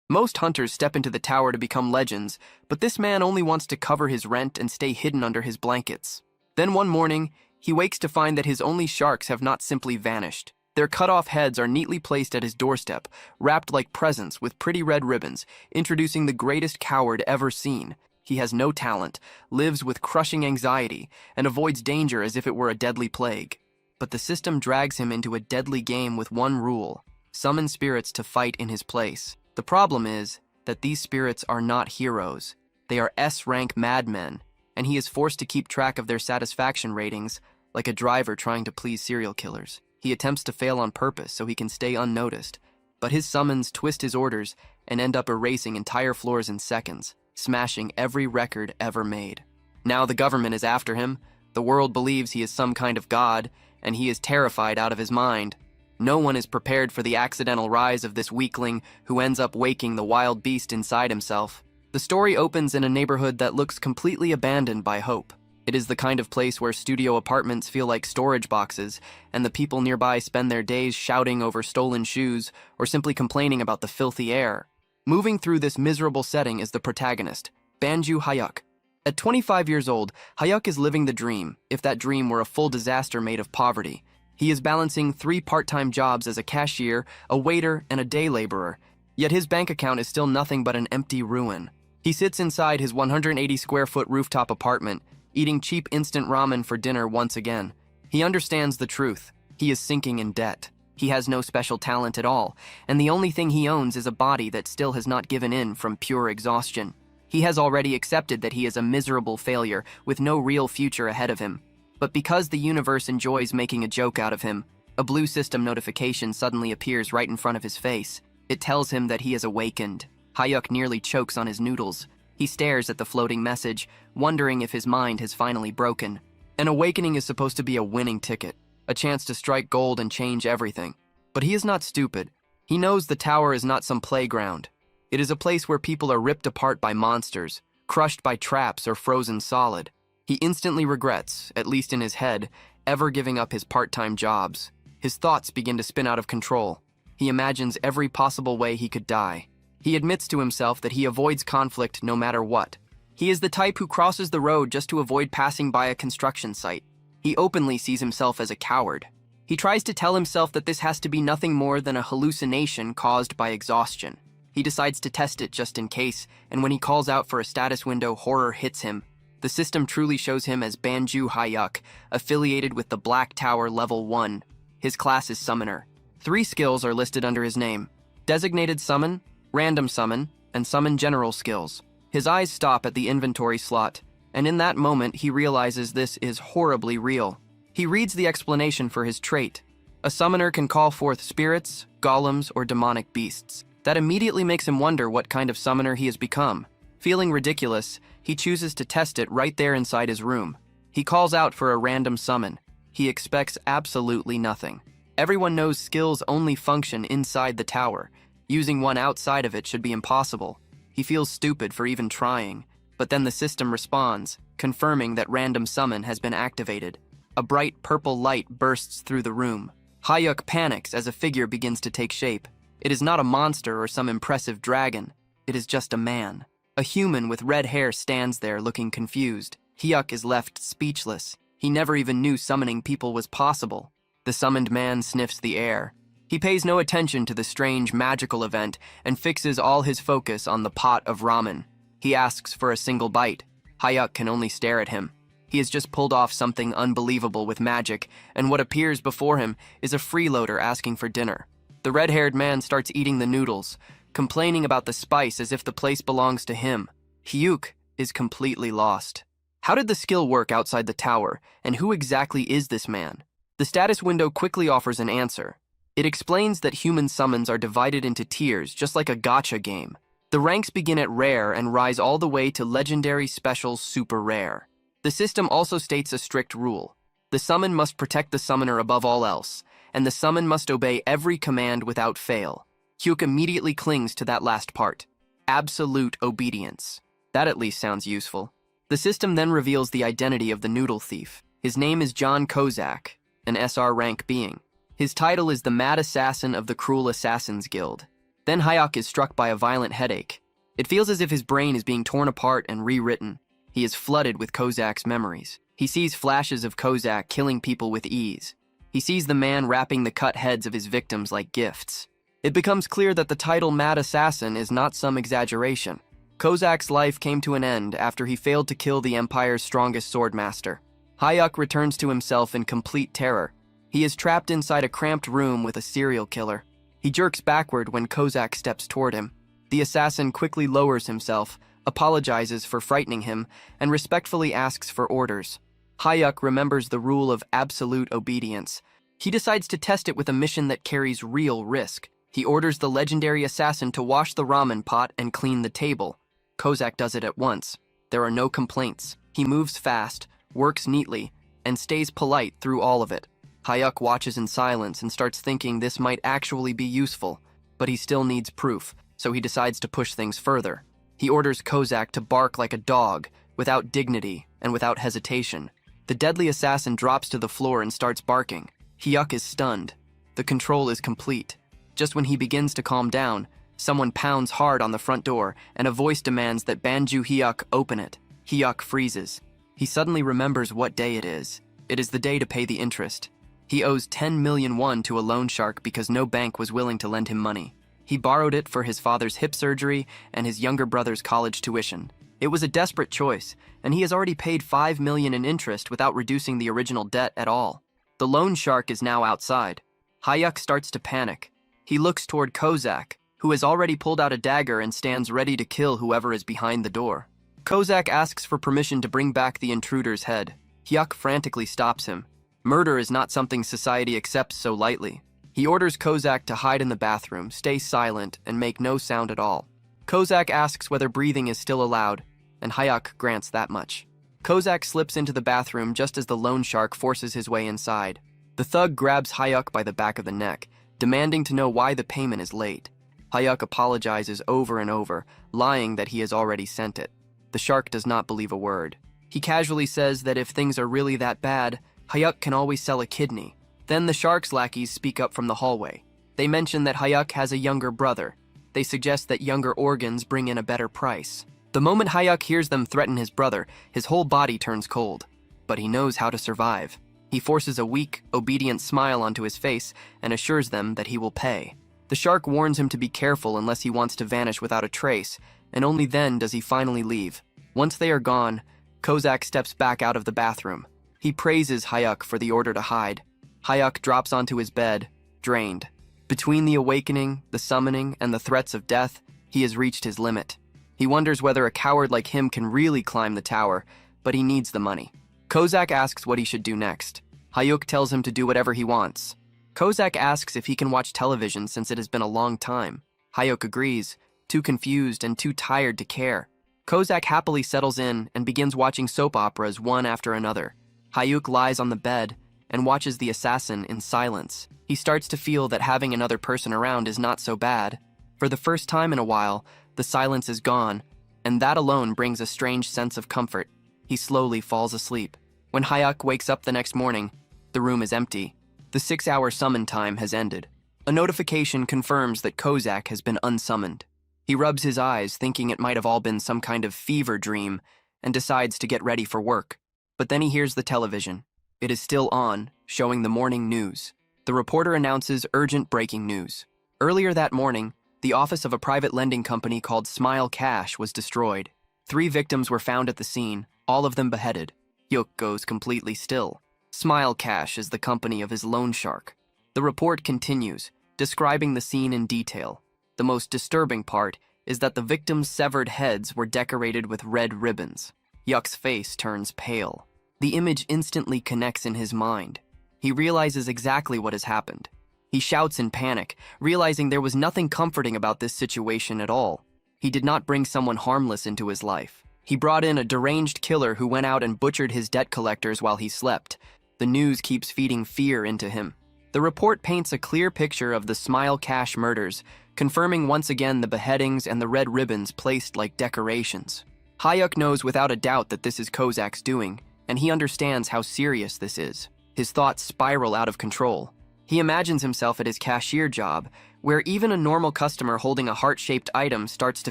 Most hunters step into the tower to become legends, but this man only wants to cover his rent and stay hidden under his blankets. Then one morning, he wakes to find that his only sharks have not simply vanished. Their cut-off heads are neatly placed at his doorstep, wrapped like presents with pretty red ribbons, introducing the greatest coward ever seen. He has no talent, lives with crushing anxiety, and avoids danger as if it were a deadly plague. But the system drags him into a deadly game with one rule: summon spirits to fight in his place. The problem is that these spirits are not heroes. They are S-rank madmen, and he is forced to keep track of their satisfaction ratings like a driver trying to please serial killers. He attempts to fail on purpose so he can stay unnoticed, but his summons twist his orders and end up erasing entire floors in seconds, smashing every record ever made. Now the government is after him, the world believes he is some kind of god, and he is terrified out of his mind. No one is prepared for the accidental rise of this weakling who ends up waking the wild beast inside himself. The story opens in a neighborhood that looks completely abandoned by hope. It is the kind of place where studio apartments feel like storage boxes, and the people nearby spend their days shouting over stolen shoes or simply complaining about the filthy air. Moving through this miserable setting is the protagonist, Banju Hayuk. At 25 years old, Hayuk is living the dream, if that dream were a full disaster made of poverty. He is balancing 3 part-time jobs as a cashier, a waiter, and a day laborer, yet his bank account is still nothing but an empty ruin. He sits inside his 180-square-foot rooftop apartment, eating cheap instant ramen for dinner once again. He understands the truth. He is sinking in debt. He has no special talent at all, and the only thing he owns is a body that still has not given in from pure exhaustion. He has already accepted that he is a miserable failure with no real future ahead of him. But because the universe enjoys making a joke out of him, a blue system notification suddenly appears right in front of his face. It tells him that he has awakened. Hayuk nearly chokes on his noodles. He stares at the floating message, wondering if his mind has finally broken. An awakening is supposed to be a winning ticket, a chance to strike gold and change everything. But he is not stupid. He knows the tower is not some playground. It is a place where people are ripped apart by monsters, crushed by traps or frozen solid. He instantly regrets, at least in his head, ever giving up his part-time jobs. His thoughts begin to spin out of control. He imagines every possible way he could die. He admits to himself that he avoids conflict no matter what. He is the type who crosses the road just to avoid passing by a construction site. He openly sees himself as a coward. He tries to tell himself that this has to be nothing more than a hallucination caused by exhaustion. He decides to test it just in case, and when he calls out for a status window, horror hits him. The system truly shows him as Banju Hayuk, affiliated with the Black Tower Level 1. His class is Summoner. 3 skills are listed under his name: Designated Summon, Random Summon, and Summon General skills. His eyes stop at the inventory slot, and in that moment he realizes this is horribly real. He reads the explanation for his trait. A summoner can call forth spirits, golems, or demonic beasts. That immediately makes him wonder what kind of summoner he has become. Feeling ridiculous, he chooses to test it right there inside his room. He calls out for a random summon. He expects absolutely nothing. Everyone knows skills only function inside the tower. Using one outside of it should be impossible. He feels stupid for even trying, but then the system responds, confirming that random summon has been activated. A bright purple light bursts through the room. Hayuk panics as a figure begins to take shape. It is not a monster or some impressive dragon. It is just a man. A human with red hair stands there looking confused. Hayuk is left speechless. He never even knew summoning people was possible. The summoned man sniffs the air. He pays no attention to the strange magical event and fixes all his focus on the pot of ramen. He asks for a single bite. Hayuk can only stare at him. He has just pulled off something unbelievable with magic, and what appears before him is a freeloader asking for dinner. The red-haired man starts eating the noodles, complaining about the spice as if the place belongs to him. Hayuk is completely lost. How did the skill work outside the tower, and who exactly is this man? The status window quickly offers an answer. It explains that human summons are divided into tiers, just like a gacha game. The ranks begin at rare and rise all the way to legendary, special, super rare. The system also states a strict rule. The summon must protect the summoner above all else, and the summon must obey every command without fail. Hayuk immediately clings to that last part. Absolute obedience. That at least sounds useful. The system then reveals the identity of the noodle thief. His name is John Kozak, an SR rank being. His title is the Mad Assassin of the Cruel Assassins Guild. Then Hayek is struck by a violent headache. It feels as if his brain is being torn apart and rewritten. He is flooded with Kozak's memories. He sees flashes of Kozak killing people with ease. He sees the man wrapping the cut heads of his victims like gifts. It becomes clear that the title Mad Assassin is not some exaggeration. Kozak's life came to an end after he failed to kill the Empire's strongest swordmaster. Hayek returns to himself in complete terror. He is trapped inside a cramped room with a serial killer. He jerks backward when Kozak steps toward him. The assassin quickly lowers himself, apologizes for frightening him, and respectfully asks for orders. Hayek remembers the rule of absolute obedience. He decides to test it with a mission that carries real risk. He orders the legendary assassin to wash the ramen pot and clean the table. Kozak does it at once. There are no complaints. He moves fast, works neatly, and stays polite through all of it. Hayek watches in silence and starts thinking this might actually be useful, but he still needs proof, so he decides to push things further. He orders Kozak to bark like a dog, without dignity and without hesitation. The deadly assassin drops to the floor and starts barking. Hayek is stunned. The control is complete. Just when he begins to calm down, someone pounds hard on the front door, and a voice demands that Banju Hayek open it. Hayek freezes. He suddenly remembers what day it is. It is the day to pay the interest. He owes 10 million won to a loan shark because no bank was willing to lend him money. He borrowed it for his father's hip surgery and his younger brother's college tuition. It was a desperate choice, and he has already paid 5 million in interest without reducing the original debt at all. The loan shark is now outside. Hayek starts to panic. He looks toward Kozak, who has already pulled out a dagger and stands ready to kill whoever is behind the door. Kozak asks for permission to bring back the intruder's head. Hayek frantically stops him. Murder is not something society accepts so lightly. He orders Kozak to hide in the bathroom, stay silent, and make no sound at all. Kozak asks whether breathing is still allowed, and Hayek grants that much. Kozak slips into the bathroom just as the loan shark forces his way inside. The thug grabs Hayek by the back of the neck, demanding to know why the payment is late. Hayek apologizes over and over, lying that he has already sent it. The shark does not believe a word. He casually says that if things are really that bad, Hayek can always sell a kidney. Then the shark's lackeys speak up from the hallway. They mention that Hayek has a younger brother. They suggest that younger organs bring in a better price. The moment Hayek hears them threaten his brother, his whole body turns cold. But he knows how to survive. He forces a weak, obedient smile onto his face and assures them that he will pay. The shark warns him to be careful unless he wants to vanish without a trace, and only then does he finally leave. Once they are gone, Kozak steps back out of the bathroom. He praises Hayek for the order to hide. Hayek drops onto his bed, drained. Between the awakening, the summoning, and the threats of death, he has reached his limit. He wonders whether a coward like him can really climb the tower, but he needs the money. Kozak asks what he should do next. Hayek tells him to do whatever he wants. Kozak asks if he can watch television since it has been a long time. Hayek agrees, too confused and too tired to care. Kozak happily settles in and begins watching soap operas one after another. Hayek lies on the bed and watches the assassin in silence. He starts to feel that having another person around is not so bad. For the first time in a while, the silence is gone, and that alone brings a strange sense of comfort. He slowly falls asleep. When Hayek wakes up the next morning, the room is empty. The 6-hour summon time has ended. A notification confirms that Kozak has been unsummoned. He rubs his eyes, thinking it might have all been some kind of fever dream, and decides to get ready for work. But then he hears the television. It is still on, showing the morning news. The reporter announces urgent breaking news. Earlier that morning, the office of a private lending company called Smile Cash was destroyed. 3 victims were found at the scene, all of them beheaded. Hayek goes completely still. Smile Cash is the company of his loan shark. The report continues, describing the scene in detail. The most disturbing part is that the victims' severed heads were decorated with red ribbons. Hayek's face turns pale. The image instantly connects in his mind. He realizes exactly what has happened. He shouts in panic, realizing there was nothing comforting about this situation at all. He did not bring someone harmless into his life. He brought in a deranged killer who went out and butchered his debt collectors while he slept. The news keeps feeding fear into him. The report paints a clear picture of the Smile Cash murders, confirming once again the beheadings and the red ribbons placed like decorations. Hayek knows without a doubt that this is Kozak's doing, and he understands how serious this is. His thoughts spiral out of control. He imagines himself at his cashier job, where even a normal customer holding a heart-shaped item starts to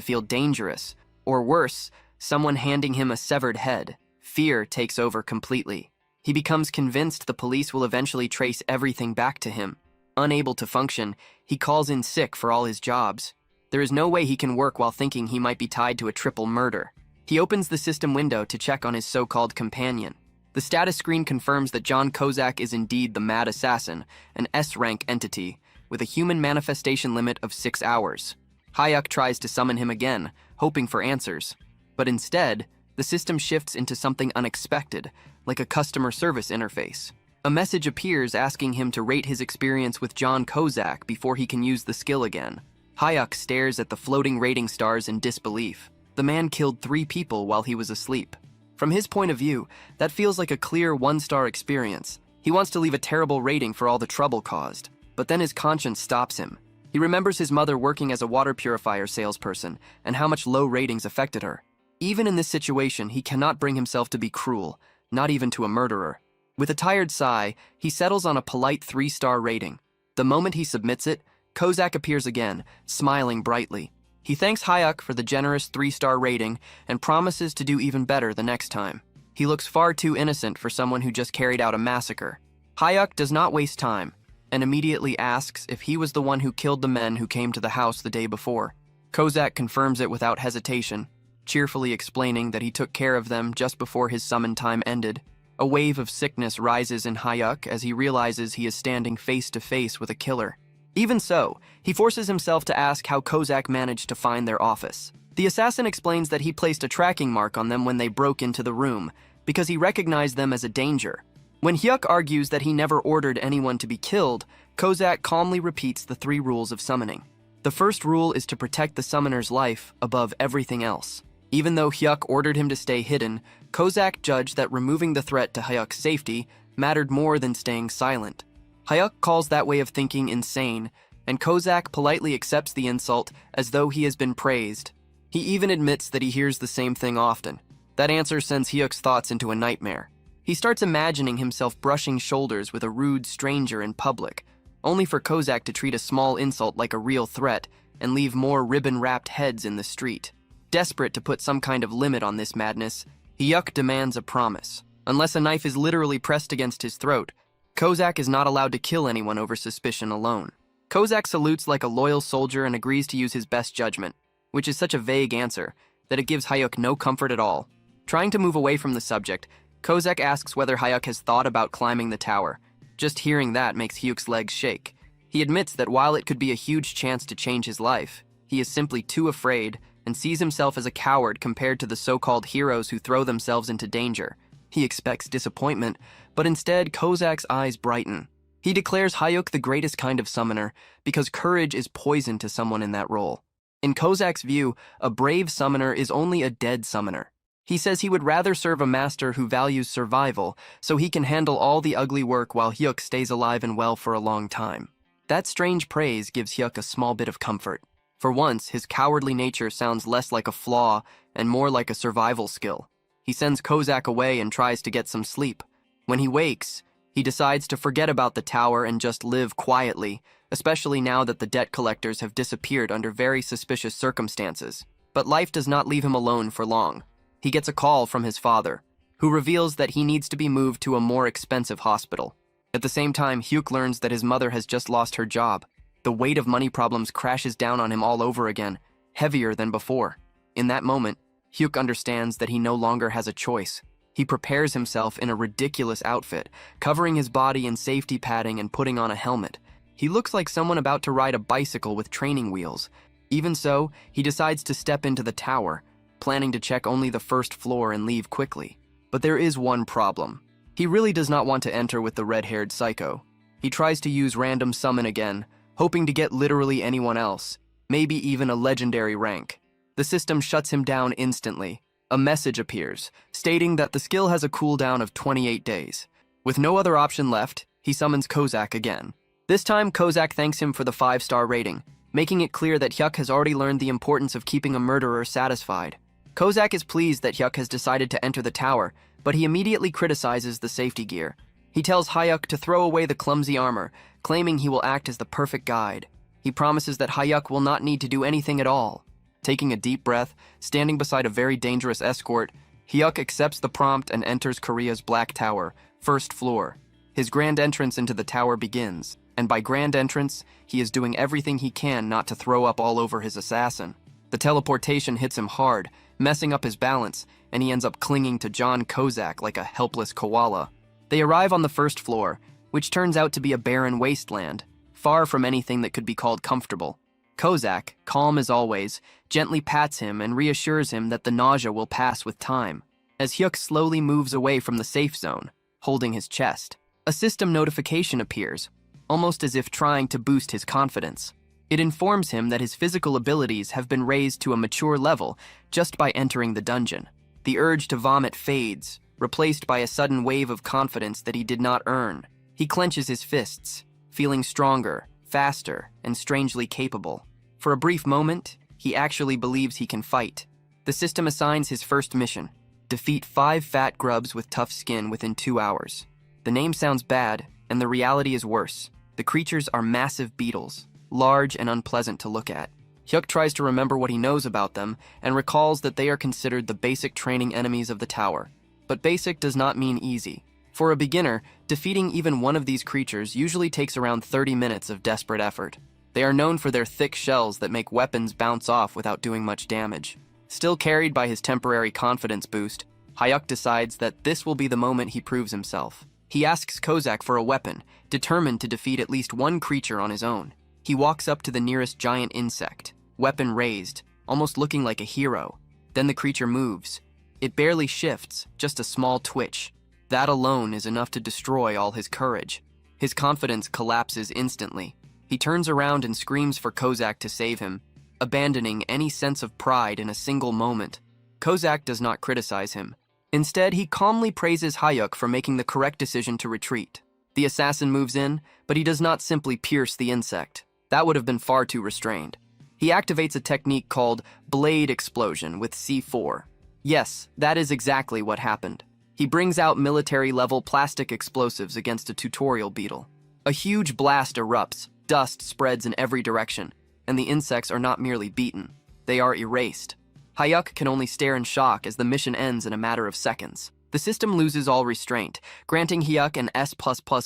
feel dangerous, or worse, someone handing him a severed head. Fear takes over completely. He becomes convinced the police will eventually trace everything back to him. Unable to function, he calls in sick for all his jobs. There is no way he can work while thinking he might be tied to a triple murder. He opens the system window to check on his so-called companion. The status screen confirms that John Kozak is indeed the Mad Assassin, an S-rank entity, with a human manifestation limit of 6 hours. Hyuk tries to summon him again, hoping for answers. But instead, the system shifts into something unexpected, like a customer service interface. A message appears asking him to rate his experience with John Kozak before he can use the skill again. Hyuk stares at the floating rating stars in disbelief. The man killed 3 people while he was asleep. From his point of view, that feels like a clear 1-star experience. He wants to leave a terrible rating for all the trouble caused. But then his conscience stops him. He remembers his mother working as a water purifier salesperson and how much low ratings affected her. Even in this situation, he cannot bring himself to be cruel, not even to a murderer. With a tired sigh, he settles on a polite 3-star rating. The moment he submits it, Kozak appears again, smiling brightly. He thanks Hyuk for the generous 3-star rating and promises to do even better the next time. He looks far too innocent for someone who just carried out a massacre. Hyuk does not waste time and immediately asks if he was the one who killed the men who came to the house the day before. Kozak confirms it without hesitation, cheerfully explaining that he took care of them just before his summon time ended. A wave of sickness rises in Hyuk as he realizes he is standing face to face with a killer. Even so, he forces himself to ask how Kozak managed to find their office. The assassin explains that he placed a tracking mark on them when they broke into the room, because he recognized them as a danger. When Hyuk argues that he never ordered anyone to be killed, Kozak calmly repeats the 3 rules of summoning. The first rule is to protect the summoner's life above everything else. Even though Hyuk ordered him to stay hidden, Kozak judged that removing the threat to Hyuk's safety mattered more than staying silent. Hyuk calls that way of thinking insane, and Kozak politely accepts the insult as though he has been praised. He even admits that he hears the same thing often. That answer sends Hyuk's thoughts into a nightmare. He starts imagining himself brushing shoulders with a rude stranger in public, only for Kozak to treat a small insult like a real threat and leave more ribbon-wrapped heads in the street. Desperate to put some kind of limit on this madness, Hyuk demands a promise. Unless a knife is literally pressed against his throat, Kozak is not allowed to kill anyone over suspicion alone. Kozak salutes like a loyal soldier and agrees to use his best judgment, which is such a vague answer that it gives Hyuk no comfort at all. Trying to move away from the subject, Kozak asks whether Hyuk has thought about climbing the tower. Just hearing that makes Hyuk's legs shake. He admits that while it could be a huge chance to change his life, he is simply too afraid and sees himself as a coward compared to the so-called heroes who throw themselves into danger. He expects disappointment, but instead Kozak's eyes brighten. He declares Hyuk the greatest kind of summoner because courage is poison to someone in that role. In Kozak's view, a brave summoner is only a dead summoner. He says he would rather serve a master who values survival so he can handle all the ugly work while Hyuk stays alive and well for a long time. That strange praise gives Hyuk a small bit of comfort. For once, his cowardly nature sounds less like a flaw and more like a survival skill. He sends Kozak away and tries to get some sleep. When he wakes, he decides to forget about the tower and just live quietly, especially now that the debt collectors have disappeared under very suspicious circumstances. But life does not leave him alone for long. He gets a call from his father, who reveals that he needs to be moved to a more expensive hospital. At the same time, Hyuk learns that his mother has just lost her job. The weight of money problems crashes down on him all over again, heavier than before. In that moment, Hyuk understands that he no longer has a choice. He prepares himself in a ridiculous outfit, covering his body in safety padding and putting on a helmet. He looks like someone about to ride a bicycle with training wheels. Even so, he decides to step into the tower, planning to check only the first floor and leave quickly. But there is one problem. He really does not want to enter with the red-haired psycho. He tries to use random summon again, hoping to get literally anyone else, maybe even a legendary rank. The system shuts him down instantly. A message appears, stating that the skill has a cooldown of 28 days. With no other option left, he summons Kozak again. This time, Kozak thanks him for the 5-star rating, making it clear that Hyuk has already learned the importance of keeping a murderer satisfied. Kozak is pleased that Hyuk has decided to enter the tower, but he immediately criticizes the safety gear. He tells Hayuk to throw away the clumsy armor, claiming he will act as the perfect guide. He promises that Hayuk will not need to do anything at all. Taking a deep breath, standing beside a very dangerous escort, Hyuk accepts the prompt and enters Korea's Black Tower, first floor. His grand entrance into the tower begins, and by grand entrance, he is doing everything he can not to throw up all over his assassin. The teleportation hits him hard, messing up his balance, and he ends up clinging to John Kozak like a helpless koala. They arrive on the first floor, which turns out to be a barren wasteland, far from anything that could be called comfortable. Kozak, calm as always, gently pats him and reassures him that the nausea will pass with time. As Hyuk slowly moves away from the safe zone, holding his chest, a system notification appears, almost as if trying to boost his confidence. It informs him that his physical abilities have been raised to a mature level just by entering the dungeon. The urge to vomit fades, replaced by a sudden wave of confidence that he did not earn. He clenches his fists, feeling stronger, faster, and strangely capable. For a brief moment, he actually believes he can fight. The system assigns his first mission: defeat 5 fat grubs with tough skin within 2 hours. The name sounds bad, and the reality is worse. The creatures are massive beetles, large and unpleasant to look at. Hyuk tries to remember what he knows about them and recalls that they are considered the basic training enemies of the tower. But basic does not mean easy. For a beginner, defeating even one of these creatures usually takes around 30 minutes of desperate effort. They are known for their thick shells that make weapons bounce off without doing much damage. Still carried by his temporary confidence boost, Hyuk decides that this will be the moment he proves himself. He asks Kozak for a weapon, determined to defeat at least one creature on his own. He walks up to the nearest giant insect, weapon raised, almost looking like a hero. Then the creature moves. It barely shifts, just a small twitch. That alone is enough to destroy all his courage. His confidence collapses instantly. He turns around and screams for Kozak to save him, abandoning any sense of pride in a single moment. Kozak does not criticize him. Instead, he calmly praises Hyuk for making the correct decision to retreat. The assassin moves in, but he does not simply pierce the insect. That would have been far too restrained. He activates a technique called Blade Explosion with C4. Yes, that is exactly what happened. He brings out military-level plastic explosives against a tutorial beetle. A huge blast erupts, dust spreads in every direction, and the insects are not merely beaten, they are erased. Hyuk can only stare in shock as the mission ends in a matter of seconds. The system loses all restraint, granting Hyuk an S++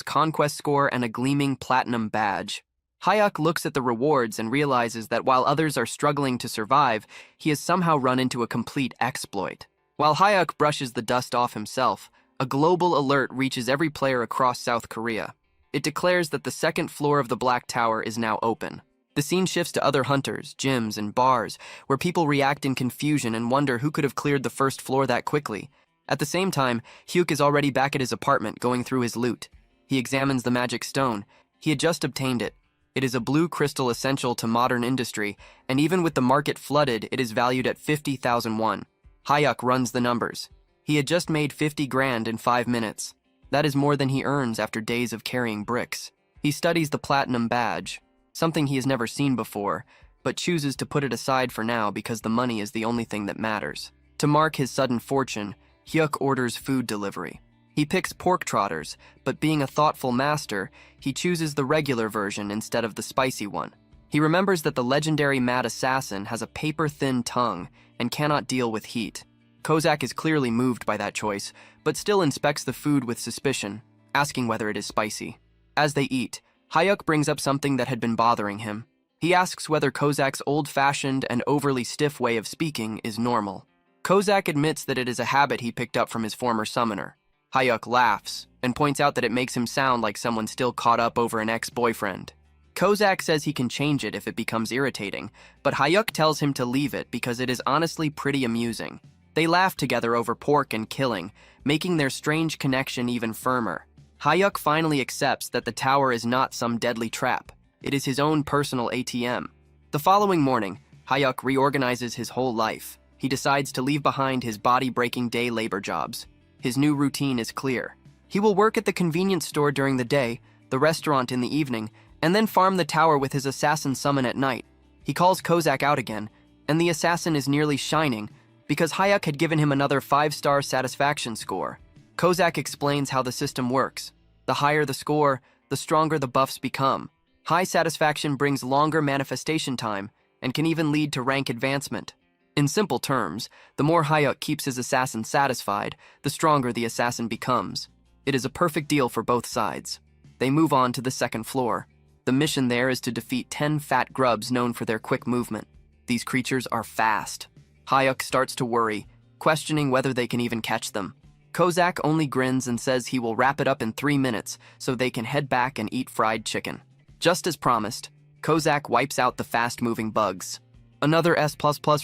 conquest score and a gleaming platinum badge. Hyuk looks at the rewards and realizes that while others are struggling to survive, he has somehow run into a complete exploit. While Hyuk brushes the dust off himself, a global alert reaches every player across South Korea. It declares that the second floor of the Black Tower is now open. The scene shifts to other hunters, gyms, and bars, where people react in confusion and wonder who could have cleared the first floor that quickly. At the same time, Hyuk is already back at his apartment going through his loot. He examines the magic stone. He had just obtained it. It is a blue crystal essential to modern industry, and even with the market flooded, it is valued at 50,000 won. Hyuk runs the numbers. He had just made 50 grand in 5 minutes. That is more than he earns after days of carrying bricks. He studies the platinum badge, something he has never seen before, but chooses to put it aside for now because the money is the only thing that matters. To mark his sudden fortune, Hyuk orders food delivery. He picks pork trotters, but being a thoughtful master, he chooses the regular version instead of the spicy one. He remembers that the legendary mad assassin has a paper-thin tongue and cannot deal with heat. Kozak is clearly moved by that choice, but still inspects the food with suspicion, asking whether it is spicy. As they eat, Hyuk brings up something that had been bothering him. He asks whether Kozak's old-fashioned and overly stiff way of speaking is normal. Kozak admits that it is a habit he picked up from his former summoner. Hyuk laughs and points out that it makes him sound like someone still caught up over an ex-boyfriend. Kozak says he can change it if it becomes irritating, but Hyuk tells him to leave it because it is honestly pretty amusing. They laugh together over pork and killing, making their strange connection even firmer. Hyuk finally accepts that the tower is not some deadly trap. It is his own personal ATM. The following morning, Hyuk reorganizes his whole life. He decides to leave behind his body-breaking day labor jobs. His new routine is clear. He will work at the convenience store during the day, the restaurant in the evening, and then farm the tower with his assassin summon at night. He calls Kozak out again, and the assassin is nearly shining because Hyuk had given him another 5-star satisfaction score. Kozak explains how the system works. The higher the score, the stronger the buffs become. High satisfaction brings longer manifestation time and can even lead to rank advancement. In simple terms, the more Hayuk keeps his assassin satisfied, the stronger the assassin becomes. It is a perfect deal for both sides. They move on to the second floor. The mission there is to defeat 10 fat grubs known for their quick movement. These creatures are fast. Hayuk starts to worry, questioning whether they can even catch them. Kozak only grins and says he will wrap it up in 3 minutes so they can head back and eat fried chicken. Just as promised, Kozak wipes out the fast-moving bugs. Another S++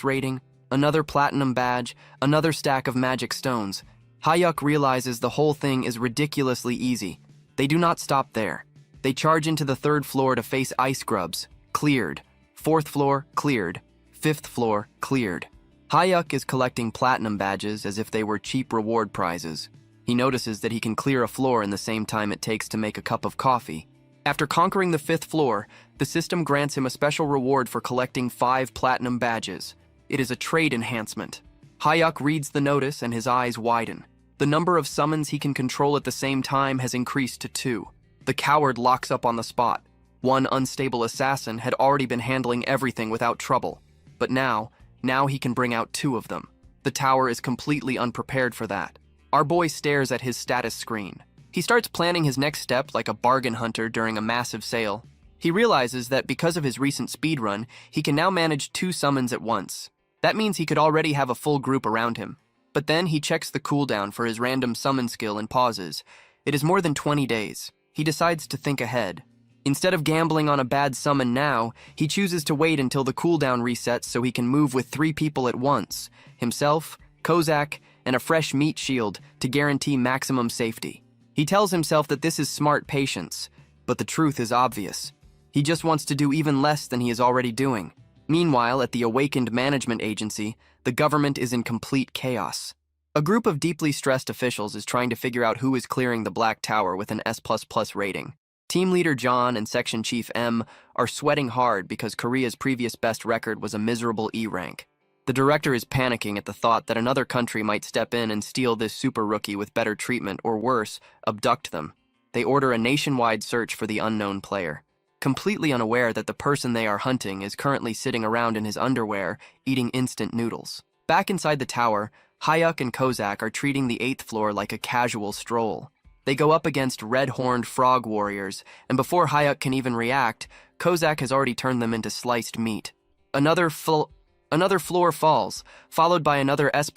rating, another platinum badge, another stack of magic stones. Hayuk realizes the whole thing is ridiculously easy. They do not stop there. They charge into the 3rd floor to face ice grubs. Cleared. 4th floor, cleared. 5th floor, cleared. Hayuk is collecting platinum badges as if they were cheap reward prizes. He notices that he can clear a floor in the same time it takes to make a cup of coffee. After conquering the 5th floor, the system grants him a special reward for collecting 5 platinum badges. It is a trade enhancement. Hayuk reads the notice and his eyes widen. The number of summons he can control at the same time has increased to 2. The coward locks up on the spot. One unstable assassin had already been handling everything without trouble. But now he can bring out 2 of them. The tower is completely unprepared for that. Our boy stares at his status screen. He starts planning his next step like a bargain hunter during a massive sale. He realizes that because of his recent speedrun, he can now manage 2 summons at once. That means he could already have a full group around him. But then he checks the cooldown for his random summon skill and pauses. It is more than 20 days. He decides to think ahead. Instead of gambling on a bad summon now, he chooses to wait until the cooldown resets so he can move with 3 people at once, himself, Kozak, and a fresh meat shield to guarantee maximum safety. He tells himself that this is smart patience, but the truth is obvious. He just wants to do even less than he is already doing. Meanwhile, at the Awakened Management Agency, the government is in complete chaos. A group of deeply stressed officials is trying to figure out who is clearing the Black Tower with an S++ rating. Team Leader John and Section Chief M are sweating hard because Korea's previous best record was a miserable E rank. The director is panicking at the thought that another country might step in and steal this super rookie with better treatment or worse, abduct them. They order a nationwide search for the unknown player, completely unaware that the person they are hunting is currently sitting around in his underwear, eating instant noodles. Back inside the tower, Hayuk and Kozak are treating the 8th floor like a casual stroll. They go up against red-horned frog warriors, and before Hayuk can even react, Kozak has already turned them into sliced meat. Another floor falls, followed by another S++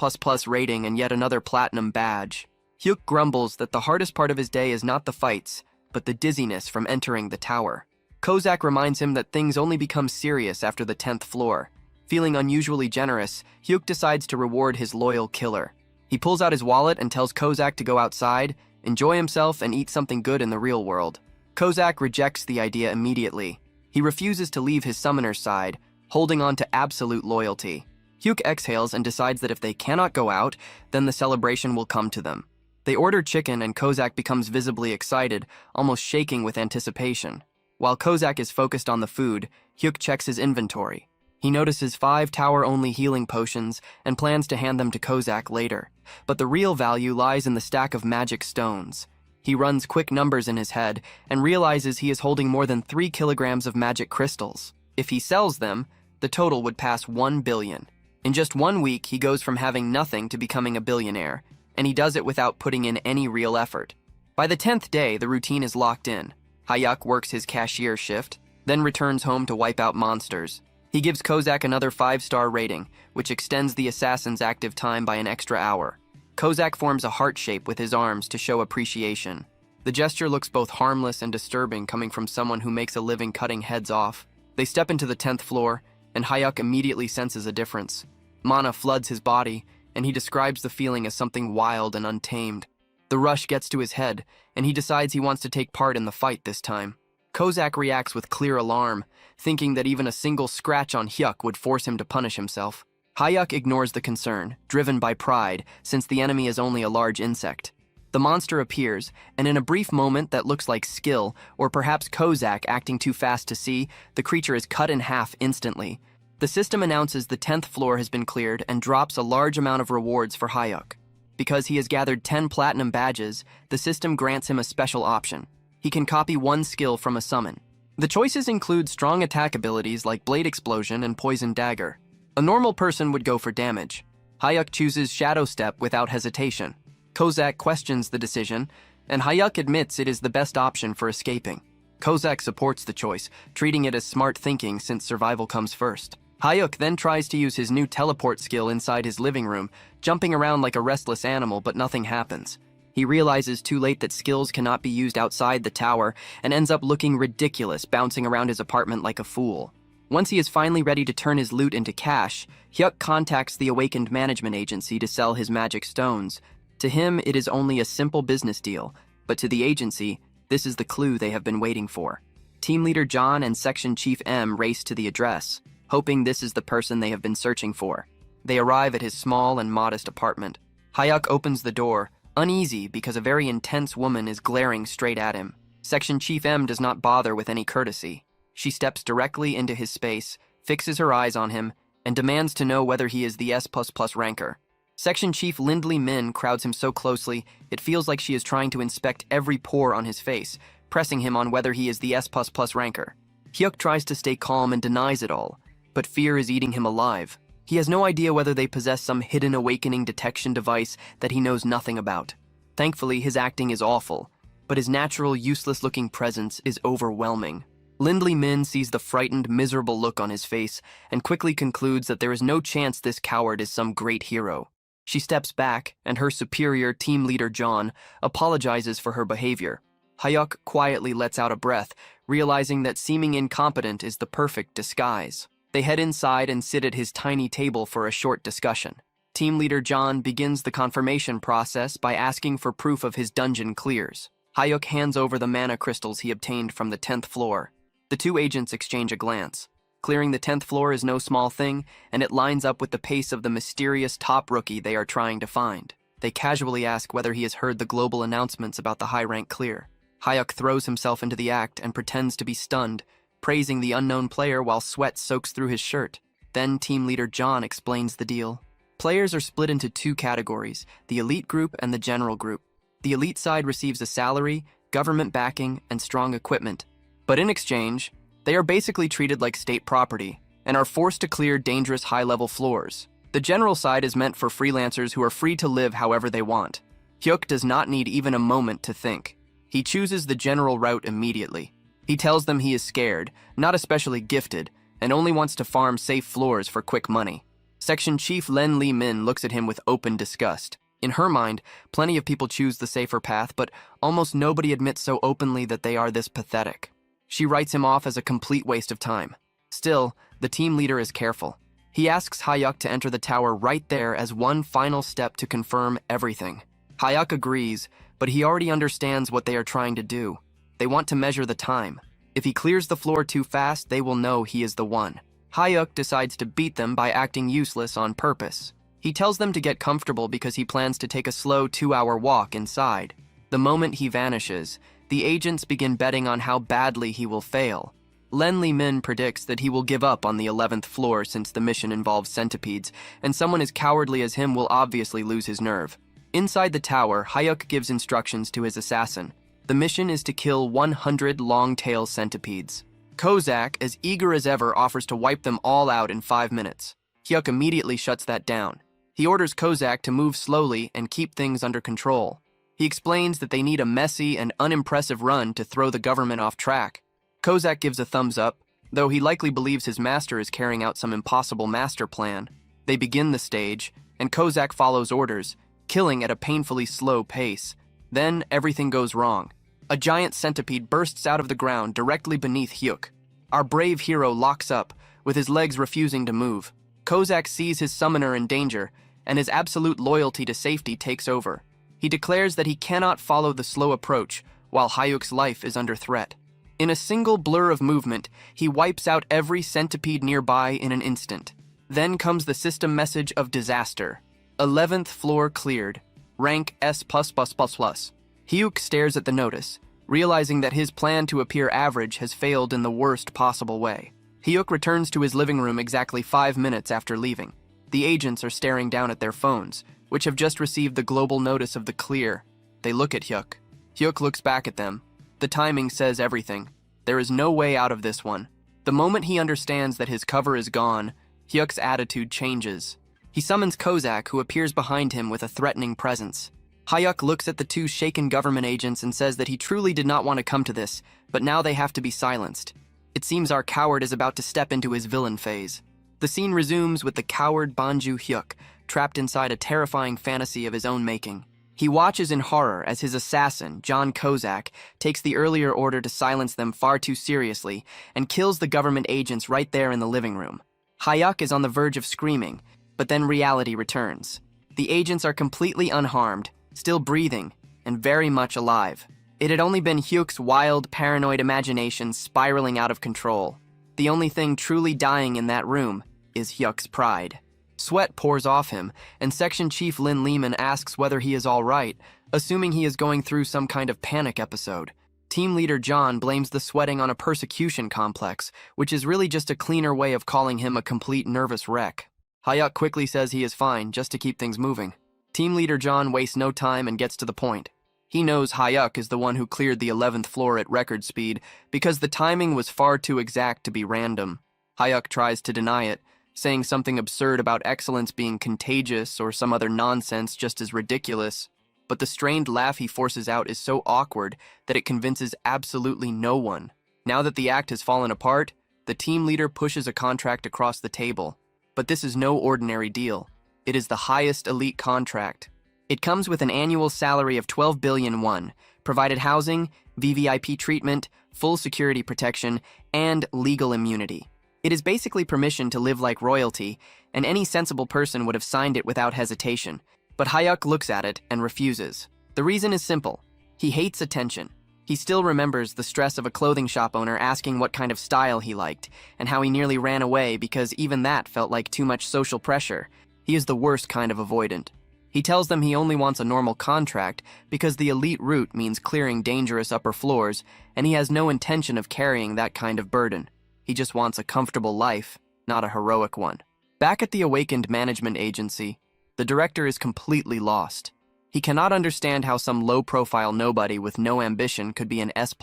rating and yet another platinum badge. Hyuk grumbles that the hardest part of his day is not the fights, but the dizziness from entering the tower. Kozak reminds him that things only become serious after the 10th floor. Feeling unusually generous, Hyuk decides to reward his loyal killer. He pulls out his wallet and tells Kozak to go outside, enjoy himself, and eat something good in the real world. Kozak rejects the idea immediately. He refuses to leave his summoner's side, holding on to absolute loyalty. Hyuk exhales and decides that if they cannot go out, then the celebration will come to them. They order chicken and Kozak becomes visibly excited, almost shaking with anticipation. While Kozak is focused on the food, Hyuk checks his inventory. He notices 5 tower-only healing potions and plans to hand them to Kozak later. But the real value lies in the stack of magic stones. He runs quick numbers in his head and realizes he is holding more than 3 kilograms of magic crystals. If he sells them, the total would pass 1 billion. In just 1 week, he goes from having nothing to becoming a billionaire, and he does it without putting in any real effort. By the 10th day, the routine is locked in. Hayuk works his cashier shift, then returns home to wipe out monsters. He gives Kozak another 5-star rating, which extends the assassin's active time by an extra hour. Kozak forms a heart shape with his arms to show appreciation. The gesture looks both harmless and disturbing coming from someone who makes a living cutting heads off. They step into the 10th floor, and Hayuk immediately senses a difference. Mana floods his body, and he describes the feeling as something wild and untamed. The rush gets to his head, and he decides he wants to take part in the fight this time. Kozak reacts with clear alarm, thinking that even a single scratch on Hyuk would force him to punish himself. Hayuk ignores the concern, driven by pride, since the enemy is only a large insect. The monster appears, and in a brief moment that looks like skill, or perhaps Kozak acting too fast to see, the creature is cut in half instantly. The system announces the 10th floor has been cleared and drops a large amount of rewards for Hayuk. Because he has gathered 10 platinum badges, the system grants him a special option. He can copy one skill from a summon. The choices include strong attack abilities like Blade Explosion and Poison Dagger. A normal person would go for damage. Hyuk chooses Shadow Step without hesitation. Kozak questions the decision, and Hyuk admits it is the best option for escaping. Kozak supports the choice, treating it as smart thinking since survival comes first. Hyuk then tries to use his new teleport skill inside his living room, jumping around like a restless animal, but nothing happens. He realizes too late that skills cannot be used outside the tower and ends up looking ridiculous, bouncing around his apartment like a fool. Once he is finally ready to turn his loot into cash, Hyuk contacts the Awakened Management Agency to sell his magic stones. To him, it is only a simple business deal, but to the agency, this is the clue they have been waiting for. Team Leader John and Section Chief M race to the address, hoping this is the person they have been searching for. They arrive at his small and modest apartment. Hyuk opens the door, uneasy because a very intense woman is glaring straight at him. Section Chief M does not bother with any courtesy. She steps directly into his space, fixes her eyes on him, and demands to know whether he is the S++ ranker. Section Chief Lindley Min crowds him so closely, it feels like she is trying to inspect every pore on his face, pressing him on whether he is the S++ ranker. Hyuk tries to stay calm and denies it all, but fear is eating him alive. He has no idea whether they possess some hidden awakening detection device that he knows nothing about. Thankfully, his acting is awful, but his natural, useless-looking presence is overwhelming. Lindley Min sees the frightened, miserable look on his face and quickly concludes that there is no chance this coward is some great hero. She steps back, and her superior, Team Leader John, apologizes for her behavior. Hyuk quietly lets out a breath, realizing that seeming incompetent is the perfect disguise. They head inside and sit at his tiny table for a short discussion. Team Leader John begins the confirmation process by asking for proof of his dungeon clears. Hyuk hands over the mana crystals he obtained from the 10th floor. The two agents exchange a glance. Clearing the 10th floor is no small thing, and it lines up with the pace of the mysterious top rookie they are trying to find. They casually ask whether he has heard the global announcements about the high-rank clear. Hyuk throws himself into the act and pretends to be stunned, praising the unknown player while sweat soaks through his shirt. Then Team Leader John explains the deal. Players are split into two categories, the elite group and the general group. The elite side receives a salary, government backing, and strong equipment. But in exchange, they are basically treated like state property and are forced to clear dangerous high-level floors. The general side is meant for freelancers who are free to live however they want. Hyuk does not need even a moment to think. He chooses the general route immediately. He tells them he is scared, not especially gifted, and only wants to farm safe floors for quick money. Section Chief Len Lee Min looks at him with open disgust. In her mind, plenty of people choose the safer path, but almost nobody admits so openly that they are this pathetic. She writes him off as a complete waste of time. Still, the team leader is careful. He asks Hyuk to enter the tower right there as one final step to confirm everything. Hyuk agrees, but he already understands what they are trying to do. They want to measure the time. If he clears the floor too fast, they will know he is the one. Hyuk decides to beat them by acting useless on purpose. He tells them to get comfortable because he plans to take a slow 2-hour walk inside. The moment he vanishes, the agents begin betting on how badly he will fail. Len Lee Min predicts that he will give up on the 11th floor since the mission involves centipedes, and someone as cowardly as him will obviously lose his nerve. Inside the tower, Hyuk gives instructions to his assassin. The mission is to kill 100 long-tail centipedes. Kozak, as eager as ever, offers to wipe them all out in 5 minutes. Hyuk immediately shuts that down. He orders Kozak to move slowly and keep things under control. He explains that they need a messy and unimpressive run to throw the government off track. Kozak gives a thumbs up, though he likely believes his master is carrying out some impossible master plan. They begin the stage, and Kozak follows orders, killing at a painfully slow pace. Then everything goes wrong. A giant centipede bursts out of the ground directly beneath Hyuk. Our brave hero locks up, with his legs refusing to move. Kozak sees his summoner in danger, and his absolute loyalty to safety takes over. He declares that he cannot follow the slow approach, while Hyuk's life is under threat. In a single blur of movement, he wipes out every centipede nearby in an instant. Then comes the system message of disaster. 11th floor cleared. Rank S++++. Hyuk stares at the notice, realizing that his plan to appear average has failed in the worst possible way. Hyuk returns to his living room exactly 5 minutes after leaving. The agents are staring down at their phones, which have just received the global notice of the clear. They look at Hyuk. Hyuk looks back at them. The timing says everything. There is no way out of this one. The moment he understands that his cover is gone, Hyuk's attitude changes. He summons Kozak, who appears behind him with a threatening presence. Hyuk looks at the two shaken government agents and says that he truly did not want to come to this, but now they have to be silenced. It seems our coward is about to step into his villain phase. The scene resumes with the coward Banju Hyuk, trapped inside a terrifying fantasy of his own making. He watches in horror as his assassin, John Kozak, takes the earlier order to silence them far too seriously and kills the government agents right there in the living room. Hyuk is on the verge of screaming, but then reality returns. The agents are completely unharmed, still breathing, and very much alive. It had only been Hyuk's wild, paranoid imagination spiraling out of control. The only thing truly dying in that room is Hyuk's pride. Sweat pours off him, and Section Chief Lin Lehman asks whether he is all right, assuming he is going through some kind of panic episode. Team Leader John blames the sweating on a persecution complex, which is really just a cleaner way of calling him a complete nervous wreck. Hyuk quickly says he is fine, just to keep things moving. Team Leader John wastes no time and gets to the point. He knows Hyuk is the one who cleared the 11th floor at record speed because the timing was far too exact to be random. Hyuk tries to deny it, saying something absurd about excellence being contagious or some other nonsense just as ridiculous. But the strained laugh he forces out is so awkward that it convinces absolutely no one. Now that the act has fallen apart, the team leader pushes a contract across the table. But this is no ordinary deal. It is the highest elite contract. It comes with an annual salary of 12 billion won, provided housing, VVIP treatment, full security protection, and legal immunity. It is basically permission to live like royalty, and any sensible person would have signed it without hesitation. But Hyuk looks at it and refuses. The reason is simple. He hates attention. He still remembers the stress of a clothing shop owner asking what kind of style he liked, and how he nearly ran away because even that felt like too much social pressure. He is the worst kind of avoidant. He tells them he only wants a normal contract because the elite route means clearing dangerous upper floors, and he has no intention of carrying that kind of burden. He just wants a comfortable life, not a heroic one. Back at the awakened management agency, the director is completely lost. He cannot understand how some low-profile nobody with no ambition could be an S++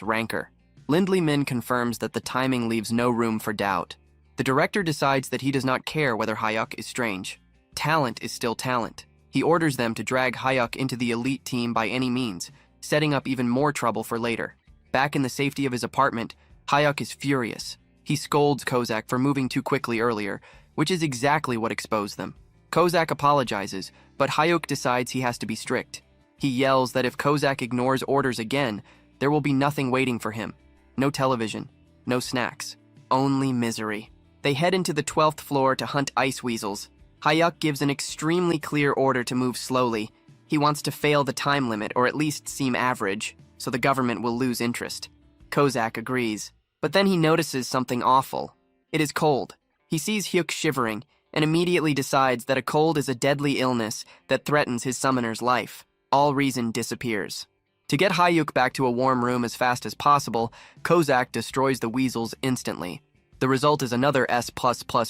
ranker. Lindley Min confirms that the timing leaves no room for doubt. The director decides that he does not care whether Hyuk is strange. Talent is still talent. He orders them to drag Hyuk into the elite team by any means, setting up even more trouble for later. Back in the safety of his apartment, Hyuk is furious. He scolds Kozak for moving too quickly earlier, which is exactly what exposed them. Kozak apologizes, but Hyuk decides he has to be strict. He yells that if Kozak ignores orders again, there will be nothing waiting for him. No television, no snacks, only misery. They head into the 12th floor to hunt ice weasels. Hyuk gives an extremely clear order to move slowly. He wants to fail the time limit or at least seem average, so the government will lose interest. Kozak agrees, but then he notices something awful. It is cold. He sees Hyuk shivering and immediately decides that a cold is a deadly illness that threatens his summoner's life. All reason disappears. To get Hyuk back to a warm room as fast as possible, Kozak destroys the weasels instantly. The result is another S++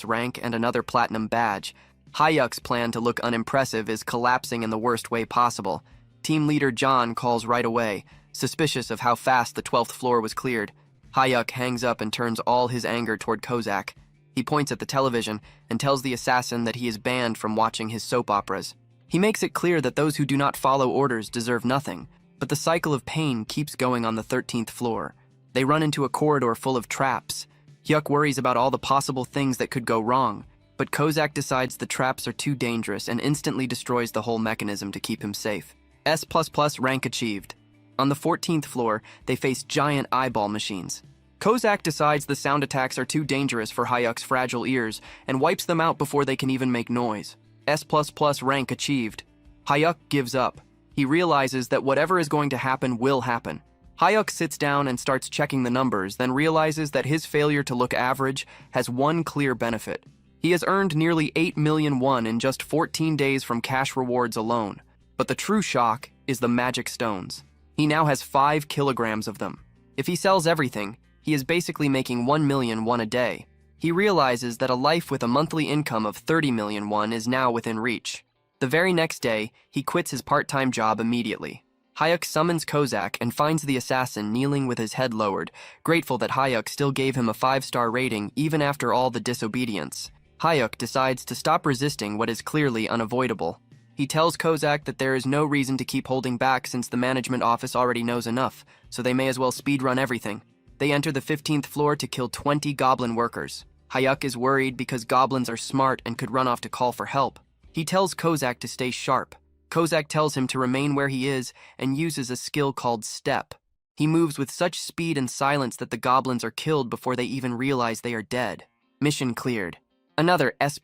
rank and another platinum badge. Hyuk's plan to look unimpressive is collapsing in the worst way possible. Team leader John calls right away, suspicious of how fast the 12th floor was cleared. Hyuk hangs up and turns all his anger toward Kozak. He points at the television and tells the assassin that he is banned from watching his soap operas. He makes it clear that those who do not follow orders deserve nothing, but the cycle of pain keeps going on the 13th floor. They run into a corridor full of traps. Hyuk worries about all the possible things that could go wrong, but Kozak decides the traps are too dangerous and instantly destroys the whole mechanism to keep him safe. S++ rank achieved. On the 14th floor, they face giant eyeball machines. Kozak decides the sound attacks are too dangerous for Hyuk's fragile ears and wipes them out before they can even make noise. S++ rank achieved. Hyuk gives up. He realizes that whatever is going to happen will happen. Hyuk sits down and starts checking the numbers, then realizes that his failure to look average has one clear benefit. He has earned nearly 8 million won in just 14 days from cash rewards alone. But the true shock is the magic stones. He now has 5 kilograms of them. If he sells everything, he is basically making 1 million won a day. He realizes that a life with a monthly income of 30 million won is now within reach. The very next day, he quits his part-time job immediately. Hyuk summons Kozak and finds the assassin kneeling with his head lowered, grateful that Hyuk still gave him a 5-star rating even after all the disobedience. Hyuk decides to stop resisting what is clearly unavoidable. He tells Kozak that there is no reason to keep holding back since the management office already knows enough, so they may as well speedrun everything. They enter the 15th floor to kill 20 goblin workers. Hyuk is worried because goblins are smart and could run off to call for help. He tells Kozak to stay sharp. Kozak tells him to remain where he is and uses a skill called Step. He moves with such speed and silence that the goblins are killed before they even realize they are dead. Mission cleared. Another S++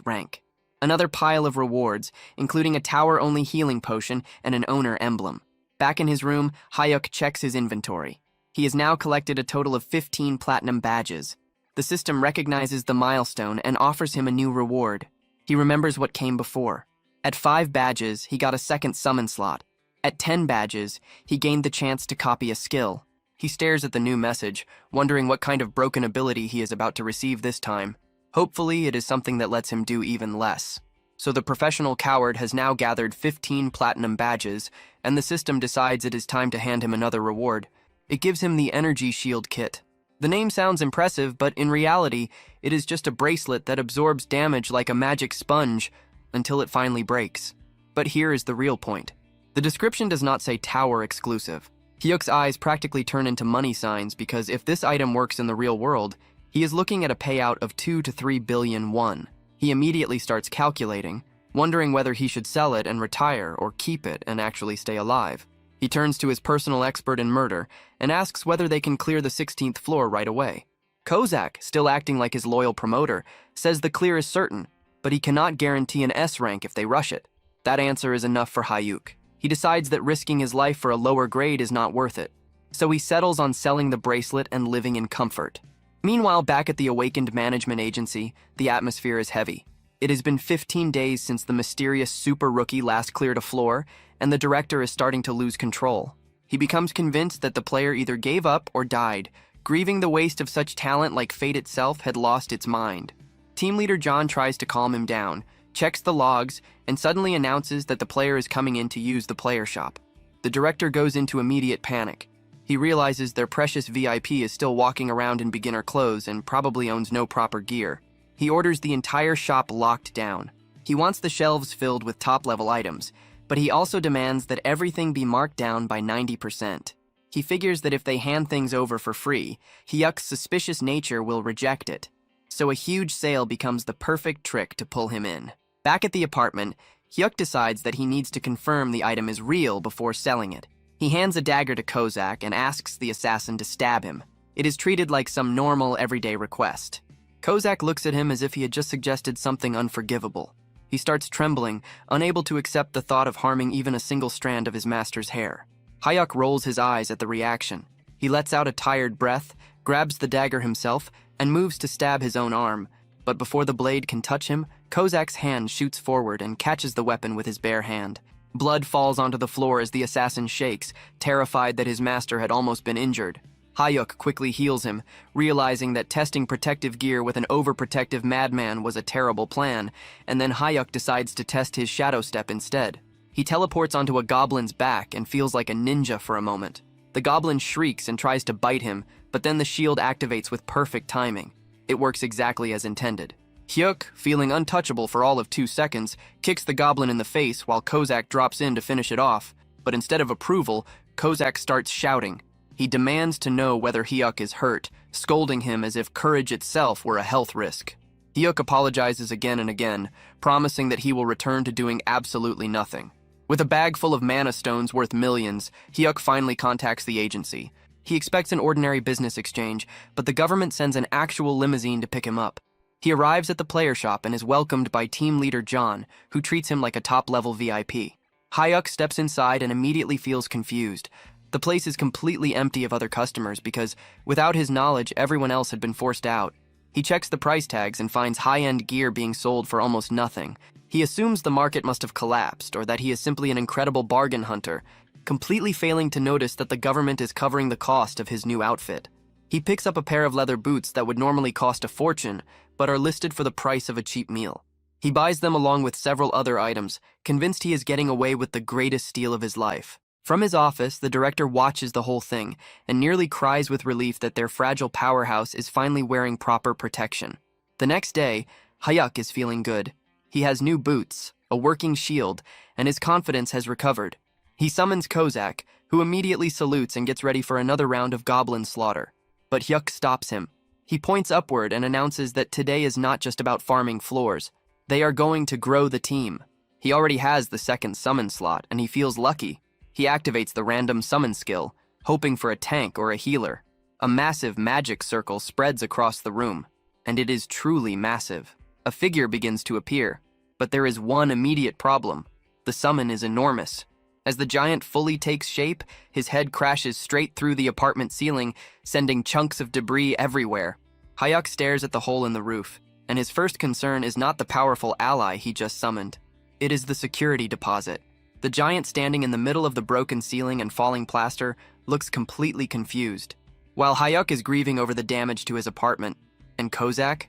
rank. Another pile of rewards, including a tower-only healing potion and an owner emblem. Back in his room, Hyuk checks his inventory. He has now collected a total of 15 platinum badges. The system recognizes the milestone and offers him a new reward. He remembers what came before. At 5 badges, he got a second summon slot. At 10 badges, he gained the chance to copy a skill. He stares at the new message, wondering what kind of broken ability he is about to receive this time. Hopefully, it is something that lets him do even less. So the professional coward has now gathered 15 platinum badges, and the system decides it is time to hand him another reward. It gives him the Energy Shield Kit. The name sounds impressive, but in reality, it is just a bracelet that absorbs damage like a magic sponge until it finally breaks. But here is the real point. The description does not say tower exclusive. Hyuk's eyes practically turn into money signs because if this item works in the real world, he is looking at a payout of 2 to 3 billion won. He immediately starts calculating, wondering whether he should sell it and retire or keep it and actually stay alive. He turns to his personal expert in murder and asks whether they can clear the 16th floor right away. Kozak, still acting like his loyal promoter, says the clear is certain, but he cannot guarantee an S rank if they rush it. That answer is enough for Hyuk. He decides that risking his life for a lower grade is not worth it, so he settles on selling the bracelet and living in comfort. Meanwhile, back at the awakened management agency, the atmosphere is heavy. It has been 15 days since the mysterious super rookie last cleared a floor, and the director is starting to lose control. He becomes convinced that the player either gave up or died, grieving the waste of such talent like fate itself had lost its mind. Team leader John tries to calm him down, checks the logs, and suddenly announces that the player is coming in to use the player shop. The director goes into immediate panic. He realizes their precious VIP is still walking around in beginner clothes and probably owns no proper gear. He orders the entire shop locked down. He wants the shelves filled with top-level items, but he also demands that everything be marked down by 90%. He figures that if they hand things over for free, Hyuk's suspicious nature will reject it. So a huge sale becomes the perfect trick to pull him in. Back at the apartment, Hyuk decides that he needs to confirm the item is real before selling it. He hands a dagger to Kozak and asks the assassin to stab him. It is treated like some normal, everyday request. Kozak looks at him as if he had just suggested something unforgivable. He starts trembling, unable to accept the thought of harming even a single strand of his master's hair. Hyuk rolls his eyes at the reaction. He lets out a tired breath, grabs the dagger himself, and moves to stab his own arm. But before the blade can touch him, Kozak's hand shoots forward and catches the weapon with his bare hand. Blood falls onto the floor as the assassin shakes, terrified that his master had almost been injured. Hyuk quickly heals him, realizing that testing protective gear with an overprotective madman was a terrible plan, and then Hyuk decides to test his shadow step instead. He teleports onto a goblin's back and feels like a ninja for a moment. The goblin shrieks and tries to bite him, but then the shield activates with perfect timing. It works exactly as intended. Hyuk, feeling untouchable for all of 2 seconds, kicks the goblin in the face while Kozak drops in to finish it off, but instead of approval, Kozak starts shouting. He demands to know whether Hyuk is hurt, scolding him as if courage itself were a health risk. Hyuk apologizes again and again, promising that he will return to doing absolutely nothing. With a bag full of mana stones worth millions, Hyuk finally contacts the agency. He expects an ordinary business exchange, but the government sends an actual limousine to pick him up. He arrives at the player shop and is welcomed by team leader John, who treats him like a top-level VIP. Hyuk steps inside and immediately feels confused. The place is completely empty of other customers because, without his knowledge, everyone else had been forced out. He checks the price tags and finds high-end gear being sold for almost nothing. He assumes the market must have collapsed or that he is simply an incredible bargain hunter, completely failing to notice that the government is covering the cost of his new outfit. He picks up a pair of leather boots that would normally cost a fortune, but are listed for the price of a cheap meal. He buys them along with several other items, convinced he is getting away with the greatest steal of his life. From his office, the director watches the whole thing and nearly cries with relief that their fragile powerhouse is finally wearing proper protection. The next day, Hayuk is feeling good. He has new boots, a working shield, and his confidence has recovered. He summons Kozak, who immediately salutes and gets ready for another round of goblin slaughter. But Hyuk stops him. He points upward and announces that today is not just about farming floors. They are going to grow the team. He already has the second summon slot, and he feels lucky. He activates the random summon skill, hoping for a tank or a healer. A massive magic circle spreads across the room, and it is truly massive. A figure begins to appear, but there is one immediate problem. The summon is enormous. As the giant fully takes shape, his head crashes straight through the apartment ceiling, sending chunks of debris everywhere. Hayuk stares at the hole in the roof, and his first concern is not the powerful ally he just summoned. It is the security deposit. The giant standing in the middle of the broken ceiling and falling plaster looks completely confused. While Hayuk is grieving over the damage to his apartment, and Kozak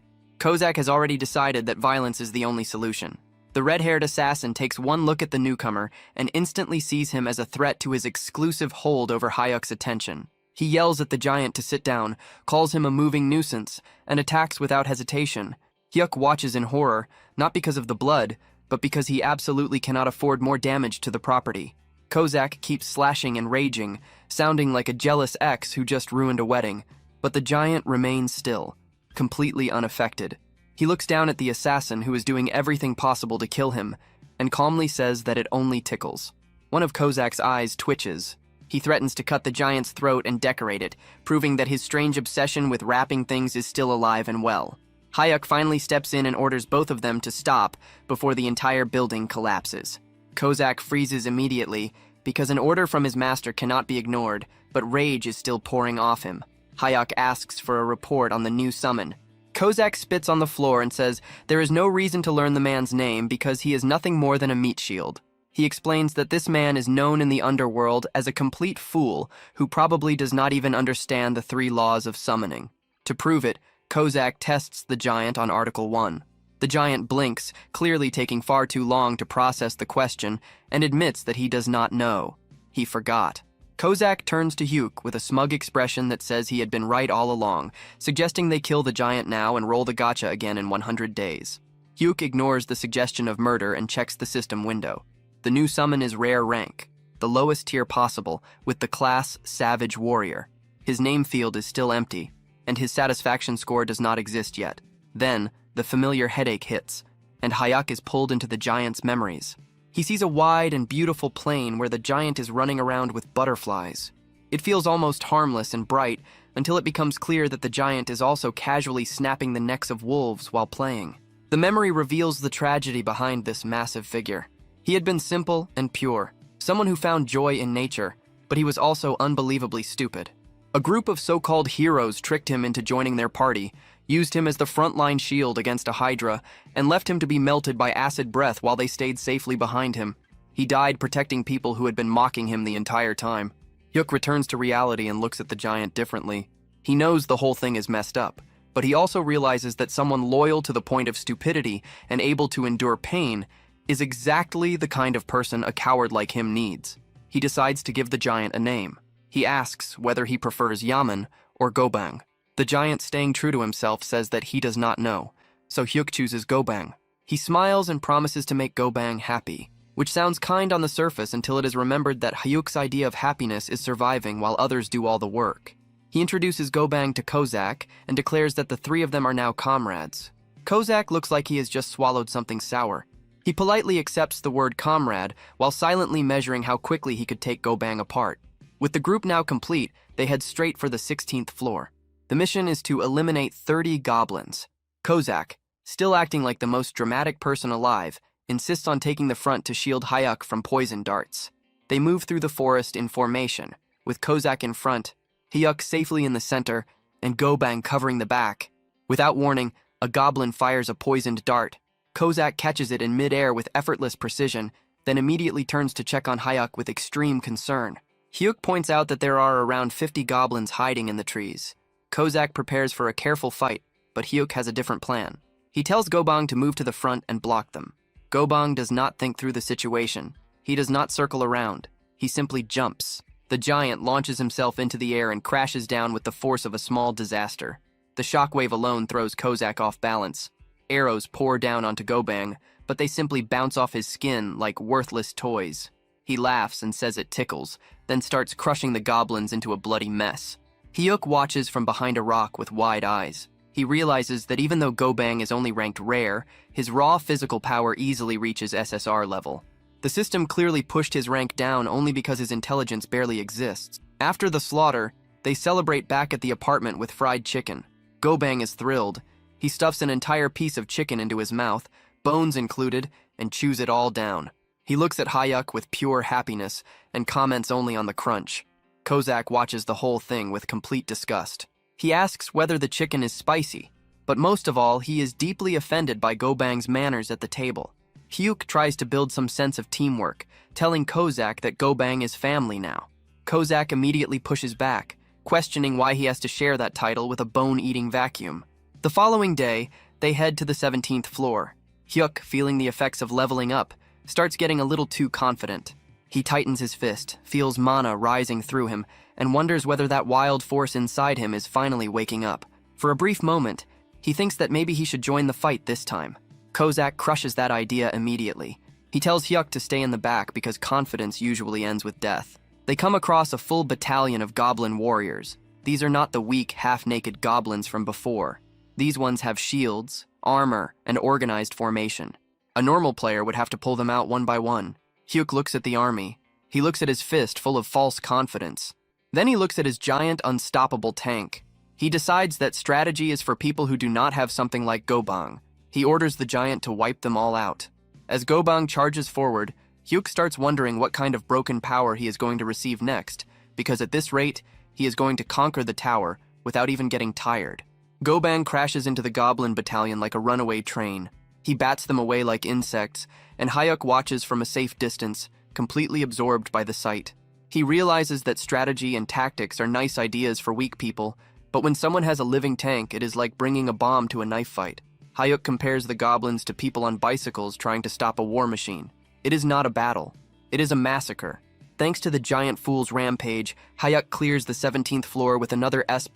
has already decided that violence is the only solution. The red-haired assassin takes one look at the newcomer and instantly sees him as a threat to his exclusive hold over Hayuk's attention. He yells at the giant to sit down, calls him a moving nuisance, and attacks without hesitation. Hyuk watches in horror, not because of the blood, but because he absolutely cannot afford more damage to the property. Kozak keeps slashing and raging, sounding like a jealous ex who just ruined a wedding, but the giant remains still, completely unaffected. He looks down at the assassin who is doing everything possible to kill him, and calmly says that it only tickles. One of Kozak's eyes twitches. He threatens to cut the giant's throat and decorate it, proving that his strange obsession with wrapping things is still alive and well. Hayuk finally steps in and orders both of them to stop before the entire building collapses. Kozak freezes immediately because an order from his master cannot be ignored, but rage is still pouring off him. Hayuk asks for a report on the new summon. Kozak spits on the floor and says there is no reason to learn the man's name because he is nothing more than a meat shield. He explains that this man is known in the underworld as a complete fool who probably does not even understand the 3 laws of summoning. To prove it, Kozak tests the giant on Article 1. The giant blinks, clearly taking far too long to process the question, and admits that he does not know. He forgot. Kozak turns to Hyuk with a smug expression that says he had been right all along, suggesting they kill the giant now and roll the gacha again in 100 days. Hyuk ignores the suggestion of murder and checks the system window. The new summon is rare rank, the lowest tier possible, with the class Savage Warrior. His name field is still empty, and his satisfaction score does not exist yet. Then, the familiar headache hits, and Hayuk is pulled into the giant's memories. He sees a wide and beautiful plain where the giant is running around with butterflies. It feels almost harmless and bright until it becomes clear that the giant is also casually snapping the necks of wolves while playing. The memory reveals the tragedy behind this massive figure. He had been simple and pure, someone who found joy in nature, but he was also unbelievably stupid. A group of so-called heroes tricked him into joining their party, used him as the frontline shield against a hydra, and left him to be melted by acid breath while they stayed safely behind him. He died protecting people who had been mocking him the entire time. Hyuk returns to reality and looks at the giant differently. He knows the whole thing is messed up, but he also realizes that someone loyal to the point of stupidity and able to endure pain is exactly the kind of person a coward like him needs. He decides to give the giant a name. He asks whether he prefers Yaman or Gobang. The giant, staying true to himself, says that he does not know, so Hyuk chooses Gobang. He smiles and promises to make Gobang happy, which sounds kind on the surface until it is remembered that Hyuk's idea of happiness is surviving while others do all the work. He introduces Gobang to Kozak and declares that the 3 of them are now comrades. Kozak looks like he has just swallowed something sour. He politely accepts the word comrade while silently measuring how quickly he could take Gobang apart. With the group now complete, they head straight for the 16th floor. The mission is to eliminate 30 goblins. Kozak, still acting like the most dramatic person alive, insists on taking the front to shield Hayuk from poison darts. They move through the forest in formation, with Kozak in front, Hyuk safely in the center, and Gobang covering the back. Without warning, a goblin fires a poisoned dart. Kozak catches it in midair with effortless precision, then immediately turns to check on Hayuk with extreme concern. Hyuk points out that there are around 50 goblins hiding in the trees. Kozak prepares for a careful fight, but Hyuk has a different plan. He tells Gobang to move to the front and block them. Gobang does not think through the situation. He does not circle around. He simply jumps. The giant launches himself into the air and crashes down with the force of a small disaster. The shockwave alone throws Kozak off balance. Arrows pour down onto Gobang, but they simply bounce off his skin like worthless toys. He laughs and says it tickles, then starts crushing the goblins into a bloody mess. Hyuk watches from behind a rock with wide eyes. He realizes that even though Gobang is only ranked rare, his raw physical power easily reaches SSR level. The system clearly pushed his rank down only because his intelligence barely exists. After the slaughter, they celebrate back at the apartment with fried chicken. Gobang is thrilled. He stuffs an entire piece of chicken into his mouth, bones included, and chews it all down. He looks at Hyuk with pure happiness and comments only on the crunch. Kozak watches the whole thing with complete disgust. He asks whether the chicken is spicy, but most of all, he is deeply offended by Gobang's manners at the table. Hyuk tries to build some sense of teamwork, telling Kozak that Gobang is family now. Kozak immediately pushes back, questioning why he has to share that title with a bone-eating vacuum. The following day, they head to the 17th floor. Hyuk, feeling the effects of leveling up, starts getting a little too confident. He tightens his fist, feels mana rising through him, and wonders whether that wild force inside him is finally waking up. For a brief moment, he thinks that maybe he should join the fight this time. Kozak crushes that idea immediately. He tells Hyuk to stay in the back because confidence usually ends with death. They come across a full battalion of goblin warriors. These are not the weak, half-naked goblins from before. These ones have shields, armor, and organized formation. A normal player would have to pull them out one by one. Hyuk looks at the army. He looks at his fist full of false confidence. Then he looks at his giant, unstoppable tank. He decides that strategy is for people who do not have something like Gobang. He orders the giant to wipe them all out. As Gobang charges forward, Hyuk starts wondering what kind of broken power he is going to receive next, because at this rate, he is going to conquer the tower without even getting tired. Gobang crashes into the goblin battalion like a runaway train. He bats them away like insects, and Hyuk watches from a safe distance, completely absorbed by the sight. He realizes that strategy and tactics are nice ideas for weak people, but when someone has a living tank, it is like bringing a bomb to a knife fight. Hyuk compares the goblins to people on bicycles trying to stop a war machine. It is not a battle. It is a massacre. Thanks to the giant fool's rampage, Hyuk clears the 17th floor with another S++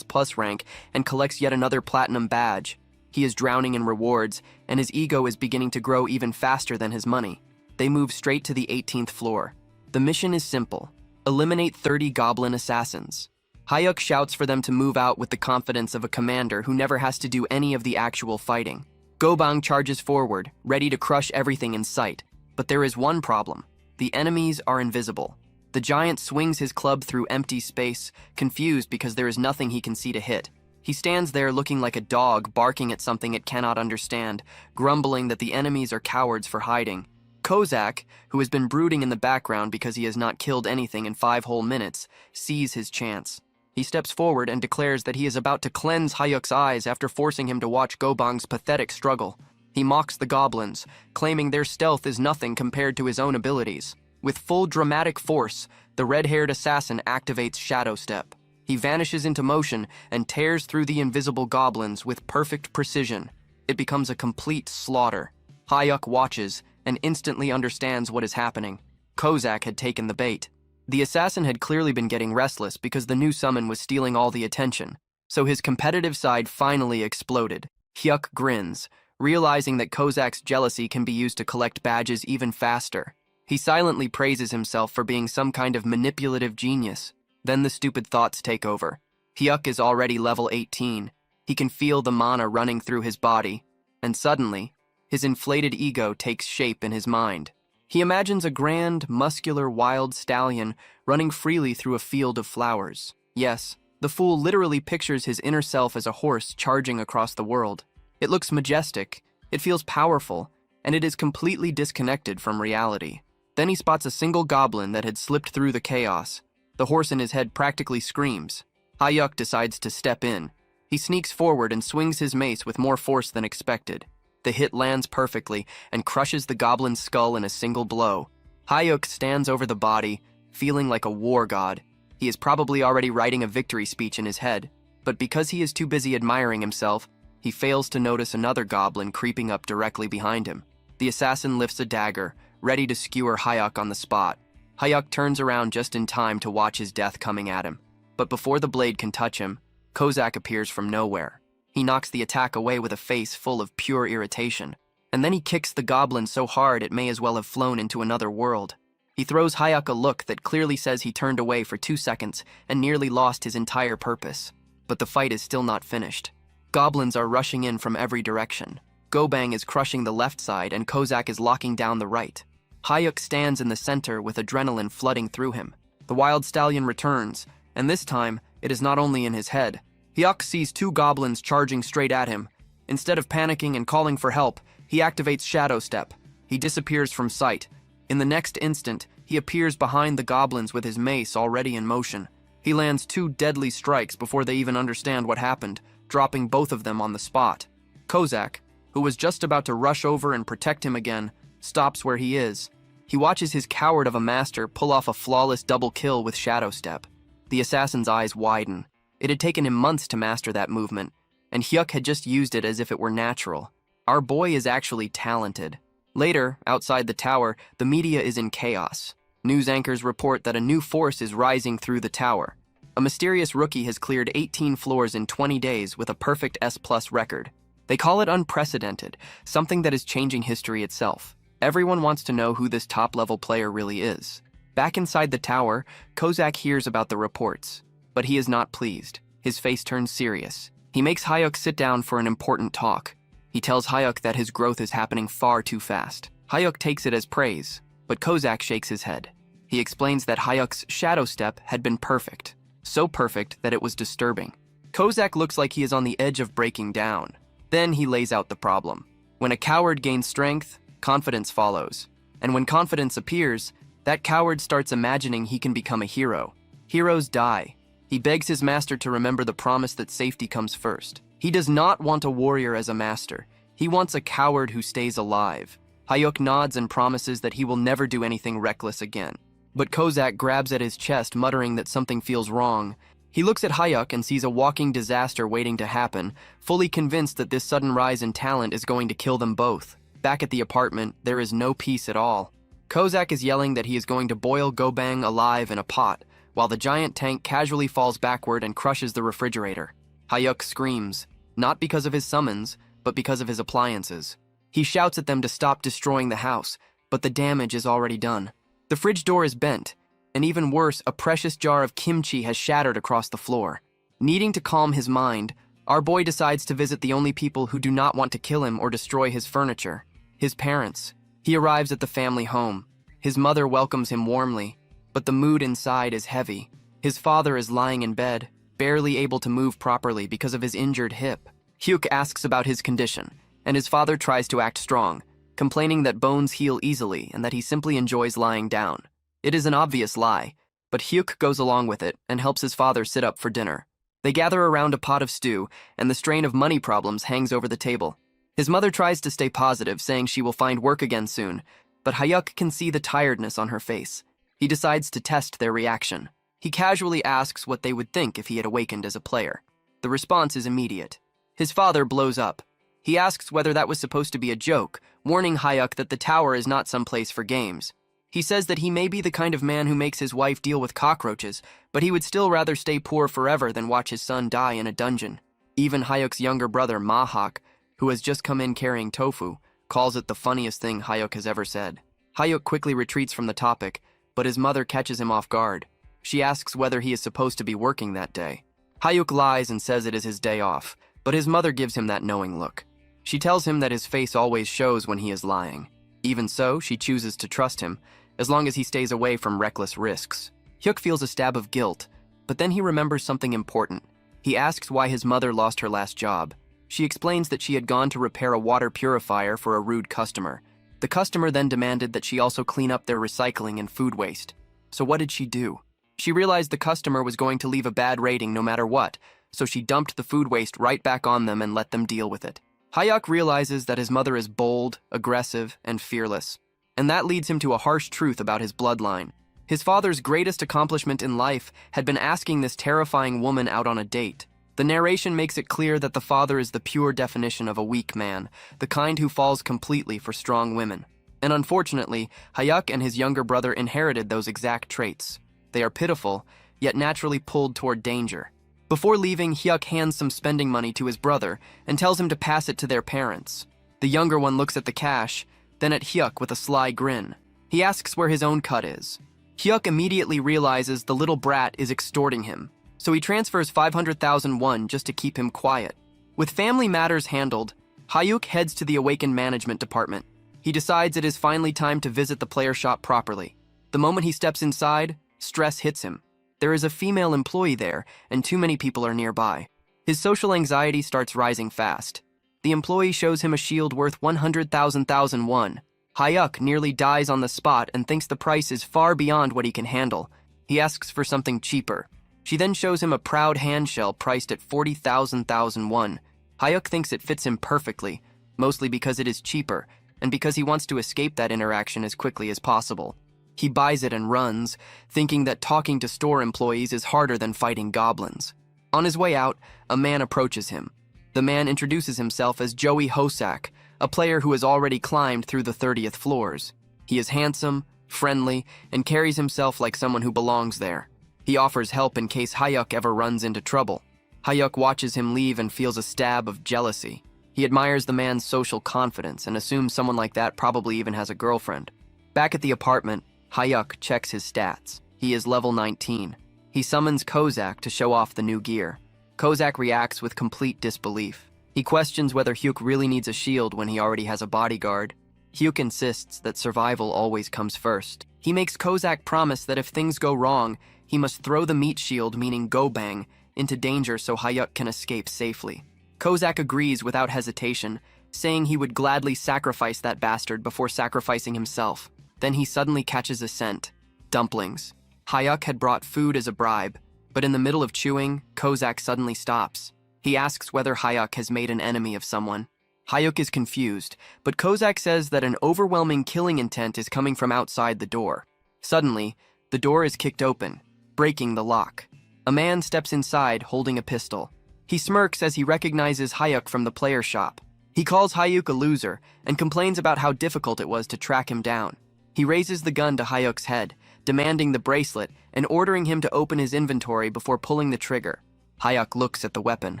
rank and collects yet another platinum badge. He is drowning in rewards, and his ego is beginning to grow even faster than his money. They move straight to the 18th floor. The mission is simple. Eliminate 30 goblin assassins. Hyuk shouts for them to move out with the confidence of a commander who never has to do any of the actual fighting. Gobang charges forward, ready to crush everything in sight. But there is one problem. The enemies are invisible. The giant swings his club through empty space, confused because there is nothing he can see to hit. He stands there looking like a dog barking at something it cannot understand, grumbling that the enemies are cowards for hiding. Kozak, who has been brooding in the background because he has not killed anything in 5 whole minutes, sees his chance. He steps forward and declares that he is about to cleanse Hyuk's eyes after forcing him to watch Gobang's pathetic struggle. He mocks the goblins, claiming their stealth is nothing compared to his own abilities. With full dramatic force, the red-haired assassin activates Shadow Step. He vanishes into motion and tears through the invisible goblins with perfect precision. It becomes a complete slaughter. Hyuk watches and instantly understands what is happening. Kozak had taken the bait. The assassin had clearly been getting restless because the new summon was stealing all the attention, so his competitive side finally exploded. Hyuk grins, realizing that Kozak's jealousy can be used to collect badges even faster. He silently praises himself for being some kind of manipulative genius. Then the stupid thoughts take over. Hyuk is already level 18. He can feel the mana running through his body, and suddenly, his inflated ego takes shape in his mind. He imagines a grand, muscular, wild stallion running freely through a field of flowers. Yes, the fool literally pictures his inner self as a horse charging across the world. It looks majestic, it feels powerful, and it is completely disconnected from reality. Then he spots a single goblin that had slipped through the chaos. The horse in his head practically screams. Hyuk decides to step in. He sneaks forward and swings his mace with more force than expected. The hit lands perfectly and crushes the goblin's skull in a single blow. Hyuk stands over the body, feeling like a war god. He is probably already writing a victory speech in his head, but because he is too busy admiring himself, He fails to notice another goblin creeping up directly behind him. The assassin lifts a dagger, ready to skewer Hayuk on the spot. Hayuk turns around just in time to watch his death coming at him. But before the blade can touch him, Kozak appears from nowhere. He knocks the attack away with a face full of pure irritation. And then he kicks the goblin so hard it may as well have flown into another world. He throws Hayuk a look that clearly says he turned away for 2 seconds and nearly lost his entire purpose. But the fight is still not finished. Goblins are rushing in from every direction. Gobang is crushing the left side and Kozak is locking down the right. Hayuk stands in the center with adrenaline flooding through him. The wild stallion returns, and this time, it is not only in his head. Hayuk sees 2 goblins charging straight at him. Instead of panicking and calling for help, he activates Shadow Step. He disappears from sight. In the next instant, he appears behind the goblins with his mace already in motion. He lands 2 deadly strikes before they even understand what happened, dropping both of them on the spot. Kozak, who was just about to rush over and protect him again, stops where he is. He watches his coward of a master pull off a flawless double kill with Shadow Step. The assassin's eyes widen. It had taken him months to master that movement, and Hyuk had just used it as if it were natural. Our boy is actually talented. Later, outside the tower, the media is in chaos. News anchors report that a new force is rising through the tower. A mysterious rookie has cleared 18 floors in 20 days with a perfect S+ record. They call it unprecedented, something that is changing history itself. Everyone wants to know who this top-level player really is. Back inside the tower, Kozak hears about the reports, but he is not pleased. His face turns serious. He makes Hayuk sit down for an important talk. He tells Hayuk that his growth is happening far too fast. Hayuk takes it as praise, but Kozak shakes his head. He explains that Hayuk's Shadow Step had been perfect, so perfect that it was disturbing. Kozak looks like he is on the edge of breaking down. Then he lays out the problem. When a coward gains strength, confidence follows. And when confidence appears, that coward starts imagining he can become a hero. Heroes die. He begs his master to remember the promise that safety comes first. He does not want a warrior as a master. He wants a coward who stays alive. Hayuk nods and promises that he will never do anything reckless again. But Kozak grabs at his chest, muttering that something feels wrong. He looks at Hayuk and sees a walking disaster waiting to happen, fully convinced that this sudden rise in talent is going to kill them both. Back at the apartment, there is no peace at all. Kozak is yelling that he is going to boil Gobang alive in a pot, while the giant tank casually falls backward and crushes the refrigerator. Hayuk screams, not because of his summons, but because of his appliances. He shouts at them to stop destroying the house, but the damage is already done. The fridge door is bent, and even worse, a precious jar of kimchi has shattered across the floor. Needing to calm his mind, our boy decides to visit the only people who do not want to kill him or destroy his furniture: his parents. He arrives at the family home. His mother welcomes him warmly, but the mood inside is heavy. His father is lying in bed, barely able to move properly because of his injured hip. Hyuk asks about his condition, and his father tries to act strong, complaining that bones heal easily and that he simply enjoys lying down. It is an obvious lie, but Hyuk goes along with it and helps his father sit up for dinner. They gather around a pot of stew, and the strain of money problems hangs over the table. His mother tries to stay positive, saying she will find work again soon, but Hayuk can see the tiredness on her face. He decides to test their reaction. He casually asks what they would think if he had awakened as a player. The response is immediate. His father blows up. He asks whether that was supposed to be a joke, warning Hayuk that the tower is not some place for games. He says that he may be the kind of man who makes his wife deal with cockroaches, but he would still rather stay poor forever than watch his son die in a dungeon. Even Hayuk's younger brother, Mahak, who has just come in carrying tofu, calls it the funniest thing Hayuk has ever said. Hayuk quickly retreats from the topic, but his mother catches him off guard. She asks whether he is supposed to be working that day. Hayuk lies and says it is his day off, but his mother gives him that knowing look. She tells him that his face always shows when he is lying. Even so, she chooses to trust him, as long as he stays away from reckless risks. Hyuk feels a stab of guilt, but then he remembers something important. He asks why his mother lost her last job. She explains that she had gone to repair a water purifier for a rude customer. The customer then demanded that she also clean up their recycling and food waste. So what did she do? She realized the customer was going to leave a bad rating no matter what, so she dumped the food waste right back on them and let them deal with it. Hayuk realizes that his mother is bold, aggressive, and fearless, and that leads him to a harsh truth about his bloodline. His father's greatest accomplishment in life had been asking this terrifying woman out on a date. The narration makes it clear that the father is the pure definition of a weak man, the kind who falls completely for strong women. And unfortunately, Hyuk and his younger brother inherited those exact traits. They are pitiful, yet naturally pulled toward danger. Before leaving, Hyuk hands some spending money to his brother and tells him to pass it to their parents. The younger one looks at the cash, then at Hyuk with a sly grin. He asks where his own cut is. Hyuk immediately realizes the little brat is extorting him, so he transfers 500,000 won just to keep him quiet. With family matters handled, Hyuk heads to the Awakened Management Department. He decides it is finally time to visit the player shop properly. The moment he steps inside, stress hits him. There is a female employee there, and too many people are nearby. His social anxiety starts rising fast. The employee shows him a shield worth 100,000 won. Hyuk nearly dies on the spot and thinks the price is far beyond what he can handle. He asks for something cheaper. She then shows him a proud handshell priced at 40,000 won. Hyuk thinks it fits him perfectly, mostly because it is cheaper, and because he wants to escape that interaction as quickly as possible. He buys it and runs, thinking that talking to store employees is harder than fighting goblins. On his way out, a man approaches him. The man introduces himself as Joey Hosak, a player who has already climbed through the 30th floors. He is handsome, friendly, and carries himself like someone who belongs there. He offers help in case Hyuk ever runs into trouble. Hyuk watches him leave and feels a stab of jealousy. He admires the man's social confidence and assumes someone like that probably even has a girlfriend. Back at the apartment, Hyuk checks his stats. He is level 19. He summons Kozak to show off the new gear. Kozak reacts with complete disbelief. He questions whether Hyuk really needs a shield when he already has a bodyguard. Hyuk insists that survival always comes first. He makes Kozak promise that if things go wrong, he must throw the meat shield, meaning go bang, into danger so Hyuk can escape safely. Kozak agrees without hesitation, saying he would gladly sacrifice that bastard before sacrificing himself. Then he suddenly catches a scent. Dumplings. Hyuk had brought food as a bribe, but in the middle of chewing, Kozak suddenly stops. He asks whether Hyuk has made an enemy of someone. Hyuk is confused, but Kozak says that an overwhelming killing intent is coming from outside the door. Suddenly, the door is kicked open, breaking the lock. A man steps inside holding a pistol. He smirks as he recognizes Hyuk from the player shop. He calls Hyuk a loser and complains about how difficult it was to track him down. He raises the gun to Hyuk's head, demanding the bracelet and ordering him to open his inventory before pulling the trigger. Hyuk looks at the weapon,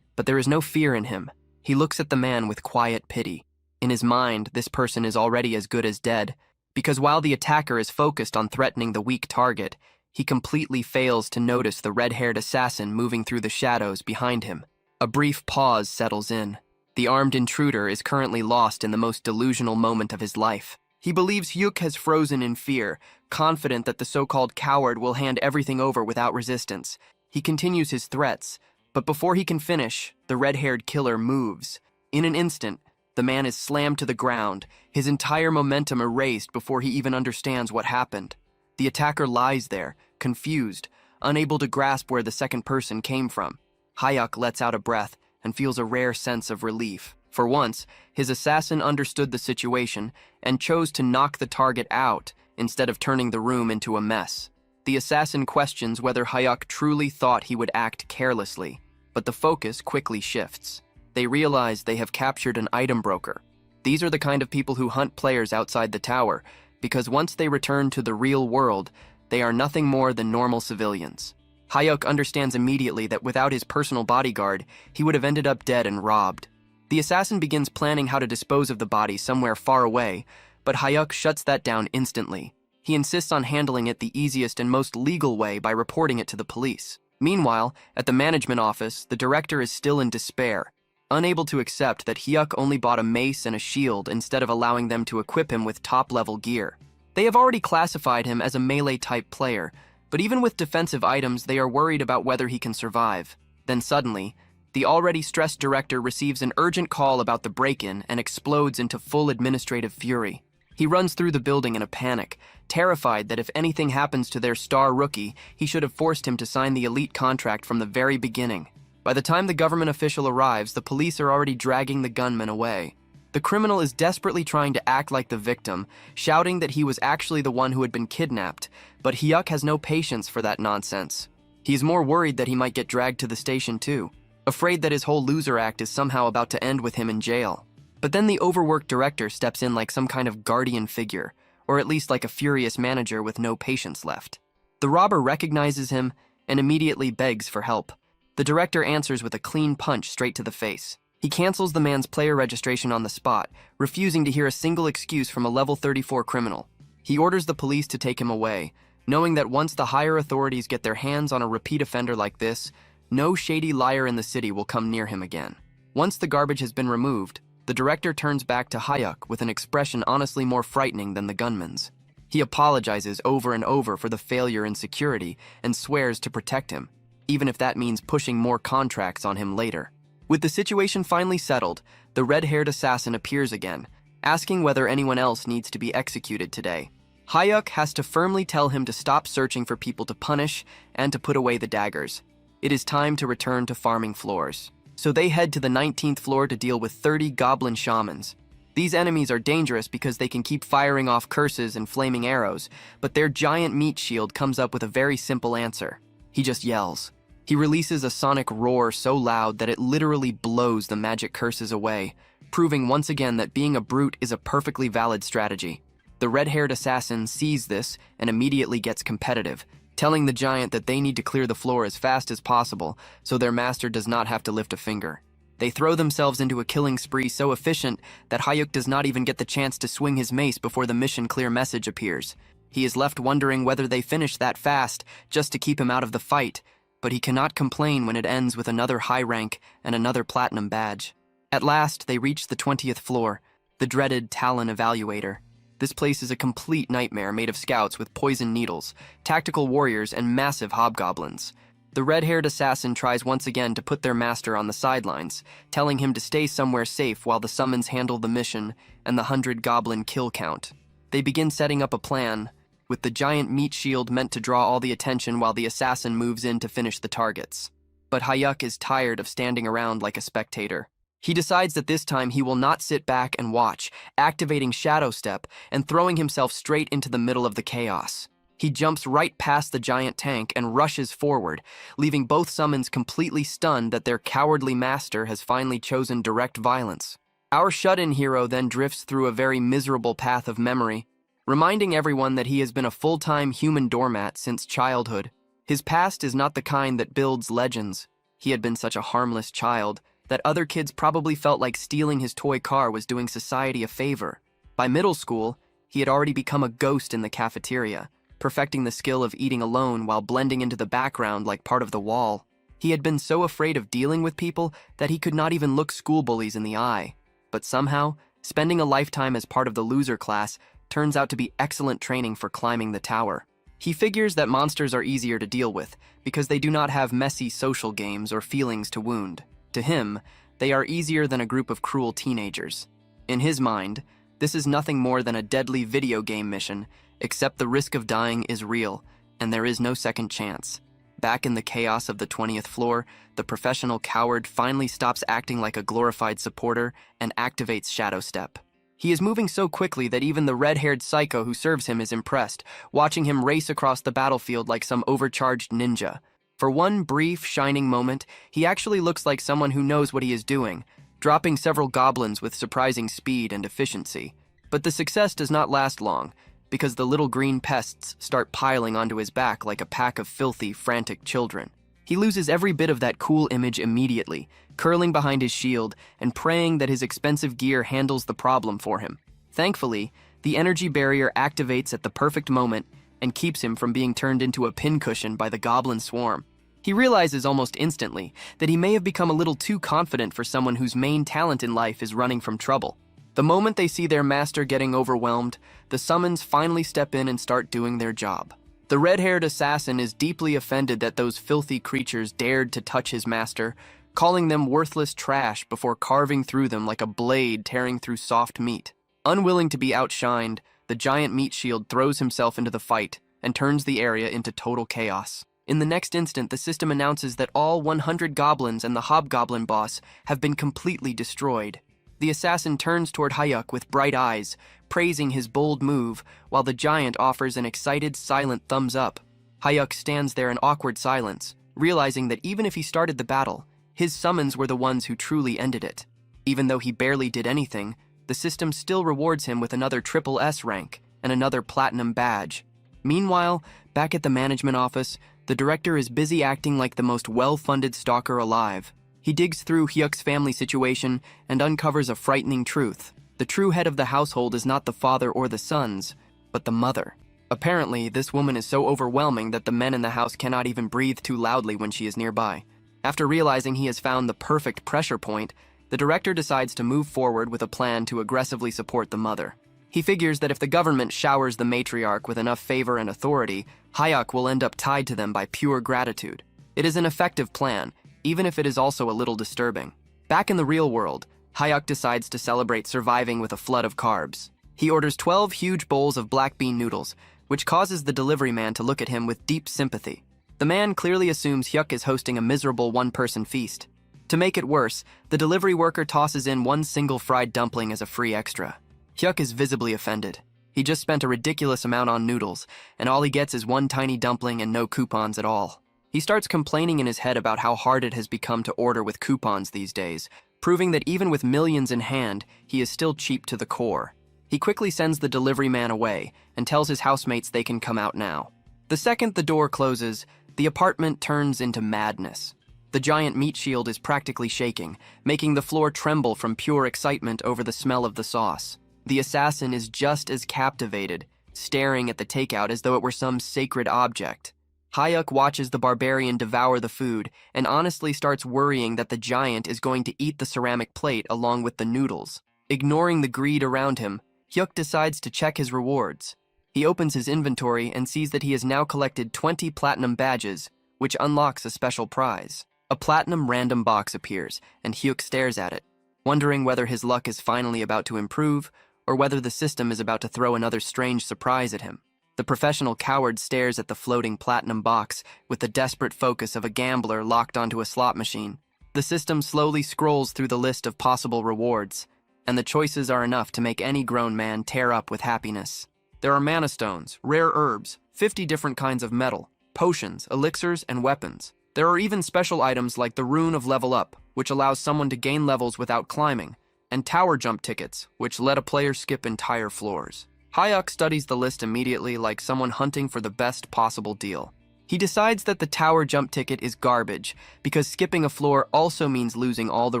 but there is no fear in him. He looks at the man with quiet pity. In his mind, this person is already as good as dead, because while the attacker is focused on threatening the weak target, he completely fails to notice the red-haired assassin moving through the shadows behind him. A brief pause settles in. The armed intruder is currently lost in the most delusional moment of his life. He believes Hyuk has frozen in fear, confident that the so-called coward will hand everything over without resistance. He continues his threats, but before he can finish, the red-haired killer moves. In an instant, the man is slammed to the ground, his entire momentum erased before he even understands what happened. The attacker lies there, confused, unable to grasp where the second person came from. Hyuk lets out a breath and feels a rare sense of relief. For once, his assassin understood the situation and chose to knock the target out instead of turning the room into a mess. The assassin questions whether Hyuk truly thought he would act carelessly, but the focus quickly shifts. They realize they have captured an item broker. These are the kind of people who hunt players outside the tower, because once they return to the real world, they are nothing more than normal civilians. Hyuk understands immediately that without his personal bodyguard, he would have ended up dead and robbed. The assassin begins planning how to dispose of the body somewhere far away, but Hyuk shuts that down instantly. He insists on handling it the easiest and most legal way by reporting it to the police. Meanwhile, at the management office, the director is still in despair, unable to accept that Hyuk only bought a mace and a shield instead of allowing them to equip him with top-level gear. They have already classified him as a melee-type player, but even with defensive items, they are worried about whether he can survive. Then suddenly, the already stressed director receives an urgent call about the break-in and explodes into full administrative fury. He runs through the building in a panic, terrified that if anything happens to their star rookie, he should have forced him to sign the elite contract from the very beginning. By the time the government official arrives, the police are already dragging the gunman away. The criminal is desperately trying to act like the victim, shouting that he was actually the one who had been kidnapped, but Hyuk has no patience for that nonsense. He is more worried that he might get dragged to the station too. afraid that his whole loser act is somehow about to end with him in jail. But then the overworked director steps in like some kind of guardian figure, or at least like a furious manager with no patience left. The robber recognizes him and immediately begs for help. The director answers with a clean punch straight to the face. He cancels the man's player registration on the spot, refusing to hear a single excuse from a level 34 criminal. He orders the police to take him away, knowing that once the higher authorities get their hands on a repeat offender like this, no shady liar in the city will come near him again. Once the garbage has been removed, the director turns back to Hyuk with an expression honestly more frightening than the gunman's. He apologizes over and over for the failure in security and swears to protect him, even if that means pushing more contracts on him later. With the situation finally settled, the red-haired assassin appears again, asking whether anyone else needs to be executed today. Hyuk has to firmly tell him to stop searching for people to punish and to put away the daggers. It is time to return to farming floors. So they head to the 19th floor to deal with 30 goblin shamans. These enemies are dangerous because they can keep firing off curses and flaming arrows, but their giant meat shield comes up with a very simple answer. He just yells. He releases a sonic roar so loud that it literally blows the magic curses away, proving once again that being a brute is a perfectly valid strategy. The red-haired assassin sees this and immediately gets competitive, telling the giant that they need to clear the floor as fast as possible so their master does not have to lift a finger. They throw themselves into a killing spree so efficient that Hyuk does not even get the chance to swing his mace before the mission clear message appears. He is left wondering whether they finish that fast just to keep him out of the fight, but he cannot complain when it ends with another high rank and another platinum badge. At last, they reach the 20th floor, the dreaded Talon Evaluator. This place is a complete nightmare made of scouts with poison needles, tactical warriors, and massive hobgoblins. The red-haired assassin tries once again to put their master on the sidelines, telling him to stay somewhere safe while the summons handle the mission and the 100 goblin kill count. They begin setting up a plan, with the giant meat shield meant to draw all the attention while the assassin moves in to finish the targets. But Hyuk is tired of standing around like a spectator. He decides that this time he will not sit back and watch, activating Shadow Step and throwing himself straight into the middle of the chaos. He jumps right past the giant tank and rushes forward, leaving both summons completely stunned that their cowardly master has finally chosen direct violence. Our shut-in hero then drifts through a very miserable path of memory, reminding everyone that he has been a full-time human doormat since childhood. His past is not the kind that builds legends. He had been such a harmless child that other kids probably felt like stealing his toy car was doing society a favor. By middle school, he had already become a ghost in the cafeteria, perfecting the skill of eating alone while blending into the background like part of the wall. He had been so afraid of dealing with people that he could not even look school bullies in the eye. But somehow, spending a lifetime as part of the loser class turns out to be excellent training for climbing the tower. He figures that monsters are easier to deal with because they do not have messy social games or feelings to wound. To him, they are easier than a group of cruel teenagers. In his mind, this is nothing more than a deadly video game mission, except the risk of dying is real, and there is no second chance. Back in the chaos of the 20th floor, the professional coward finally stops acting like a glorified supporter and activates Shadow Step. He is moving so quickly that even the red-haired psycho who serves him is impressed, watching him race across the battlefield like some overcharged ninja. For one brief, shining moment, he actually looks like someone who knows what he is doing, dropping several goblins with surprising speed and efficiency. But the success does not last long, because the little green pests start piling onto his back like a pack of filthy, frantic children. He loses every bit of that cool image immediately, curling behind his shield and praying that his expensive gear handles the problem for him. Thankfully, the energy barrier activates at the perfect moment and keeps him from being turned into a pincushion by the goblin swarm. He realizes almost instantly that he may have become a little too confident for someone whose main talent in life is running from trouble. The moment they see their master getting overwhelmed, the summons finally step in and start doing their job. The red-haired assassin is deeply offended that those filthy creatures dared to touch his master, calling them worthless trash before carving through them like a blade tearing through soft meat. Unwilling to be outshined, the giant meat shield throws himself into the fight and turns the area into total chaos. In the next instant, the system announces that all 100 goblins and the hobgoblin boss have been completely destroyed. The assassin turns toward Hyuk with bright eyes, praising his bold move, while the giant offers an excited, silent thumbs up. Hyuk stands there in awkward silence, realizing that even if he started the battle, His summons were the ones who truly ended it. Even though he barely did anything, the system still rewards him with another triple S rank and another platinum badge. Meanwhile, back at the management office, the director is busy acting like the most well-funded stalker alive. He digs through Hyuk's family situation and uncovers a frightening truth. The true head of the household is not the father or the sons, but the mother. Apparently, this woman is so overwhelming that the men in the house cannot even breathe too loudly when she is nearby. After realizing he has found the perfect pressure point, the director decides to move forward with a plan to aggressively support the mother. He figures that if the government showers the matriarch with enough favor and authority, Hyuk will end up tied to them by pure gratitude. It is an effective plan, even if it is also a little disturbing. Back in the real world, Hyuk decides to celebrate surviving with a flood of carbs. He orders 12 huge bowls of black bean noodles, which causes the delivery man to look at him with deep sympathy. The man clearly assumes Hyuk is hosting a miserable one-person feast. To make it worse, the delivery worker tosses in one single fried dumpling as a free extra. Hyuk is visibly offended. He just spent a ridiculous amount on noodles, and all he gets is one tiny dumpling and no coupons at all. He starts complaining in his head about how hard it has become to order with coupons these days, proving that even with millions in hand, he is still cheap to the core. He quickly sends the delivery man away and tells his housemates they can come out now. The second the door closes, the apartment turns into madness. The giant meat shield is practically shaking, making the floor tremble from pure excitement over the smell of the sauce. The assassin is just as captivated, staring at the takeout as though it were some sacred object. Hyuk watches the barbarian devour the food and honestly starts worrying that the giant is going to eat the ceramic plate along with the noodles. Ignoring the greed around him, Hyuk decides to check his rewards. He opens his inventory and sees that he has now collected 20 platinum badges, which unlocks a special prize. A platinum random box appears, and Hyuk stares at it, wondering whether his luck is finally about to improve or whether the system is about to throw another strange surprise at him. The professional coward stares at the floating platinum box with the desperate focus of a gambler locked onto a slot machine. The system slowly scrolls through the list of possible rewards, and the choices are enough to make any grown man tear up with happiness. There are mana stones, rare herbs, 50 different kinds of metal, potions, elixirs, and weapons. There are even special items like the Rune of Level Up, which allows someone to gain levels without climbing, and tower jump tickets, which let a player skip entire floors. Hyuk studies the list immediately like someone hunting for the best possible deal. He decides that the tower jump ticket is garbage, because skipping a floor also means losing all the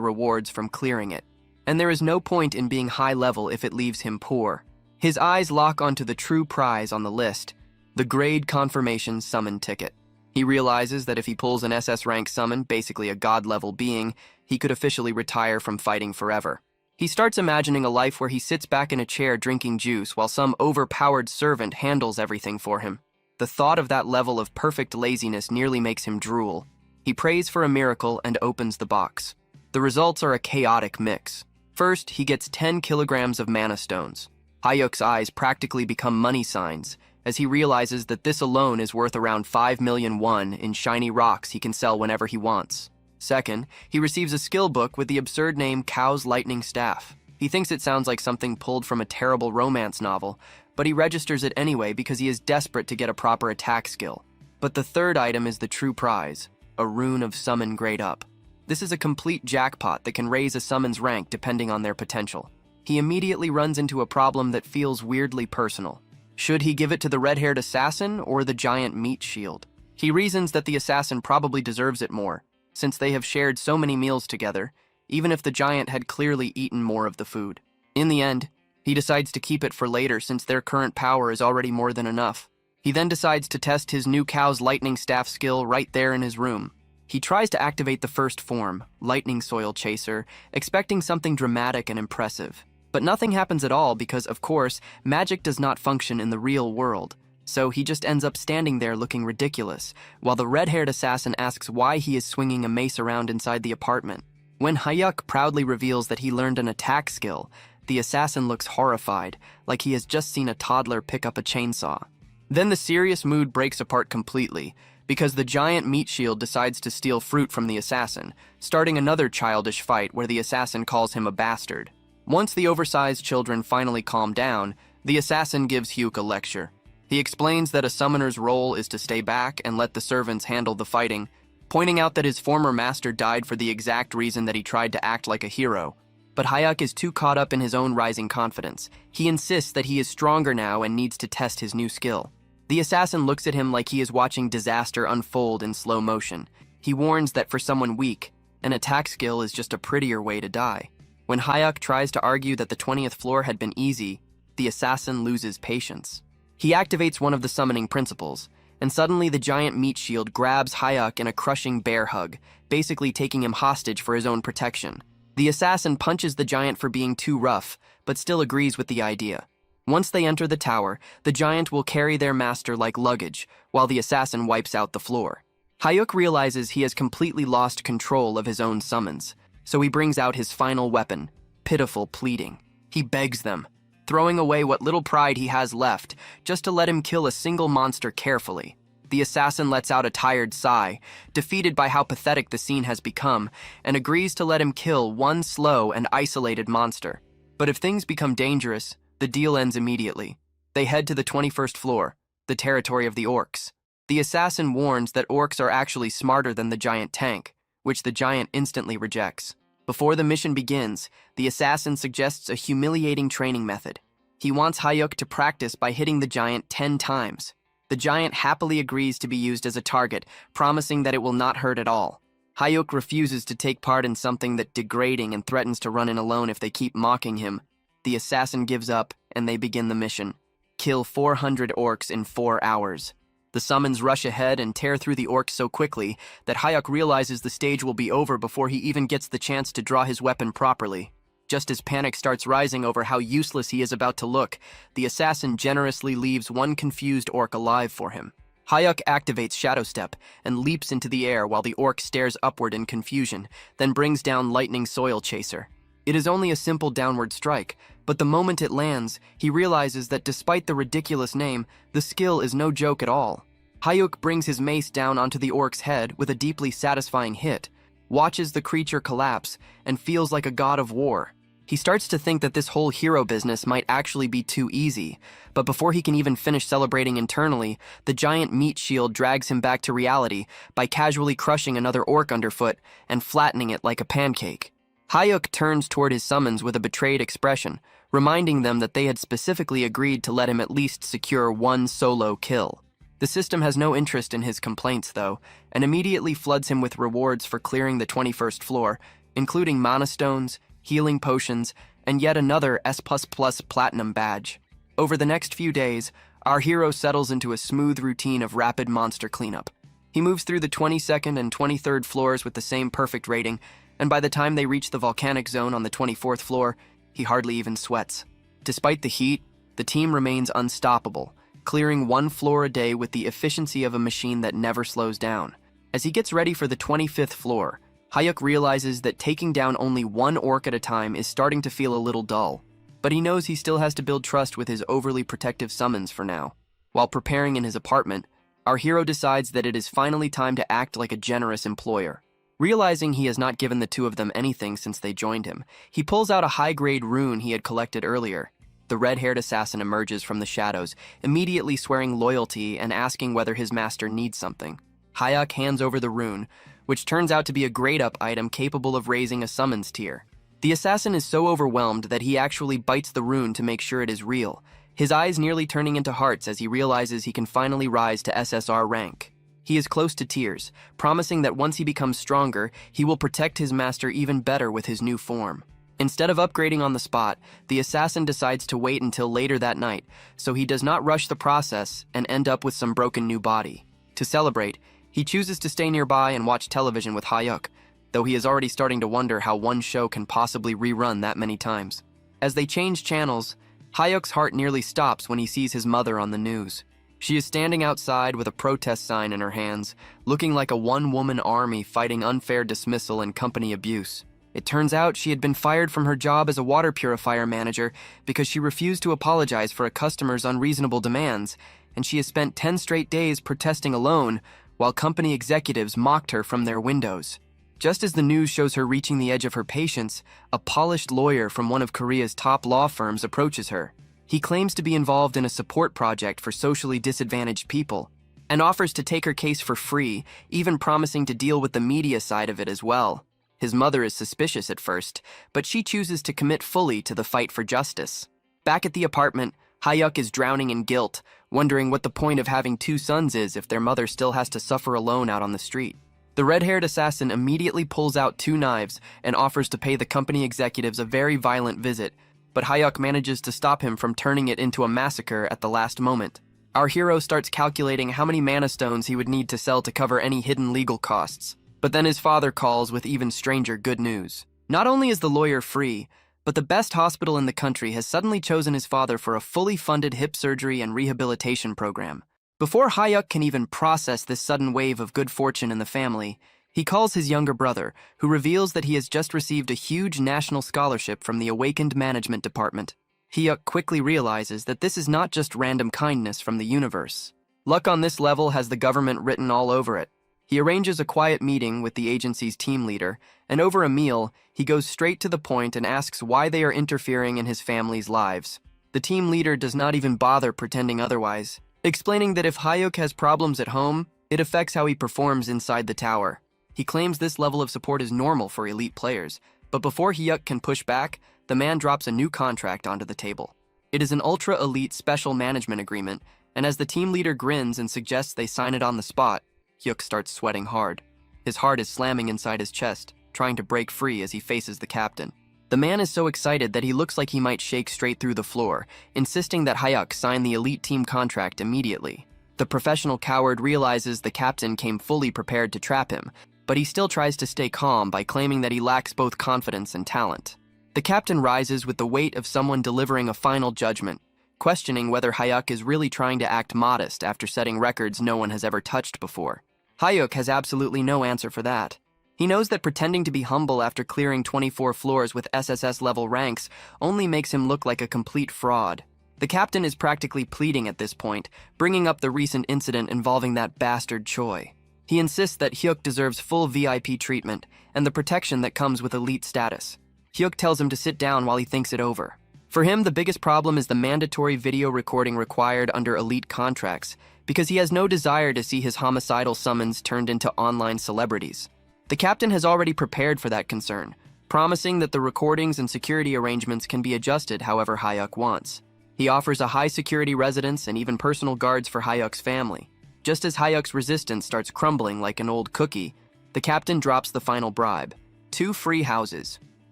rewards from clearing it. And there is no point in being high level if it leaves him poor. His eyes lock onto the true prize on the list, the Grade Confirmation Summon ticket. He realizes that if he pulls an SS rank summon, basically a god-level being, he could officially retire from fighting forever. He starts imagining a life where he sits back in a chair drinking juice while some overpowered servant handles everything for him. The thought of that level of perfect laziness nearly makes him drool. He prays for a miracle and opens the box. The results are a chaotic mix. First, he gets 10 kilograms of mana stones. Hyuk's eyes practically become money signs, as he realizes that this alone is worth around 5 million won in shiny rocks he can sell whenever he wants. Second, he receives a skill book with the absurd name Cow's Lightning Staff. He thinks it sounds like something pulled from a terrible romance novel, but he registers it anyway because he is desperate to get a proper attack skill. But the third item is the true prize, a Rune of Summon Grade Up. This is a complete jackpot that can raise a summon's rank depending on their potential. He immediately runs into a problem that feels weirdly personal. Should he give it to the red-haired assassin or the giant meat shield? He reasons that the assassin probably deserves it more, since they have shared so many meals together, even if the giant had clearly eaten more of the food. In the end, he decides to keep it for later since their current power is already more than enough. He then decides to test his new Cow's Lightning Staff skill right there in his room. He tries to activate the first form, Lightning Soil Chaser, expecting something dramatic and impressive. But nothing happens at all because, of course, magic does not function in the real world. So he just ends up standing there looking ridiculous, while the red-haired assassin asks why he is swinging a mace around inside the apartment. When Hyuk proudly reveals that he learned an attack skill, the assassin looks horrified, like he has just seen a toddler pick up a chainsaw. Then the serious mood breaks apart completely, because the giant meat shield decides to steal fruit from the assassin, starting another childish fight where the assassin calls him a bastard. Once the oversized children finally calm down, the assassin gives Hyuk a lecture. He explains that a summoner's role is to stay back and let the servants handle the fighting, pointing out that his former master died for the exact reason that he tried to act like a hero. But Hayuk is too caught up in his own rising confidence. He insists that he is stronger now and needs to test his new skill. The assassin looks at him like he is watching disaster unfold in slow motion. He warns that for someone weak, an attack skill is just a prettier way to die. When Hayuk tries to argue that the 20th floor had been easy, the assassin loses patience. He activates one of the summoning principles, and suddenly the giant meat shield grabs Hayuk in a crushing bear hug, basically taking him hostage for his own protection. The assassin punches the giant for being too rough, but still agrees with the idea. Once they enter the tower, the giant will carry their master like luggage, while the assassin wipes out the floor. Hayuk realizes he has completely lost control of his own summons, so he brings out his final weapon, pitiful pleading. He begs them, throwing away what little pride he has left, just to let him kill a single monster carefully. The assassin lets out a tired sigh, defeated by how pathetic the scene has become, and agrees to let him kill one slow and isolated monster. But if things become dangerous, the deal ends immediately. They head to the 21st floor, the territory of the orcs. The assassin warns that orcs are actually smarter than the giant tank, which the giant instantly rejects. Before the mission begins, the assassin suggests a humiliating training method. He wants Hayuk to practice by hitting the giant 10 times. The giant happily agrees to be used as a target, promising that it will not hurt at all. Hayuk refuses to take part in something that's degrading and threatens to run in alone if they keep mocking him. The assassin gives up, and they begin the mission. Kill 400 orcs in 4 hours. The summons rush ahead and tear through the orcs so quickly that Hayuk realizes the stage will be over before he even gets the chance to draw his weapon properly. Just as panic starts rising over how useless he is about to look, the assassin generously leaves one confused orc alive for him. Hayuk activates Shadow Step and leaps into the air while the orc stares upward in confusion, then brings down Lightning Soil Chaser. It is only a simple downward strike, but the moment it lands, he realizes that despite the ridiculous name, the skill is no joke at all. Hayuk brings his mace down onto the orc's head with a deeply satisfying hit, watches the creature collapse, and feels like a god of war. He starts to think that this whole hero business might actually be too easy, but before he can even finish celebrating internally, the giant meat shield drags him back to reality by casually crushing another orc underfoot and flattening it like a pancake. Hayuk turns toward his summons with a betrayed expression, reminding them that they had specifically agreed to let him at least secure one solo kill. The system has no interest in his complaints, though, and immediately floods him with rewards for clearing the 21st floor, including mana stones, healing potions, and yet another S++ platinum badge. Over the next few days, our hero settles into a smooth routine of rapid monster cleanup. He moves through the 22nd and 23rd floors with the same perfect rating, and by the time they reach the volcanic zone on the 24th floor, he hardly even sweats. Despite the heat, the team remains unstoppable, clearing one floor a day with the efficiency of a machine that never slows down. As he gets ready for the 25th floor, Hayuk realizes that taking down only one orc at a time is starting to feel a little dull, but he knows he still has to build trust with his overly protective summons for now. While preparing in his apartment, our hero decides that it is finally time to act like a generous employer. Realizing he has not given the two of them anything since they joined him, he pulls out a high-grade rune he had collected earlier. The red-haired assassin emerges from the shadows, immediately swearing loyalty and asking whether his master needs something. Hayuk hands over the rune, which turns out to be a grade-up item capable of raising a summons tier. The assassin is so overwhelmed that he actually bites the rune to make sure it is real, his eyes nearly turning into hearts as he realizes he can finally rise to SSR rank. He is close to tears, promising that once he becomes stronger, he will protect his master even better with his new form. Instead of upgrading on the spot, the assassin decides to wait until later that night, so he does not rush the process and end up with some broken new body. To celebrate, he chooses to stay nearby and watch television with Hayuk, though he is already starting to wonder how one show can possibly rerun that many times. As they change channels, Hayuk's heart nearly stops when he sees his mother on the news. She is standing outside with a protest sign in her hands, looking like a one-woman army fighting unfair dismissal and company abuse. It turns out she had been fired from her job as a water purifier manager because she refused to apologize for a customer's unreasonable demands, and she has spent 10 straight days protesting alone while company executives mocked her from their windows. Just as the news shows her reaching the edge of her patience, a polished lawyer from one of Korea's top law firms approaches her. He claims to be involved in a support project for socially disadvantaged people. and offers to take her case for free, even promising to deal with the media side of it as well. His mother is suspicious at first, but she chooses to commit fully to the fight for justice. Back at the apartment, Hyuk is drowning in guilt, wondering what the point of having two sons is if their mother still has to suffer alone out on the street. The red-haired assassin immediately pulls out two knives and offers to pay the company executives a very violent visit, but Hyuk manages to stop him from turning it into a massacre at the last moment. Our hero starts calculating how many mana stones he would need to sell to cover any hidden legal costs. But then his father calls with even stranger good news. Not only is the lawyer free, but the best hospital in the country has suddenly chosen his father for a fully funded hip surgery and rehabilitation program. Before Hyuk can even process this sudden wave of good fortune in the family, he calls his younger brother, who reveals that he has just received a huge national scholarship from the Awakened Management Department. Hyuk quickly realizes that this is not just random kindness from the universe. Luck on this level has the government written all over it. He arranges a quiet meeting with the agency's team leader, and over a meal, he goes straight to the point and asks why they are interfering in his family's lives. The team leader does not even bother pretending otherwise, explaining that if Hyuk has problems at home, it affects how he performs inside the tower. He claims this level of support is normal for elite players, but before Hyuk can push back, the man drops a new contract onto the table. It is an ultra-elite special management agreement, and as the team leader grins and suggests they sign it on the spot, Hyuk starts sweating hard. His heart is slamming inside his chest, trying to break free as he faces the captain. The man is so excited that he looks like he might shake straight through the floor, insisting that Hyuk sign the elite team contract immediately. The professional coward realizes the captain came fully prepared to trap him, but he still tries to stay calm by claiming that he lacks both confidence and talent. The captain rises with the weight of someone delivering a final judgment, questioning whether Hyuk is really trying to act modest after setting records no one has ever touched before. Hyuk has absolutely no answer for that. He knows that pretending to be humble after clearing 24 floors with SSS-level ranks only makes him look like a complete fraud. The captain is practically pleading at this point, bringing up the recent incident involving that bastard Choi. He insists that Hyuk deserves full VIP treatment and the protection that comes with elite status. Hyuk tells him to sit down while he thinks it over. For him, the biggest problem is the mandatory video recording required under elite contracts, because he has no desire to see his homicidal summons turned into online celebrities. The captain has already prepared for that concern, promising that the recordings and security arrangements can be adjusted however Hyuk wants. He offers a high-security residence and even personal guards for Hyuk's family. Just as Hyuk's resistance starts crumbling like an old cookie, the captain drops the final bribe. 2 free houses,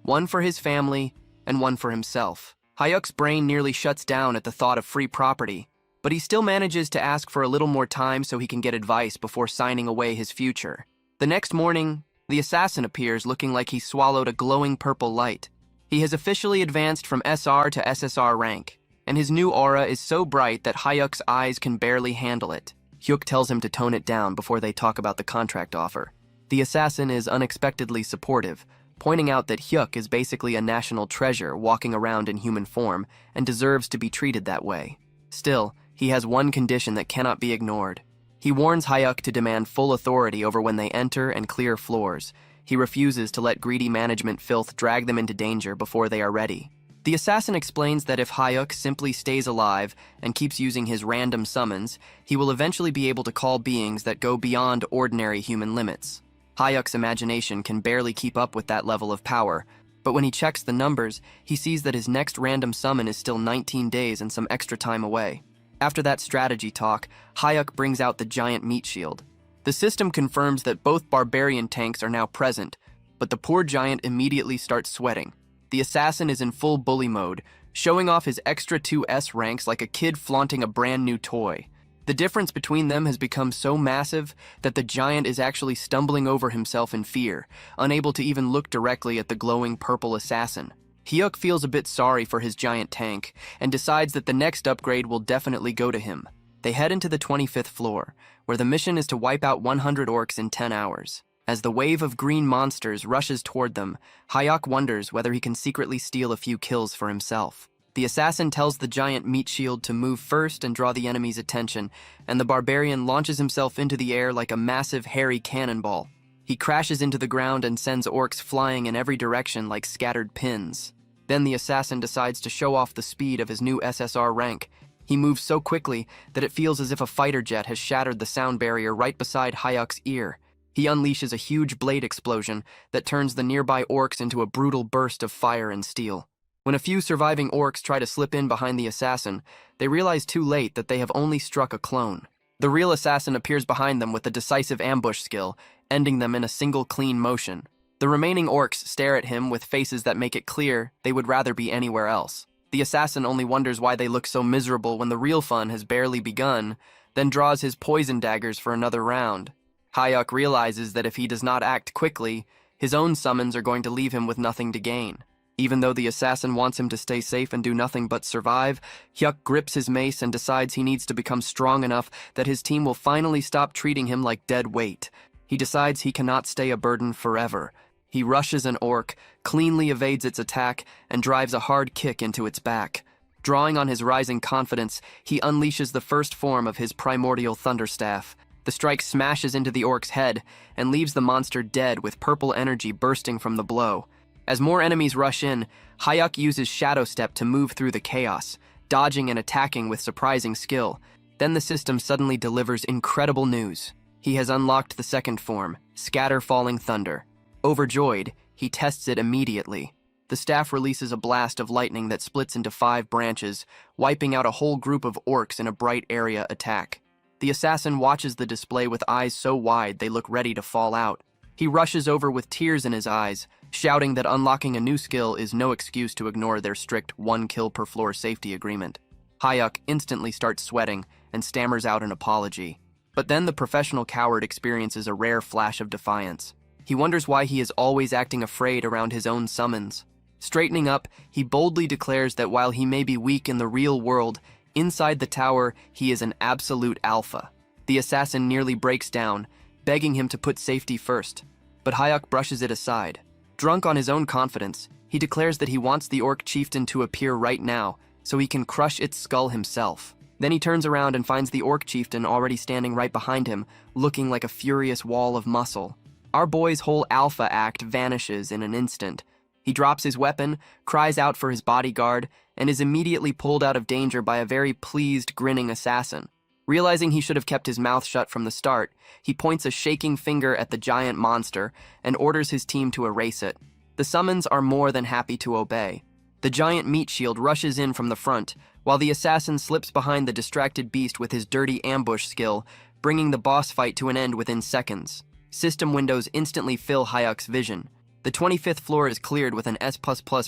one for his family and one for himself. Hyuk's brain nearly shuts down at the thought of free property, but he still manages to ask for a little more time so he can get advice before signing away his future. The next morning, the assassin appears looking like he swallowed a glowing purple light. He has officially advanced from SR to SSR rank, and his new aura is so bright that Hyuk's eyes can barely handle it. Hyuk tells him to tone it down before they talk about the contract offer. The assassin is unexpectedly supportive, pointing out that Hyuk is basically a national treasure walking around in human form and deserves to be treated that way. Still, he has one condition that cannot be ignored. He warns Hyuk to demand full authority over when they enter and clear floors. He refuses to let greedy management filth drag them into danger before they are ready. The assassin explains that if Hyuk simply stays alive and keeps using his random summons, he will eventually be able to call beings that go beyond ordinary human limits. Hyuk's imagination can barely keep up with that level of power, but when he checks the numbers, he sees that his next random summon is still 19 days and some extra time away. After that strategy talk, Hyuk brings out the giant meat shield. The system confirms that both barbarian tanks are now present, but the poor giant immediately starts sweating. The assassin is in full bully mode, showing off his extra 2S ranks like a kid flaunting a brand new toy. The difference between them has become so massive that the giant is actually stumbling over himself in fear, unable to even look directly at the glowing purple assassin. Hyuk feels a bit sorry for his giant tank and decides that the next upgrade will definitely go to him. They head into the 25th floor, where the mission is to wipe out 100 orcs in 10 hours. As the wave of green monsters rushes toward them, Hyuk wonders whether he can secretly steal a few kills for himself. The assassin tells the giant meat shield to move first and draw the enemy's attention, and the barbarian launches himself into the air like a massive hairy cannonball. He crashes into the ground and sends orcs flying in every direction like scattered pins. Then the assassin decides to show off the speed of his new SSR rank. He moves so quickly that it feels as if a fighter jet has shattered the sound barrier right beside Hyuk's ear. He unleashes a huge blade explosion that turns the nearby orcs into a brutal burst of fire and steel. When a few surviving orcs try to slip in behind the assassin, they realize too late that they have only struck a clone. The real assassin appears behind them with a decisive ambush skill, ending them in a single clean motion. The remaining orcs stare at him with faces that make it clear they would rather be anywhere else. The assassin only wonders why they look so miserable when the real fun has barely begun, then draws his poison daggers for another round. Hyuk realizes that if he does not act quickly, his own summons are going to leave him with nothing to gain. Even though the assassin wants him to stay safe and do nothing but survive, Hyuk grips his mace and decides he needs to become strong enough that his team will finally stop treating him like dead weight. He decides he cannot stay a burden forever. He rushes an orc, cleanly evades its attack, and drives a hard kick into its back. Drawing on his rising confidence, he unleashes the first form of his primordial thunderstaff. The strike smashes into the orc's head and leaves the monster dead with purple energy bursting from the blow. As more enemies rush in, Hyuk uses Shadow Step to move through the chaos, dodging and attacking with surprising skill. Then the system suddenly delivers incredible news. He has unlocked the second form, Scatter Falling Thunder. Overjoyed, he tests it immediately. The staff releases a blast of lightning that splits into 5 branches, wiping out a whole group of orcs in a bright area attack. The assassin watches the display with eyes so wide they look ready to fall out. He rushes over with tears in his eyes, shouting that unlocking a new skill is no excuse to ignore their strict 1 kill per floor safety agreement. Hyuk instantly starts sweating and stammers out an apology. But then the professional coward experiences a rare flash of defiance. He wonders why he is always acting afraid around his own summons. Straightening up, he boldly declares that while he may be weak in the real world, inside the tower he is an absolute alpha. The assassin nearly breaks down, begging him to put safety first, but Hyuk brushes it aside. Drunk on his own confidence, he declares that he wants the orc chieftain to appear right now so he can crush its skull himself. Then he turns around and finds the orc chieftain already standing right behind him, looking like a furious wall of muscle. Our boy's whole alpha act vanishes in an instant. He drops his weapon, cries out for his bodyguard, and is immediately pulled out of danger by a very pleased, grinning assassin. Realizing he should have kept his mouth shut from the start, he points a shaking finger at the giant monster and orders his team to erase it. The summons are more than happy to obey. The giant meat shield rushes in from the front, while the assassin slips behind the distracted beast with his dirty ambush skill, bringing the boss fight to an end within seconds. System windows instantly fill Hyuk's vision. The 25th floor is cleared with an S++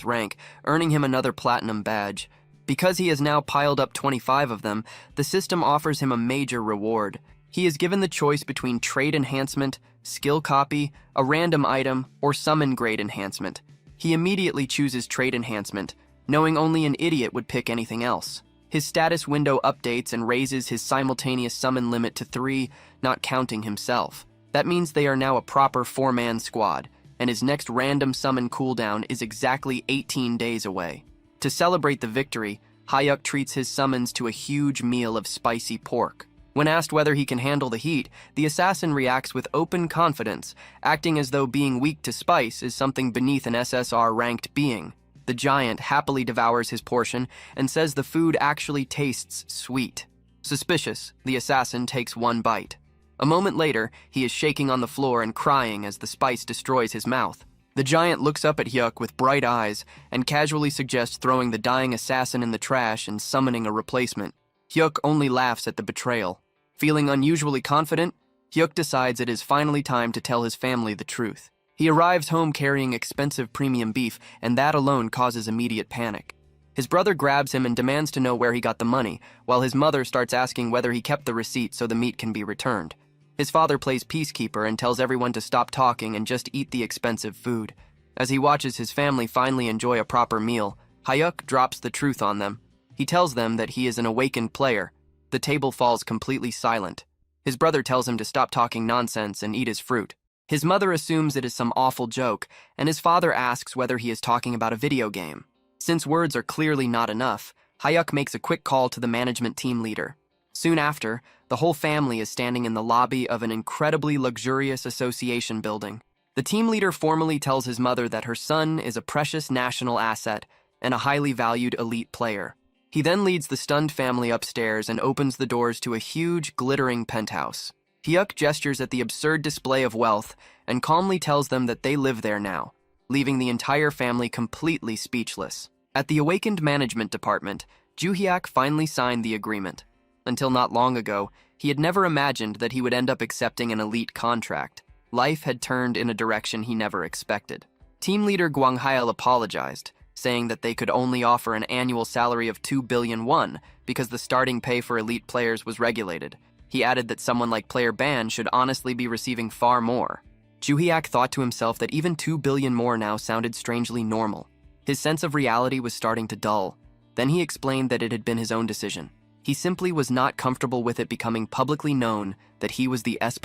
rank, earning him another platinum badge. Because he has now piled up 25 of them, the system offers him a major reward. He is given the choice between trait enhancement, skill copy, a random item, or summon grade enhancement. He immediately chooses trait enhancement, knowing only an idiot would pick anything else. His status window updates and raises his simultaneous summon limit to 3, not counting himself. That means they are now a proper 4-man squad, and his next random summon cooldown is exactly 18 days away. To celebrate the victory, Hyuk treats his summons to a huge meal of spicy pork. When asked whether he can handle the heat, the assassin reacts with open confidence, acting as though being weak to spice is something beneath an SSR-ranked being. The giant happily devours his portion and says the food actually tastes sweet. Suspicious, the assassin takes 1 bite. A moment later, he is shaking on the floor and crying as the spice destroys his mouth. The giant looks up at Hyuk with bright eyes and casually suggests throwing the dying assassin in the trash and summoning a replacement. Hyuk only laughs at the betrayal. Feeling unusually confident, Hyuk decides it is finally time to tell his family the truth. He arrives home carrying expensive premium beef, and that alone causes immediate panic. His brother grabs him and demands to know where he got the money, while his mother starts asking whether he kept the receipt so the meat can be returned. His father plays peacekeeper and tells everyone to stop talking and just eat the expensive food. As he watches his family finally enjoy a proper meal, Hyuk drops the truth on them. He tells them that he is an awakened player. The table falls completely silent. His brother tells him to stop talking nonsense and eat his fruit. His mother assumes it is some awful joke, and his father asks whether he is talking about a video game. Since words are clearly not enough, Hyuk makes a quick call to the management team leader. Soon after, the whole family is standing in the lobby of an incredibly luxurious association building. The team leader formally tells his mother that her son is a precious national asset and a highly valued elite player. He then leads the stunned family upstairs and opens the doors to a huge, glittering penthouse. Hyuk gestures at the absurd display of wealth and calmly tells them that they live there now, leaving the entire family completely speechless. At the awakened management department, Joo-hyuk finally signed the agreement. Until not long ago, he had never imagined that he would end up accepting an elite contract. Life had turned in a direction he never expected. Team leader Gwang Hail apologized, saying that they could only offer an annual salary of 2 billion won because the starting pay for elite players was regulated. He added that someone like Player Ban should honestly be receiving far more. Joo-hyuk thought to himself that even 2 billion more now sounded strangely normal. His sense of reality was starting to dull. Then he explained that it had been his own decision. He simply was not comfortable with it becoming publicly known that he was the S++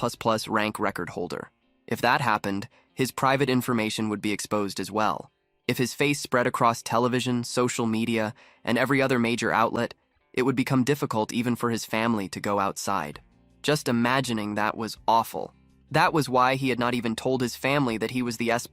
rank record holder. If that happened, his private information would be exposed as well. If his face spread across television, social media, and every other major outlet, it would become difficult even for his family to go outside. Just imagining that was awful. That was why he had not even told his family that he was the S++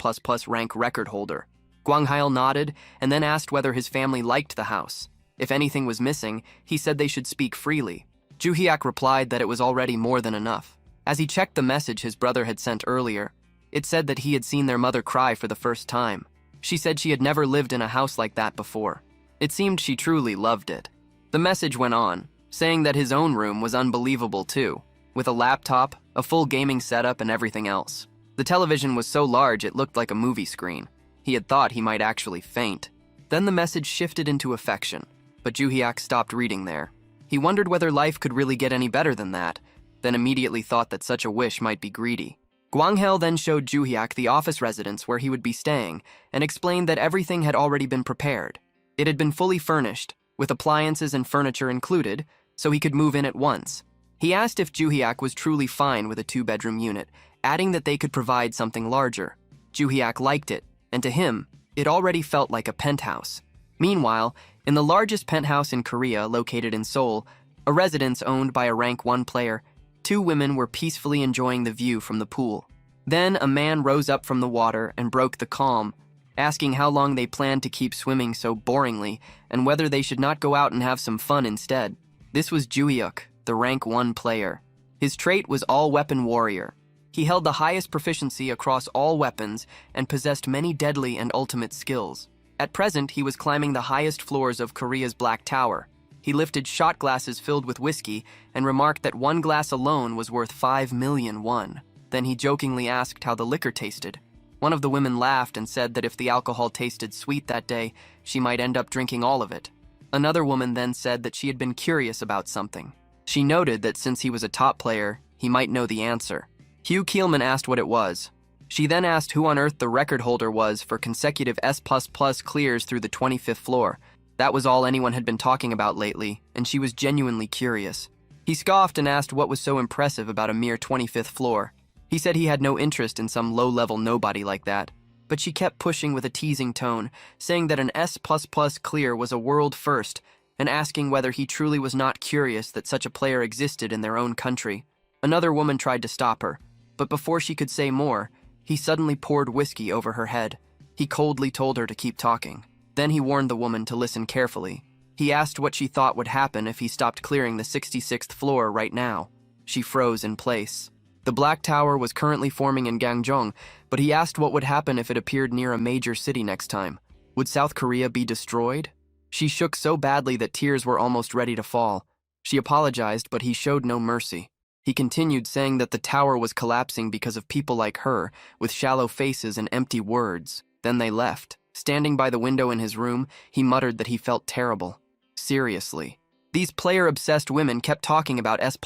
rank record holder. Gwang Hail nodded and then asked whether his family liked the house. If anything was missing, he said they should speak freely. Joo-hyuk replied that it was already more than enough. As he checked the message his brother had sent earlier, it said that he had seen their mother cry for the first time. She said she had never lived in a house like that before. It seemed she truly loved it. The message went on, saying that his own room was unbelievable too, with a laptop, a full gaming setup, and everything else. The television was so large it looked like a movie screen. He had thought he might actually faint. Then the message shifted into affection, but Joo-hyuk stopped reading there. He wondered whether life could really get any better than that, then immediately thought that such a wish might be greedy. Gwang Hail then showed Joo-hyuk the office residence where he would be staying and explained that everything had already been prepared. It had been fully furnished, with appliances and furniture included, so he could move in at once. He asked if Joo-hyuk was truly fine with a 2-bedroom unit, adding that they could provide something larger. Joo-hyuk liked it, and to him, it already felt like a penthouse. Meanwhile, in the largest penthouse in Korea located in Seoul, a residence owned by a rank 1 player, 2 women were peacefully enjoying the view from the pool. Then a man rose up from the water and broke the calm, asking how long they planned to keep swimming so boringly and whether they should not go out and have some fun instead. This was Joo-hyuk, the rank 1 player. His trait was all-weapon warrior. He held the highest proficiency across all weapons and possessed many deadly and ultimate skills. At present, he was climbing the highest floors of Korea's Black Tower. He lifted shot glasses filled with whiskey and remarked that 1 glass alone was worth 5 million won. Then he jokingly asked how the liquor tasted. One of the women laughed and said that if the alcohol tasted sweet that day, she might end up drinking all of it. Another woman then said that she had been curious about something. She noted that since he was a top player, he might know the answer. Hugh Keelman asked what it was. She then asked who on earth the record holder was for consecutive S++ clears through the 25th floor. That was all anyone had been talking about lately, and she was genuinely curious. He scoffed and asked what was so impressive about a mere 25th floor. He said he had no interest in some low-level nobody like that, but she kept pushing with a teasing tone, saying that an S++ clear was a world first, and asking whether he truly was not curious that such a player existed in their own country. Another woman tried to stop her, but before she could say more, he suddenly poured whiskey over her head. He coldly told her to keep talking. Then he warned the woman to listen carefully. He asked what she thought would happen if he stopped clearing the 66th floor right now. She froze in place. The Black Tower was currently forming in Gangjeong, but he asked what would happen if it appeared near a major city next time. Would South Korea be destroyed? She shook so badly that tears were almost ready to fall. She apologized, but he showed no mercy. He continued saying that the tower was collapsing because of people like her, with shallow faces and empty words. Then they left. Standing by the window in his room, he muttered that he felt terrible. Seriously. These player-obsessed women kept talking about S++,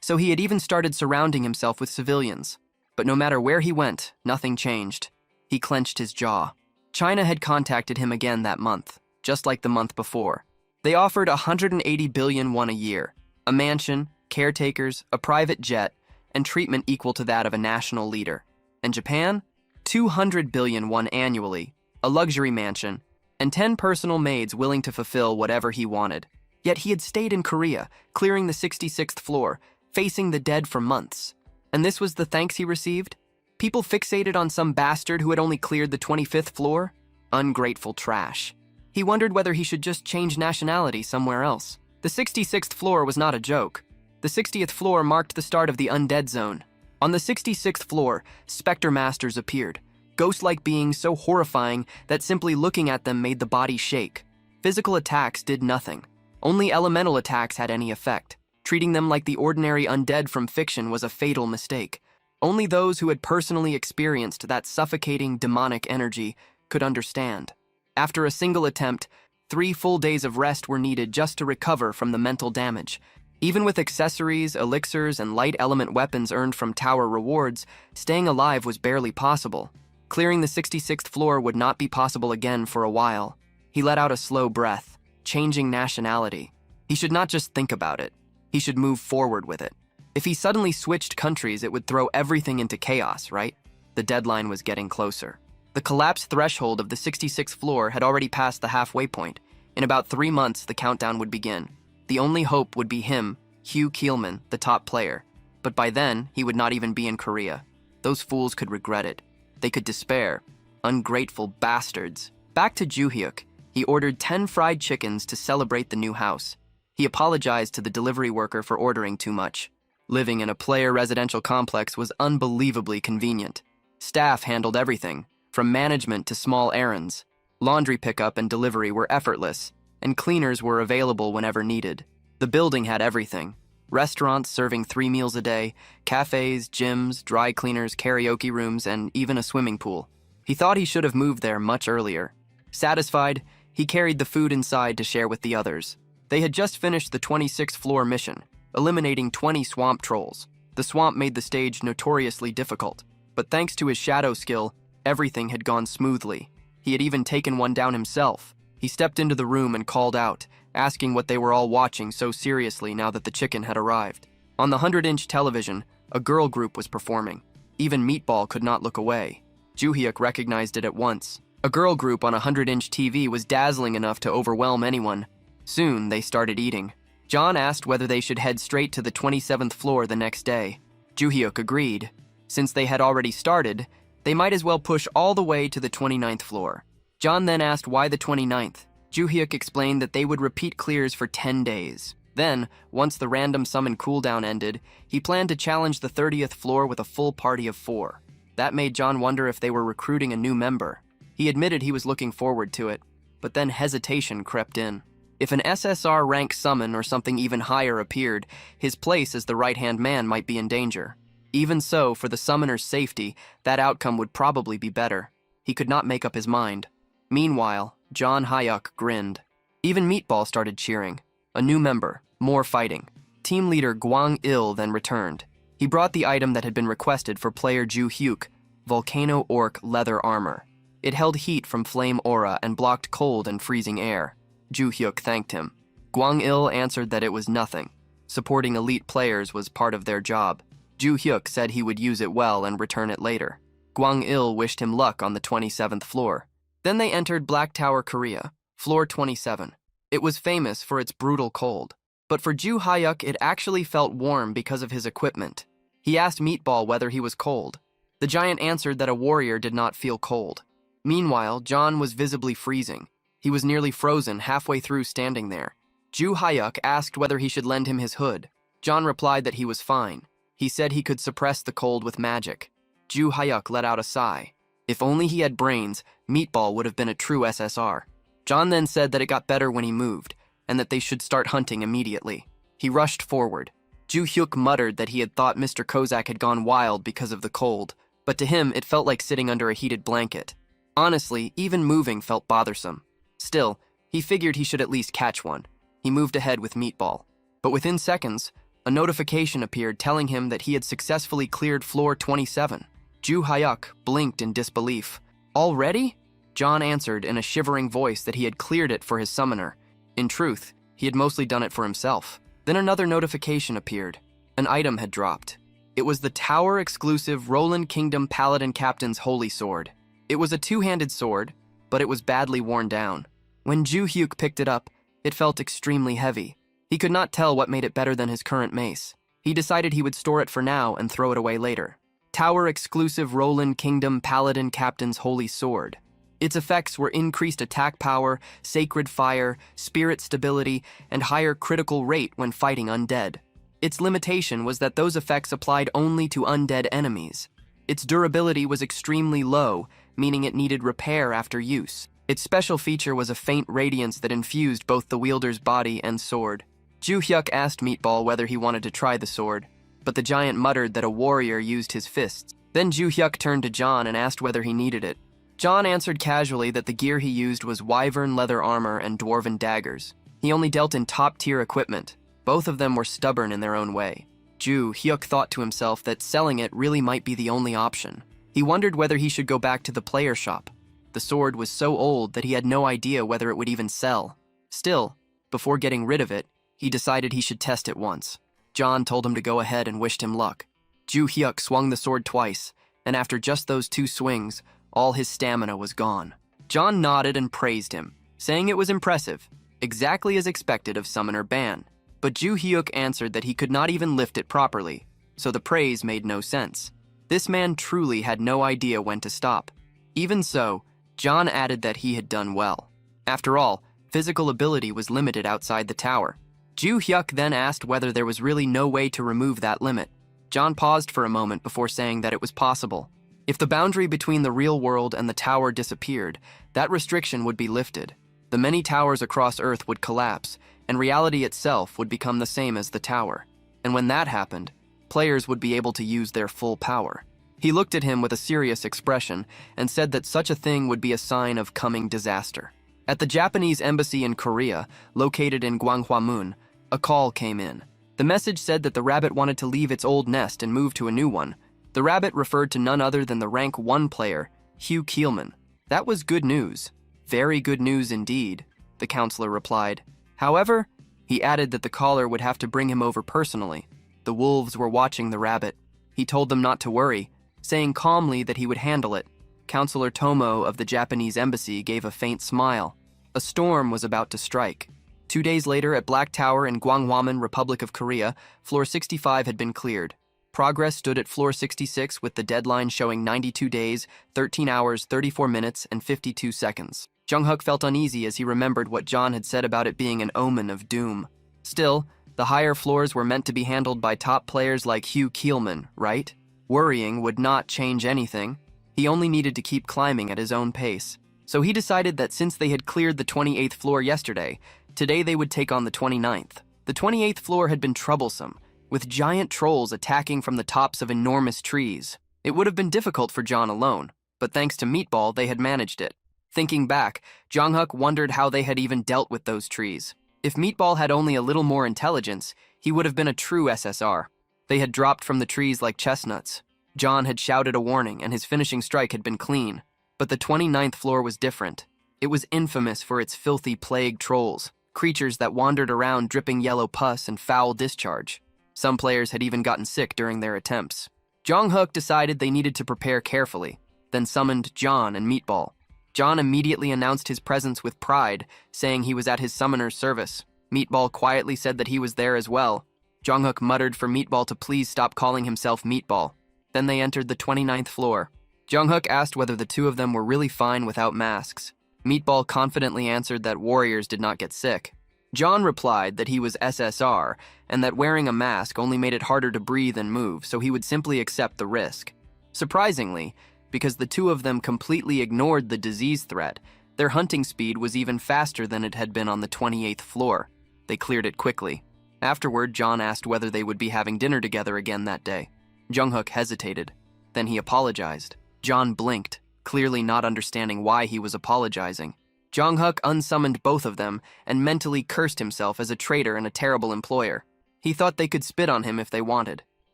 so he had even started surrounding himself with civilians. But no matter where he went, nothing changed. He clenched his jaw. China had contacted him again that month, just like the month before. They offered 180 billion won a year, a mansion, caretakers, a private jet, and treatment equal to that of a national leader. And Japan? 200 billion won annually, a luxury mansion, and 10 personal maids willing to fulfill whatever he wanted. Yet he had stayed in Korea, clearing the 66th floor, facing the dead for months. And this was the thanks he received? People fixated on some bastard who had only cleared the 25th floor? Ungrateful trash. He wondered whether he should just change nationality somewhere else. The 66th floor was not a joke. The 60th floor marked the start of the undead zone. On the 66th floor, specter masters appeared, ghost-like beings so horrifying that simply looking at them made the body shake. Physical attacks did nothing. Only elemental attacks had any effect. Treating them like the ordinary undead from fiction was a fatal mistake. Only those who had personally experienced that suffocating demonic energy could understand. After a single attempt, 3 full days of rest were needed just to recover from the mental damage. Even with accessories, elixirs, and light element weapons earned from tower rewards, staying alive was barely possible. Clearing the 66th floor would not be possible again for a while. He let out a slow breath, changing nationality. He should not just think about it. He should move forward with it. If he suddenly switched countries, it would throw everything into chaos, right? The deadline was getting closer. The collapse threshold of the 66th floor had already passed the halfway point. In about 3 months, the countdown would begin. The only hope would be him, Hugh Keelman, the top player. But by then, he would not even be in Korea. Those fools could regret it. They could despair. Ungrateful bastards. Back to Joo-hyuk, he ordered 10 fried chickens to celebrate the new house. He apologized to the delivery worker for ordering too much. Living in a player residential complex was unbelievably convenient. Staff handled everything, from management to small errands. Laundry pickup and delivery were effortless, and cleaners were available whenever needed. The building had everything. Restaurants serving 3 meals a day, cafes, gyms, dry cleaners, karaoke rooms, and even a swimming pool. He thought he should have moved there much earlier. Satisfied, he carried the food inside to share with the others. They had just finished the 26th floor mission, eliminating 20 swamp trolls. The swamp made the stage notoriously difficult, but thanks to his shadow skill, everything had gone smoothly. He had even taken one down himself. He stepped into the room and called out, asking what they were all watching so seriously now that the chicken had arrived. On the 100-inch television, a girl group was performing. Even Meatball could not look away. Joo-hyuk recognized it at once. A girl group on a 100-inch TV was dazzling enough to overwhelm anyone. Soon, they started eating. John asked whether they should head straight to the 27th floor the next day. Joo-hyuk agreed. Since they had already started, they might as well push all the way to the 29th floor. John then asked why the 29th. Joo-hyuk explained that they would repeat clears for 10 days. Then, once the random summon cooldown ended, he planned to challenge the 30th floor with a full party of 4. That made John wonder if they were recruiting a new member. He admitted he was looking forward to it, but then hesitation crept in. If an SSR rank summon or something even higher appeared, his place as the right-hand man might be in danger. Even so, for the summoner's safety, that outcome would probably be better. He could not make up his mind. Meanwhile, John Hyuk grinned. Even Meatball started cheering. A new member, more fighting. Team leader Gwang-il then returned. He brought the item that had been requested for player Joo-hyuk, Volcano Orc leather armor. It held heat from flame aura and blocked cold and freezing air. Joo-hyuk thanked him. Gwang-il answered that it was nothing. Supporting elite players was part of their job. Joo-hyuk said he would use it well and return it later. Gwang-il wished him luck on the 27th floor. Then they entered Black Tower, Korea, floor 27. It was famous for its brutal cold. But for Joo-hyuk, it actually felt warm because of his equipment. He asked Meatball whether he was cold. The giant answered that a warrior did not feel cold. Meanwhile, John was visibly freezing. He was nearly frozen halfway through standing there. Joo-hyuk asked whether he should lend him his hood. John replied that he was fine. He said he could suppress the cold with magic. Joo-hyuk let out a sigh. If only he had brains, Meatball would have been a true SSR. John then said that it got better when he moved, and that they should start hunting immediately. He rushed forward. Joo-hyuk muttered that he had thought Mr. Kozak had gone wild because of the cold, but to him it felt like sitting under a heated blanket. Honestly, even moving felt bothersome. Still, he figured he should at least catch one. He moved ahead with Meatball. But within seconds, a notification appeared telling him that he had successfully cleared floor 27. Joo-hyuk blinked in disbelief. Already? John answered in a shivering voice that he had cleared it for his summoner. In truth, he had mostly done it for himself. Then another notification appeared. An item had dropped. It was the tower-exclusive Roland Kingdom Paladin Captain's Holy Sword. It was a two-handed sword, but it was badly worn down. When Joo-hyuk picked it up, it felt extremely heavy. He could not tell what made it better than his current mace. He decided he would store it for now and throw it away later. Tower-exclusive Roland Kingdom Paladin Captain's Holy Sword. Its effects were increased attack power, sacred fire, spirit stability, and higher critical rate when fighting undead. Its limitation was that those effects applied only to undead enemies. Its durability was extremely low, meaning it needed repair after use. Its special feature was a faint radiance that infused both the wielder's body and sword. Ju-hyuk asked Meatball whether he wanted to try the sword, but the giant muttered that a warrior used his fists. Then Ju-hyuk turned to John and asked whether he needed it. John answered casually that the gear he used was wyvern leather armor and dwarven daggers. He only dealt in top-tier equipment. Both of them were stubborn in their own way. Ju-hyuk thought to himself that selling it really might be the only option. He wondered whether he should go back to the player shop. The sword was so old that he had no idea whether it would even sell. Still, before getting rid of it, he decided he should test it once. John told him to go ahead and wished him luck. Ju-hyuk swung the sword twice, and after just those 2 swings, all his stamina was gone. John nodded and praised him, saying it was impressive, exactly as expected of Summoner Ban. But Ju-hyuk answered that he could not even lift it properly, so the praise made no sense. This man truly had no idea when to stop. Even so, John added that he had done well. After all, physical ability was limited outside the tower. Ju-hyuk then asked whether there was really no way to remove that limit. John paused for a moment before saying that it was possible. If the boundary between the real world and the tower disappeared, that restriction would be lifted. The many towers across Earth would collapse, and reality itself would become the same as the tower. And when that happened, players would be able to use their full power. He looked at him with a serious expression and said that such a thing would be a sign of coming disaster. At the Japanese embassy in Korea, located in Gwanghwamun, a call came in. The message said that the rabbit wanted to leave its old nest and move to a new one. The rabbit referred to none other than the rank 1 player, Hugh Keelman. That was good news. Very good news indeed, the counselor replied. However, he added that the caller would have to bring him over personally. The wolves were watching the rabbit. He told them not to worry, saying calmly that he would handle it. Counselor Tomo of the Japanese embassy gave a faint smile. A storm was about to strike. 2 days later, at Black Tower in Gwanghwamun, Republic of Korea, Floor 65 had been cleared. Progress stood at Floor 66 with the deadline showing 92 days, 13 hours, 34 minutes, and 52 seconds. Jung-hyuk felt uneasy as he remembered what John had said about it being an omen of doom. Still, the higher floors were meant to be handled by top players like Hugh Keelman, right? Worrying would not change anything. He only needed to keep climbing at his own pace. So he decided that since they had cleared the 28th floor yesterday, today they would take on the 29th. The 28th floor had been troublesome, with giant trolls attacking from the tops of enormous trees. It would have been difficult for John alone, but thanks to Meatball, they had managed it. Thinking back, Jung-hyuk wondered how they had even dealt with those trees. If Meatball had only a little more intelligence, he would have been a true SSR. They had dropped from the trees like chestnuts. John had shouted a warning, and his finishing strike had been clean. But the 29th floor was different. It was infamous for its filthy plague trolls, creatures that wandered around dripping yellow pus and foul discharge. Some players had even gotten sick during their attempts. Jung-hyuk decided they needed to prepare carefully, then summoned John and Meatball. John immediately announced his presence with pride, saying he was at his summoner's service. Meatball quietly said that he was there as well. Jung-hyuk muttered for Meatball to please stop calling himself Meatball. Then they entered the 29th floor. Jung-hyuk asked whether the two of them were really fine without masks. Meatball confidently answered that warriors did not get sick. John replied that he was SSR, and that wearing a mask only made it harder to breathe and move, so he would simply accept the risk. Surprisingly, because the two of them completely ignored the disease threat, their hunting speed was even faster than it had been on the 28th floor. They cleared it quickly. Afterward, John asked whether they would be having dinner together again that day. Jung-hyuk hesitated. Then he apologized. John blinked, clearly not understanding why he was apologizing. Jung-hyuk unsummoned both of them and mentally cursed himself as a traitor and a terrible employer. He thought they could spit on him if they wanted.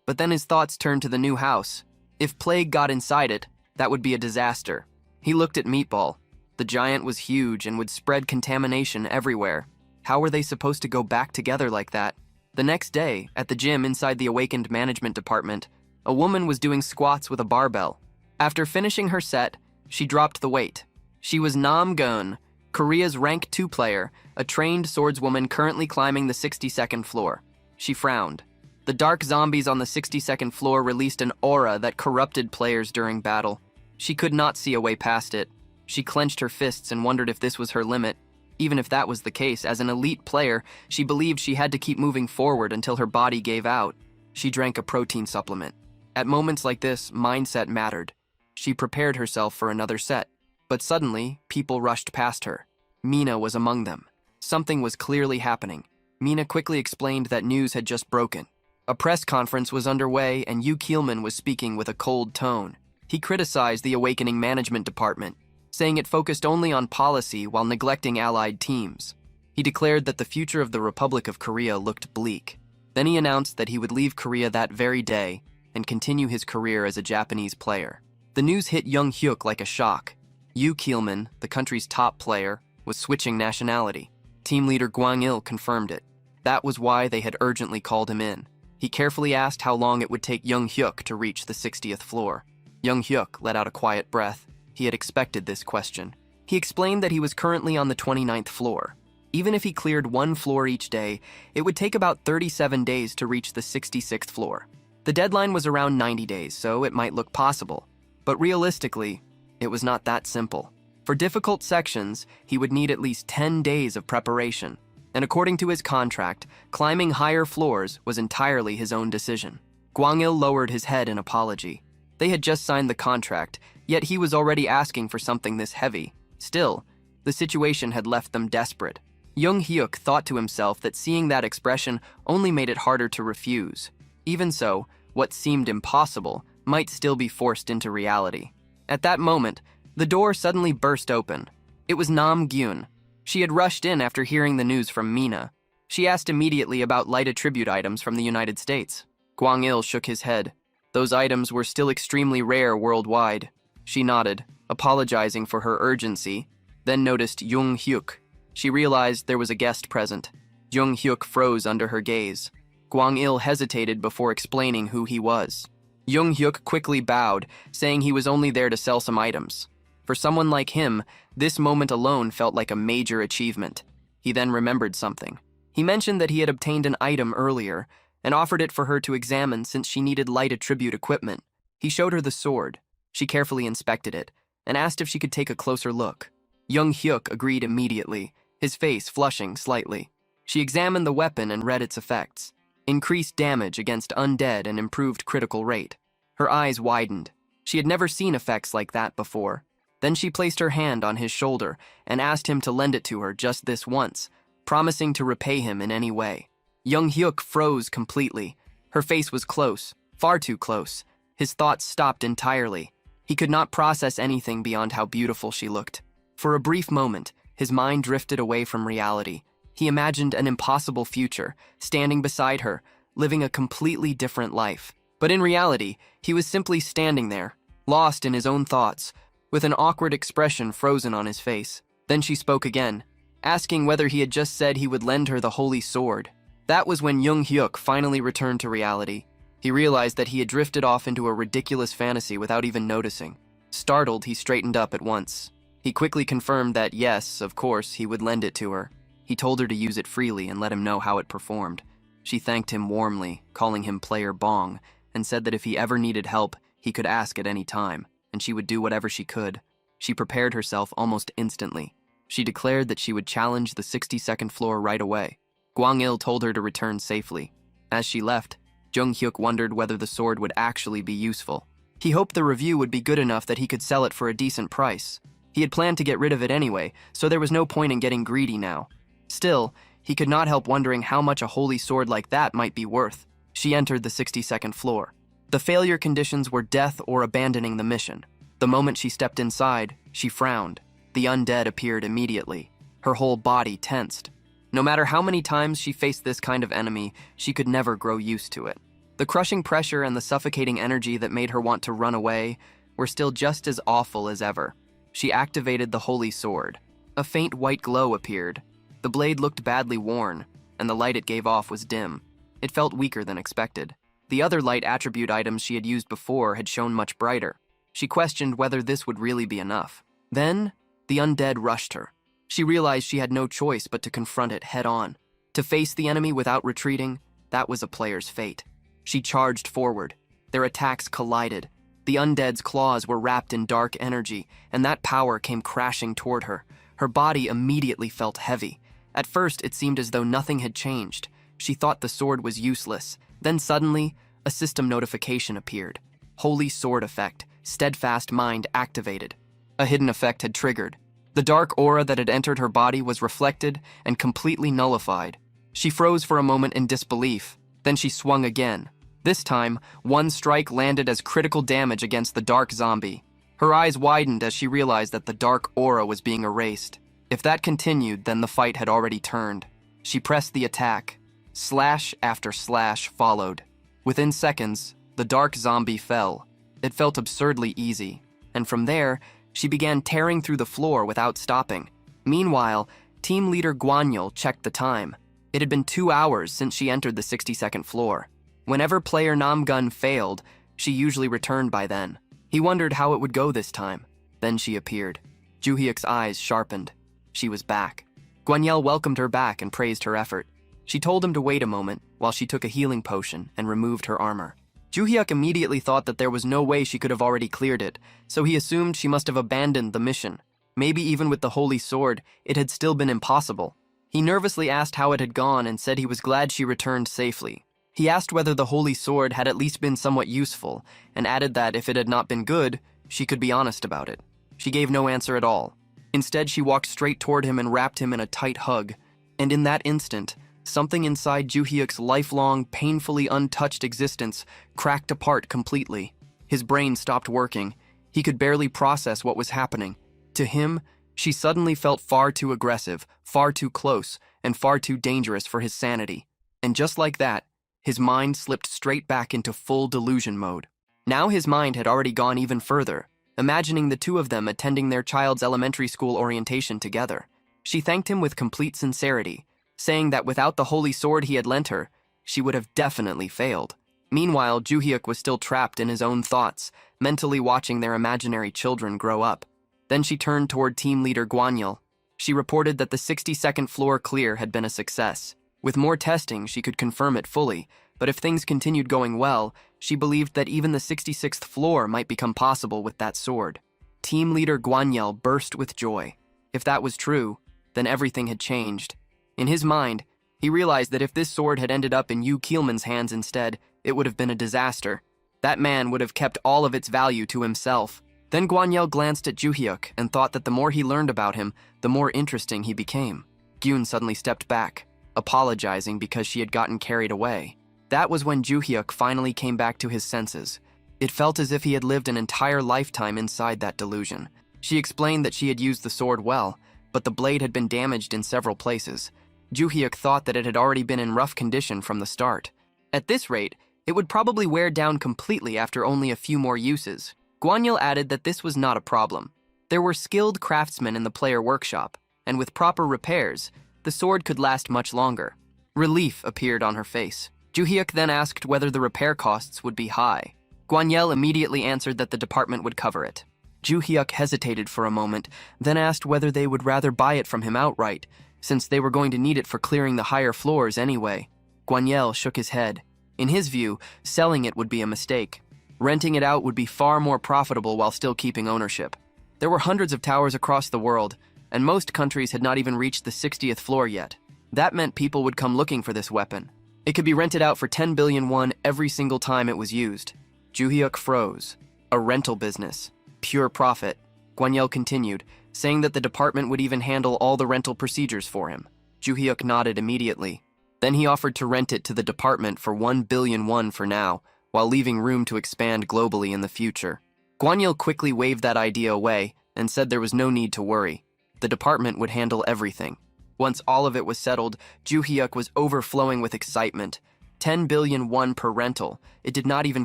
But then his thoughts turned to the new house. If plague got inside it, that would be a disaster. He looked at Meatball. The giant was huge and would spread contamination everywhere. How were they supposed to go back together like that? The next day, at the gym inside the awakened management department, a woman was doing squats with a barbell. After finishing her set, she dropped the weight. She was Nam Gun, Korea's rank 2 player, a trained swordswoman currently climbing the 62nd floor. She frowned. The dark zombies on the 62nd floor released an aura that corrupted players during battle. She could not see a way past it. She clenched her fists and wondered if this was her limit. Even if that was the case, as an elite player, she believed she had to keep moving forward until her body gave out. She drank a protein supplement. At moments like this, mindset mattered. She prepared herself for another set. But suddenly, people rushed past her. Mina was among them. Something was clearly happening. Mina quickly explained that news had just broken. A press conference was underway and Yu Keelman was speaking with a cold tone. He criticized the Awakening Management Department, saying it focused only on policy while neglecting allied teams. He declared that the future of the Republic of Korea looked bleak. Then he announced that he would leave Korea that very day and continue his career as a Japanese player. The news hit Young Hyuk like a shock. Yu Keelman, the country's top player, was switching nationality. Team leader Gwang Il confirmed it. That was why they had urgently called him in. He carefully asked how long it would take Young Hyuk to reach the 60th floor. Young Hyuk let out a quiet breath. He had expected this question. He explained that he was currently on the 29th floor. Even if he cleared one floor each day, it would take about 37 days to reach the 66th floor. The deadline was around 90 days, so it might look possible. But realistically, it was not that simple. For difficult sections, he would need at least 10 days of preparation. And according to his contract, climbing higher floors was entirely his own decision. Gwang Il lowered his head in apology. They had just signed the contract, yet he was already asking for something this heavy. Still, the situation had left them desperate. Young Hyuk thought to himself that seeing that expression only made it harder to refuse. Even so, what seemed impossible might still be forced into reality. At that moment, the door suddenly burst open. It was Nam Gyun. She had rushed in after hearing the news from Mina. She asked immediately about light attribute items from the United States. Gwang Il shook his head. Those items were still extremely rare worldwide. She nodded, apologizing for her urgency, then noticed Young Hyuk. She realized there was a guest present. Young Hyuk froze under her gaze. Gwang Il hesitated before explaining who he was. Young Hyuk quickly bowed, saying he was only there to sell some items. For someone like him, this moment alone felt like a major achievement. He then remembered something. He mentioned that he had obtained an item earlier and offered it for her to examine since she needed light attribute equipment. He showed her the sword. She carefully inspected it and asked if she could take a closer look. Young Hyuk agreed immediately, his face flushing slightly. She examined the weapon and read its effects. Increased damage against undead and improved critical rate. Her eyes widened. She had never seen effects like that before. Then she placed her hand on his shoulder and asked him to lend it to her just this once, promising to repay him in any way. Young Hyuk froze completely. Her face was close, far too close. His thoughts stopped entirely. He could not process anything beyond how beautiful she looked. For a brief moment, his mind drifted away from reality. He imagined an impossible future, standing beside her, living a completely different life. But in reality, he was simply standing there, lost in his own thoughts, with an awkward expression frozen on his face. Then she spoke again, asking whether he had just said he would lend her the holy sword. That was when Young Hyuk finally returned to reality. He realized that he had drifted off into a ridiculous fantasy without even noticing. Startled, he straightened up at once. He quickly confirmed that yes, of course, he would lend it to her. He told her to use it freely and let him know how it performed. She thanked him warmly, calling him Player Bong, and said that if he ever needed help, he could ask at any time, and she would do whatever she could. She prepared herself almost instantly. She declared that she would challenge the 62nd floor right away. Gwang Il told her to return safely. As she left, Jung Hyuk wondered whether the sword would actually be useful. He hoped the review would be good enough that he could sell it for a decent price. He had planned to get rid of it anyway, so there was no point in getting greedy now. Still, he could not help wondering how much a holy sword like that might be worth. She entered the 62nd floor. The failure conditions were death or abandoning the mission. The moment she stepped inside, she frowned. The undead appeared immediately. Her whole body tensed. No matter how many times she faced this kind of enemy, she could never grow used to it. The crushing pressure and the suffocating energy that made her want to run away were still just as awful as ever. She activated the holy sword. A faint white glow appeared. The blade looked badly worn, and the light it gave off was dim. It felt weaker than expected. The other light attribute items she had used before had shone much brighter. She questioned whether this would really be enough. Then, the undead rushed her. She realized she had no choice but to confront it head-on. To face the enemy without retreating, that was a player's fate. She charged forward. Their attacks collided. The undead's claws were wrapped in dark energy, and that power came crashing toward her. Her body immediately felt heavy. At first, it seemed as though nothing had changed. She thought the sword was useless. Then suddenly, a system notification appeared. Holy Sword Effect, Steadfast Mind activated. A hidden effect had triggered. The dark aura that had entered her body was reflected and completely nullified. She froze for a moment in disbelief. Then she swung again. This time, one strike landed as critical damage against the dark zombie. Her eyes widened as she realized that the dark aura was being erased. If that continued, then the fight had already turned. She pressed the attack. Slash after slash followed. Within seconds, the dark zombie fell. It felt absurdly easy. And from there, she began tearing through the floor without stopping. Meanwhile, team leader Guanyol checked the time. It had been 2 hours since she entered the 62nd floor. Whenever player Namgun failed, she usually returned by then. He wondered how it would go this time. Then she appeared. Juhyuk's eyes sharpened. She was back. Guanyol welcomed her back and praised her effort. She told him to wait a moment while she took a healing potion and removed her armor. Juhyuk immediately thought that there was no way she could have already cleared it, so he assumed she must have abandoned the mission. Maybe even with the Holy Sword, it had still been impossible. He nervously asked how it had gone and said he was glad she returned safely. He asked whether the Holy Sword had at least been somewhat useful, and added that if it had not been good, she could be honest about it. She gave no answer at all. Instead, she walked straight toward him and wrapped him in a tight hug. And in that instant, something inside Juhyuk's lifelong, painfully untouched existence cracked apart completely. His brain stopped working. He could barely process what was happening. To him, she suddenly felt far too aggressive, far too close, and far too dangerous for his sanity. And just like that, his mind slipped straight back into full delusion mode. Now his mind had already gone even further, imagining the two of them attending their child's elementary school orientation together. She thanked him with complete sincerity, saying that without the holy sword he had lent her, she would have definitely failed. Meanwhile, Juhyuk was still trapped in his own thoughts, mentally watching their imaginary children grow up. Then she turned toward team leader Guanyol. She reported that the 62nd floor clear had been a success. With more testing, she could confirm it fully, but if things continued going well, she believed that even the 66th floor might become possible with that sword. Team leader Guanyol burst with joy. If that was true, then everything had changed. In his mind, he realized that if this sword had ended up in Yu Keelman's hands instead, it would have been a disaster. That man would have kept all of its value to himself. Then Guanyol glanced at Juhyuk and thought that the more he learned about him, the more interesting he became. Gyun suddenly stepped back, apologizing because she had gotten carried away. That was when Juhyuk finally came back to his senses. It felt as if he had lived an entire lifetime inside that delusion. She explained that she had used the sword well, but the blade had been damaged in several places. Juhyuk thought that it had already been in rough condition from the start. At this rate, it would probably wear down completely after only a few more uses. Guanyol added that this was not a problem. There were skilled craftsmen in the player workshop, and with proper repairs, the sword could last much longer. Relief appeared on her face. Juhyuk then asked whether the repair costs would be high. Guanyol immediately answered that the department would cover it. Juhyuk hesitated for a moment, then asked whether they would rather buy it from him outright, since they were going to need it for clearing the higher floors anyway. Guanyol shook his head. In his view, selling it would be a mistake. Renting it out would be far more profitable while still keeping ownership. There were hundreds of towers across the world, and most countries had not even reached the 60th floor yet. That meant people would come looking for this weapon. It could be rented out for 10 billion won every single time it was used. Juhyuk froze. A rental business. Pure profit. Guanyol continued, saying that the department would even handle all the rental procedures for him. Juhyuk nodded immediately. Then he offered to rent it to the department for 1 billion won for now, while leaving room to expand globally in the future. Guanyol quickly waved that idea away and said there was no need to worry. The department would handle everything. Once all of it was settled, Juhyuk was overflowing with excitement. 10 billion won per rental. It did not even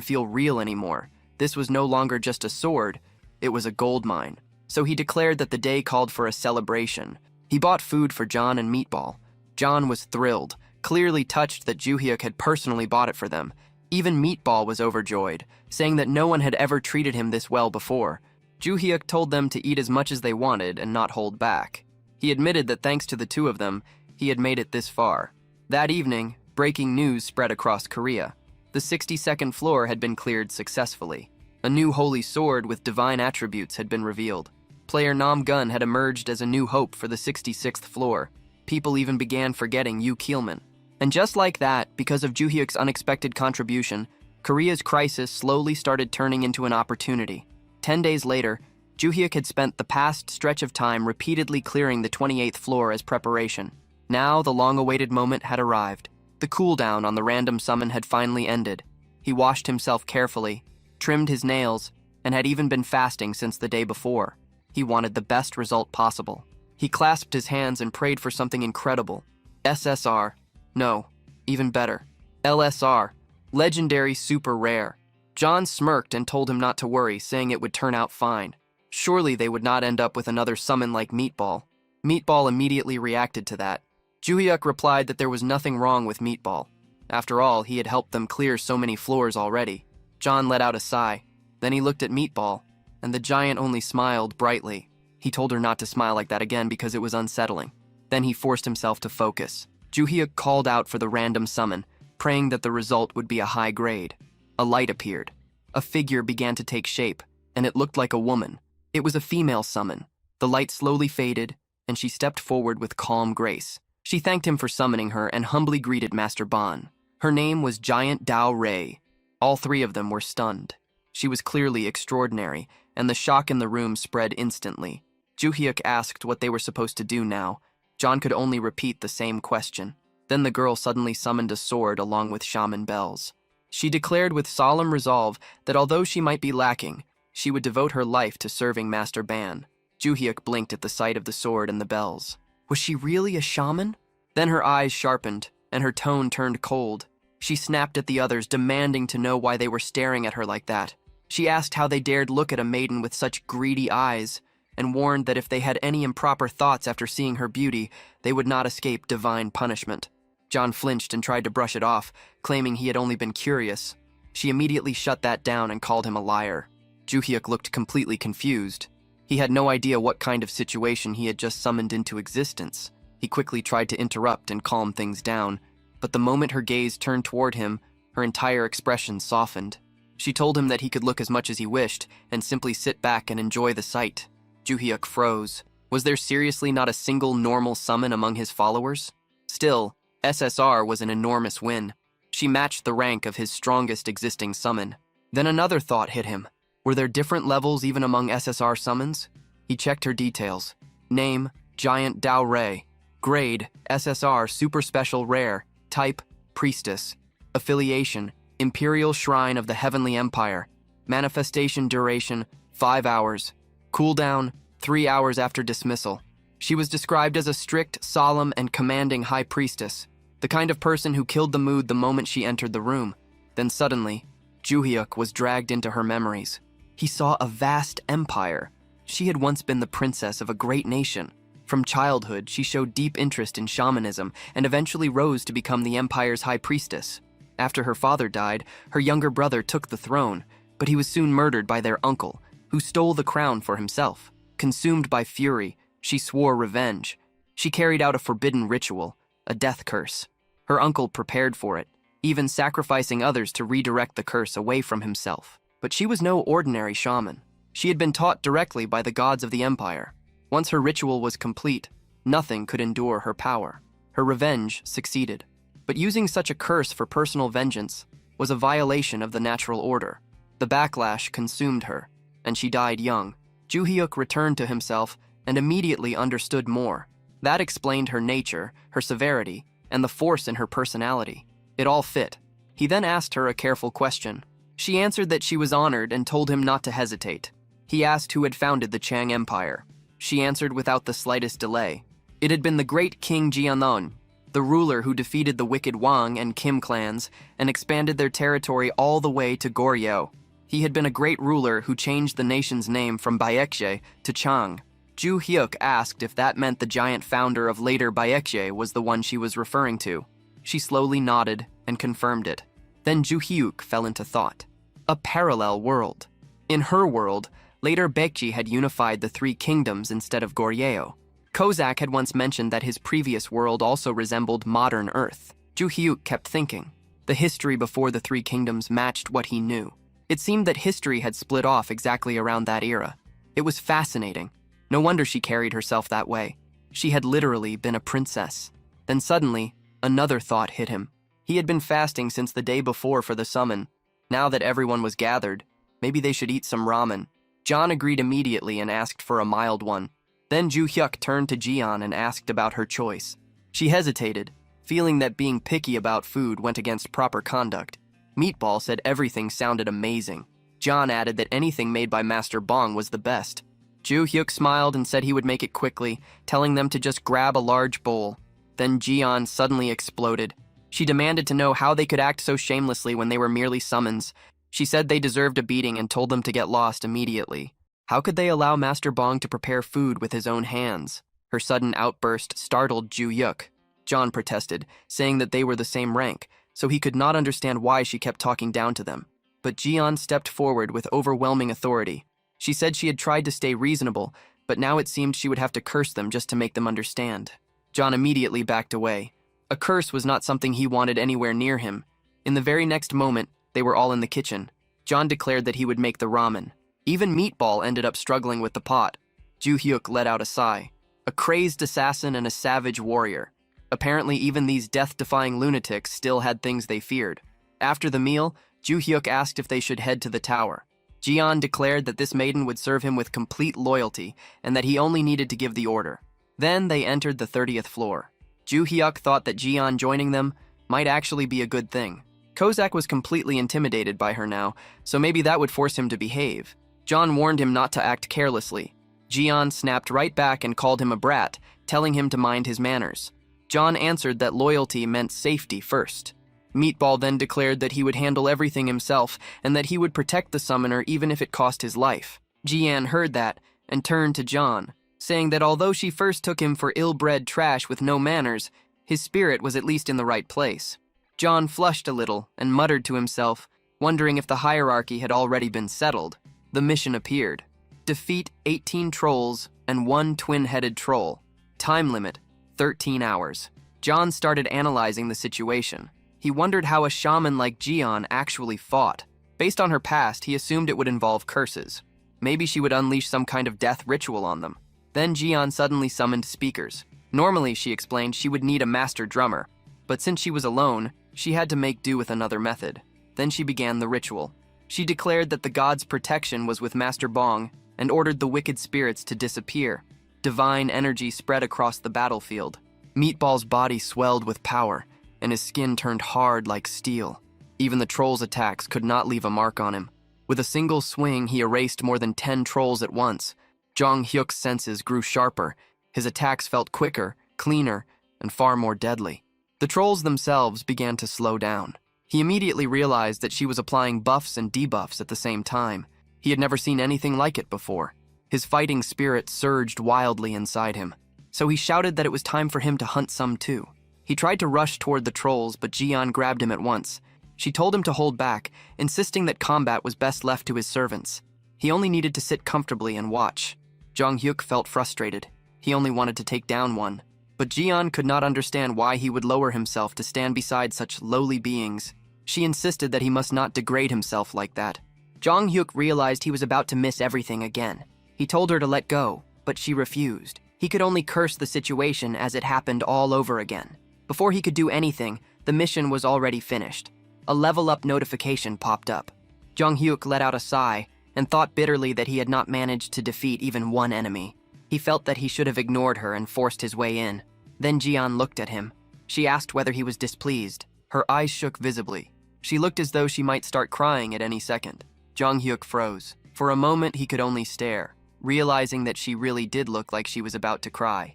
feel real anymore. This was no longer just a sword, it was a gold mine. So he declared that the day called for a celebration. He bought food for John and Meatball. John was thrilled, clearly touched that Juhyuk had personally bought it for them. Even Meatball was overjoyed, saying that no one had ever treated him this well before. Juhyuk told them to eat as much as they wanted and not hold back. He admitted that thanks to the two of them, he had made it this far. That evening, breaking news spread across Korea. The 62nd floor had been cleared successfully. A new holy sword with divine attributes had been revealed. Player Nam Gun had emerged as a new hope for the 66th floor. People even began forgetting Yu Keelman. And just like that, because of Joo-hyuk's unexpected contribution, Korea's crisis slowly started turning into an opportunity. 10 days later, Joo-hyuk had spent the past stretch of time repeatedly clearing the 28th floor as preparation. Now, the long-awaited moment had arrived. The cooldown on the random summon had finally ended. He washed himself carefully, trimmed his nails, and had even been fasting since the day before. He wanted the best result possible. He clasped his hands and prayed for something incredible. SSR. No, even better. LSR. Legendary super rare. John smirked and told him not to worry, saying it would turn out fine. Surely they would not end up with another summon like Meatball. Meatball immediately reacted to that. Joo-hyuk replied that there was nothing wrong with Meatball. After all, he had helped them clear so many floors already. John let out a sigh. Then he looked at Meatball, and the giant only smiled brightly. He told her not to smile like that again because it was unsettling. Then he forced himself to focus. Joo-hyuk called out for the random summon, praying that the result would be a high grade. A light appeared. A figure began to take shape, and it looked like a woman. It was a female summon. The light slowly faded, and she stepped forward with calm grace. She thanked him for summoning her and humbly greeted Master Ban. Her name was Giant Dao Rei. All three of them were stunned. She was clearly extraordinary, and the shock in the room spread instantly. Joo-hyuk asked what they were supposed to do now. John could only repeat the same question. Then the girl suddenly summoned a sword along with shaman bells. She declared with solemn resolve that although she might be lacking, she would devote her life to serving Master Ban. Joo-hyuk blinked at the sight of the sword and the bells. Was she really a shaman? Then her eyes sharpened, and her tone turned cold. She snapped at the others, demanding to know why they were staring at her like that. She asked how they dared look at a maiden with such greedy eyes, and warned that if they had any improper thoughts after seeing her beauty, they would not escape divine punishment. John flinched and tried to brush it off, claiming he had only been curious. She immediately shut that down and called him a liar. Joo-hyuk looked completely confused. He had no idea what kind of situation he had just summoned into existence. He quickly tried to interrupt and calm things down, but the moment her gaze turned toward him, her entire expression softened. She told him that he could look as much as he wished and simply sit back and enjoy the sight. Joo-hyuk froze. Was there seriously not a single normal summon among his followers? Still, SSR was an enormous win. She matched the rank of his strongest existing summon. Then another thought hit him. Were there different levels even among SSR summons? He checked her details. Name, Giant Dao Rei. Grade, SSR Super Special Rare. Type, Priestess. Affiliation, Imperial Shrine of the Heavenly Empire. Manifestation duration, 5 hours. Cooldown, 3 hours after dismissal. She was described as a strict, solemn, and commanding high priestess, the kind of person who killed the mood the moment she entered the room. Then suddenly, Joo-hyuk was dragged into her memories. He saw a vast empire. She had once been the princess of a great nation. From childhood, she showed deep interest in shamanism and eventually rose to become the empire's high priestess. After her father died, her younger brother took the throne, but he was soon murdered by their uncle, who stole the crown for himself. Consumed by fury, she swore revenge. She carried out a forbidden ritual, a death curse. Her uncle prepared for it, even sacrificing others to redirect the curse away from himself. But she was no ordinary shaman. She had been taught directly by the gods of the empire. Once her ritual was complete, nothing could endure her power. Her revenge succeeded. But using such a curse for personal vengeance was a violation of the natural order. The backlash consumed her, and she died young. Joo-hyuk returned to himself and immediately understood more. That explained her nature, her severity, and the force in her personality. It all fit. He then asked her a careful question. She answered that she was honored and told him not to hesitate. He asked who had founded the Chang Empire. She answered without the slightest delay. It had been the great King Jianlong, the ruler who defeated the wicked Wang and Kim clans and expanded their territory all the way to Goryeo. He had been a great ruler who changed the nation's name from Baekje to Chang. Joo-hyuk asked if that meant the giant founder of later Baekje was the one she was referring to. She slowly nodded and confirmed it. Then Joo-hyuk fell into thought. A parallel world. In her world, later Baekje had unified the three kingdoms instead of Goryeo. Kozak had once mentioned that his previous world also resembled modern Earth. Joo-hyuk kept thinking. The history before the three kingdoms matched what he knew. It seemed that history had split off exactly around that era. It was fascinating. No wonder she carried herself that way. She had literally been a princess. Then suddenly, another thought hit him. He had been fasting since the day before for the summon. Now that everyone was gathered, maybe they should eat some ramen. John agreed immediately and asked for a mild one. Then Ju-hyuk turned to Jian and asked about her choice. She hesitated, feeling that being picky about food went against proper conduct. Meatball said everything sounded amazing. John added that anything made by Master Bong was the best. Ju-hyuk smiled and said he would make it quickly, telling them to just grab a large bowl. Then Jian suddenly exploded. She demanded to know how they could act so shamelessly when they were merely summons. She said they deserved a beating and told them to get lost immediately. How could they allow Master Bong to prepare food with his own hands? Her sudden outburst startled Ju-hyuk. John protested, saying that they were the same rank, so he could not understand why she kept talking down to them. But Jian stepped forward with overwhelming authority. She said she had tried to stay reasonable, but now it seemed she would have to curse them just to make them understand. John immediately backed away. A curse was not something he wanted anywhere near him. In the very next moment, they were all in the kitchen. John declared that he would make the ramen. Even Meatball ended up struggling with the pot. Ju-hyuk let out a sigh. A crazed assassin and a savage warrior. Apparently, even these death-defying lunatics still had things they feared. After the meal, Ju-hyuk asked if they should head to the tower. Jian declared that this maiden would serve him with complete loyalty and that he only needed to give the order. Then they entered the 30th floor. Ju-hyuk thought that Jian joining them might actually be a good thing. Kozak was completely intimidated by her now, so maybe that would force him to behave. John warned him not to act carelessly. Jian snapped right back and called him a brat, telling him to mind his manners. John answered that loyalty meant safety first. Meatball then declared that he would handle everything himself and that he would protect the summoner even if it cost his life. Jian heard that and turned to John, saying that although she first took him for ill-bred trash with no manners, his spirit was at least in the right place. John flushed a little and muttered to himself, wondering if the hierarchy had already been settled. The mission appeared. Defeat 18 trolls and 1 twin-headed troll. Time limit, 13 hours. John started analyzing the situation. He wondered how a shaman like Jian actually fought. Based on her past, he assumed it would involve curses. Maybe she would unleash some kind of death ritual on them. Then Jian suddenly summoned speakers. Normally, she explained, she would need a master drummer, but since she was alone, she had to make do with another method. Then she began the ritual. She declared that the god's protection was with Master Bong and ordered the wicked spirits to disappear. Divine energy spread across the battlefield. Meatball's body swelled with power, and his skin turned hard like steel. Even the troll's attacks could not leave a mark on him. With a single swing, he erased more than 10 trolls at once. Jong-hyuk's senses grew sharper. His attacks felt quicker, cleaner, and far more deadly. The trolls themselves began to slow down. He immediately realized that she was applying buffs and debuffs at the same time. He had never seen anything like it before. His fighting spirit surged wildly inside him. So he shouted that it was time for him to hunt some too. He tried to rush toward the trolls, but Jian grabbed him at once. She told him to hold back, insisting that combat was best left to his servants. He only needed to sit comfortably and watch. Jong-hyuk felt frustrated. He only wanted to take down one. But Jian could not understand why he would lower himself to stand beside such lowly beings. She insisted that he must not degrade himself like that. Jong-hyuk realized he was about to miss everything again. He told her to let go, but she refused. He could only curse the situation as it happened all over again. Before he could do anything, the mission was already finished. A level-up notification popped up. Jong-hyuk let out a sigh and thought bitterly that he had not managed to defeat even one enemy. He felt that he should have ignored her and forced his way in. Then Jian looked at him. She asked whether he was displeased. Her eyes shook visibly. She looked as though she might start crying at any second. Jong-hyuk froze. For a moment, he could only stare, realizing that she really did look like she was about to cry.